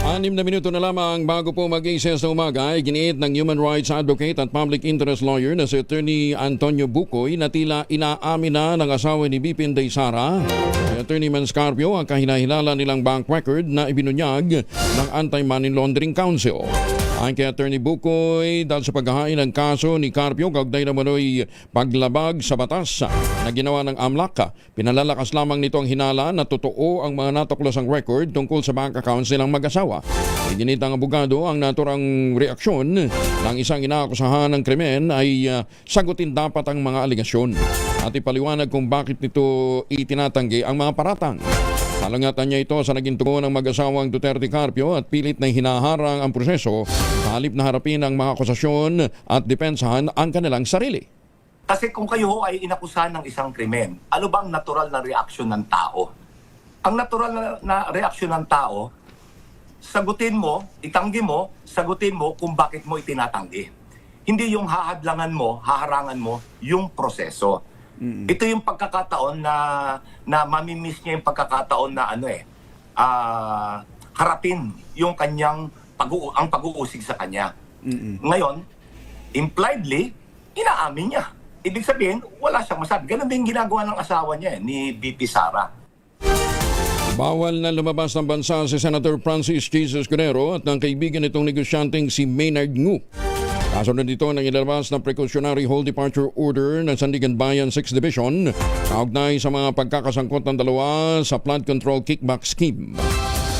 6 na minuto na lamang bago po mag-ises na umaga ay giniit ng human rights advocate at public interest lawyer na si Attorney Antonio Bucoy na tila inaamin na ng asawa ni BP Inday Sara, si Attorney Manscarpio, ang kahinahilala nilang bank record na ibinunyag ng Anti-Money Laundering Council. Ayon kay Attorney Bucoy, dahil sa paghahain ng kaso ni Carpio, kaugnay naman ay paglabag sa batas na ginawa ng AMLAC. Pinalalakas lamang nito ang hinala na totoo ang mga natuklasang record tungkol sa bank accounts nilang mag-asawa. Iginit ang abogado ang naturang reaksyon ng isang inaakusahan ng krimen ay sagutin dapat ang mga aligasyon at ipaliwanag kung bakit nito itinatanggi ang mga paratang. Salangatan niya ito sa naging tugon ng mag-asawang Duterte Carpio at pilit na hinaharang ang proseso halip na harapin ang mga akusasyon at depensahan ang kanilang sarili.
Kasi kung kayo ay inakusahan ng isang krimen, ano bang natural na reaksyon ng tao? Ang natural na reaksyon ng tao, sagutin mo, itanggi mo, sagutin mo kung bakit mo itinatanggi. Hindi yung hahadlangan mo, haharangan mo yung proseso. Ito yung pagkakataon na mamimiss niya yung pagkakataon na harapin yung kanyang ang pag-uusig sa kanya. Ngayon, impliedly, inaamin niya. Ibig sabihin, wala siyang masabi. Ganun din ginagawa ng asawa niya, ni BP Sara.
Bawal na lumabas ng bansa si Senator Francis Jesus Escudero at ng kaibigan nitong negosyanteng si Maynard Ngu. Kasunod dito ng inilabas na precautionary hold departure order ng Sandigan Bayan 6th Division kaugnay sa mga pagkakasangkot ng dalawa sa flood control kickback scheme.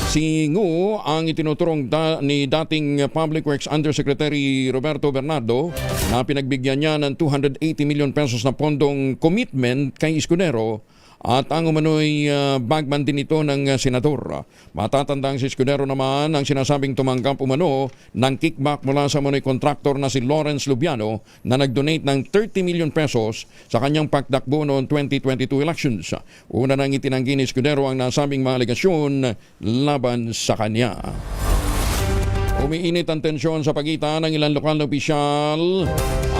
Si Ngu ang itinuturong ni dating Public Works Undersecretary Roberto Bernardo na pinagbigyan niya ng 280 million pesos na pondong commitment kay Escudero at ang umano'y bagman din ito ng senador. Matatandang si Escudero naman ang sinasabing tumanggap umano ng kickback mula sa umano'y kontraktor na si Lawrence Lubiano na nag-donate ng 30 million pesos sa kanyang pagtakbo noong 2022 elections. Una nang itinanggi ni Escudero ang nasabing mga alegasyon laban sa kanya. Umiinit ang tensyon sa pagitan ng ilang lokal na opisyal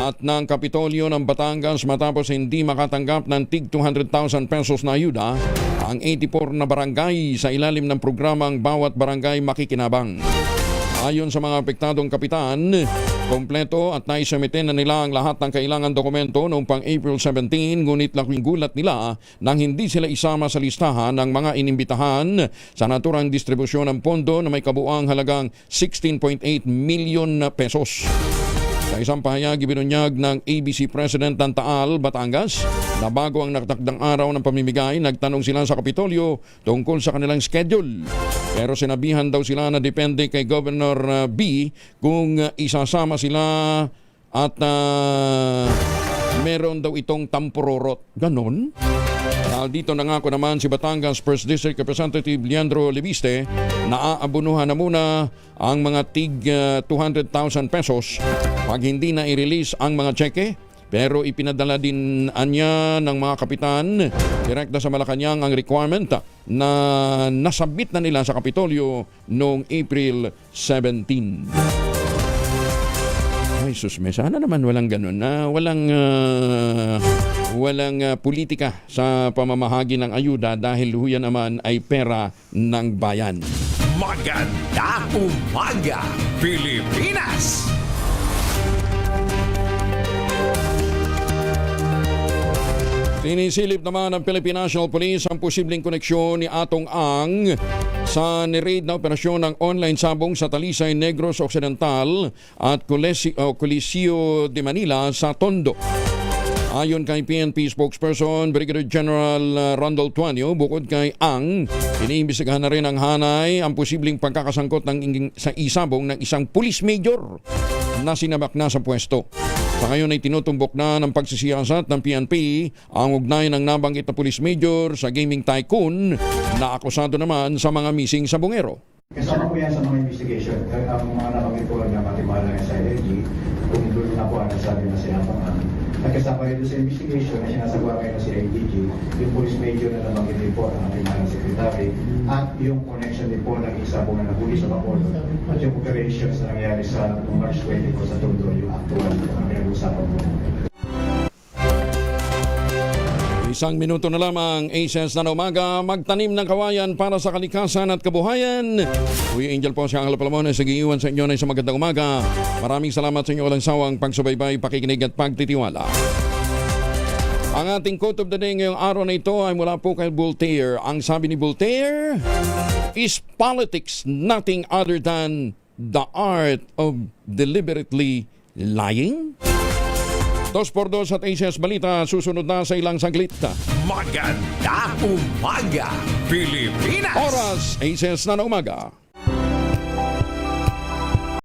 at ng Kapitolyo ng Batangas matapos hindi makatanggap ng tig 200,000 pesos na ayuda ang 84 na barangay sa ilalim ng programang Bawat Barangay Makikinabang. Ayon sa mga apektadong kapitan, kompleto at naisumite na nila ang lahat ng kailangan dokumento noong pang April 17, ngunit laking gulat nila nang hindi sila isama sa listahan ng mga inimbitahan sa naturang distribusyon ng pondo na may kabuang halagang 16.8 million pesos. Sa isang pahayag, ibinunyag ng ABC President ng Taal, Batangas, na bago ang nakatakdang araw ng pamimigay, nagtanong sila sa Kapitolyo tungkol sa kanilang schedule. Pero sinabihan daw sila na depende kay Governor B kung isasama sila at meron daw itong tampurorot. Ganon? Dito nangako naman si Batangas 1st District Representative Leandro Leviste na aabunuhan na muna ang mga tig 200,000 pesos pag hindi na i-release ang mga tseke. Pero ipinadala din niya ng mga kapitan direkta sa Malacanang ang requirement na nasabit na nila sa Kapitolyo noong April 17. Ay, susme, sana naman walang ganun na walang politika sa pamamahagi ng ayuda dahil huyan naman ay pera ng bayan.
Magandang umaga, Pilipinas!
Sinisilip naman ng Philippine National Police ang posibleng koneksyon ni Atong Ang sa ni-raid na operasyon ng online sabong sa Talisay, Negros Occidental at Coliseo de Manila sa Tondo. Ayon kay PNP spokesperson Brigadier General Rondel Tuanio, bukod kay Ang, iniimbestigahan na rin ang hanay ang posibleng pagkakasangkot sa isabong ng isang police major na sinabak na sa pwesto. Sa ngayon ay tinutumbok na ng pagsisiyasat ng PNP ang ugnay ng nabanggit na police major sa gaming tycoon na akusado naman sa mga missing sabongero.
Kasama po yan sa mga investigation. Ang mga nabanggit po na matiwala sa LNG, kung doon na po ang nasabi na sinapangan. Nagkasama rin sa investigation na sinasagawa ngayon si IDG, yung police major na nabanggit din po ang ating mga secretary, at yung connection din po ng isa po na nahuli sa Bacolod, at yung operations na nangyari sa March 20 po sa Tondo, yung actual na pinag-usapan po.
Isang minuto na lamang, ACES na umaga, magtanim ng kawayan para sa kalikasan at kabuhayan. Kuya Angel po, si Angelo Palamones, nagiiwan sa inyo na isang magandang umaga. Maraming salamat sa inyo walang sawang pagsubaybay, pakikinig at pagtitiwala. Ang ating quote of the day ngayong araw na ito ay mula po kay Voltaire. Ang sabi ni Voltaire, "Is politics nothing other than the art of deliberately lying?" 2x2 at ACS Balita, susunod na sa ilang saglit.
Magandang umaga, Pilipinas!
Oras, ACS na umaga.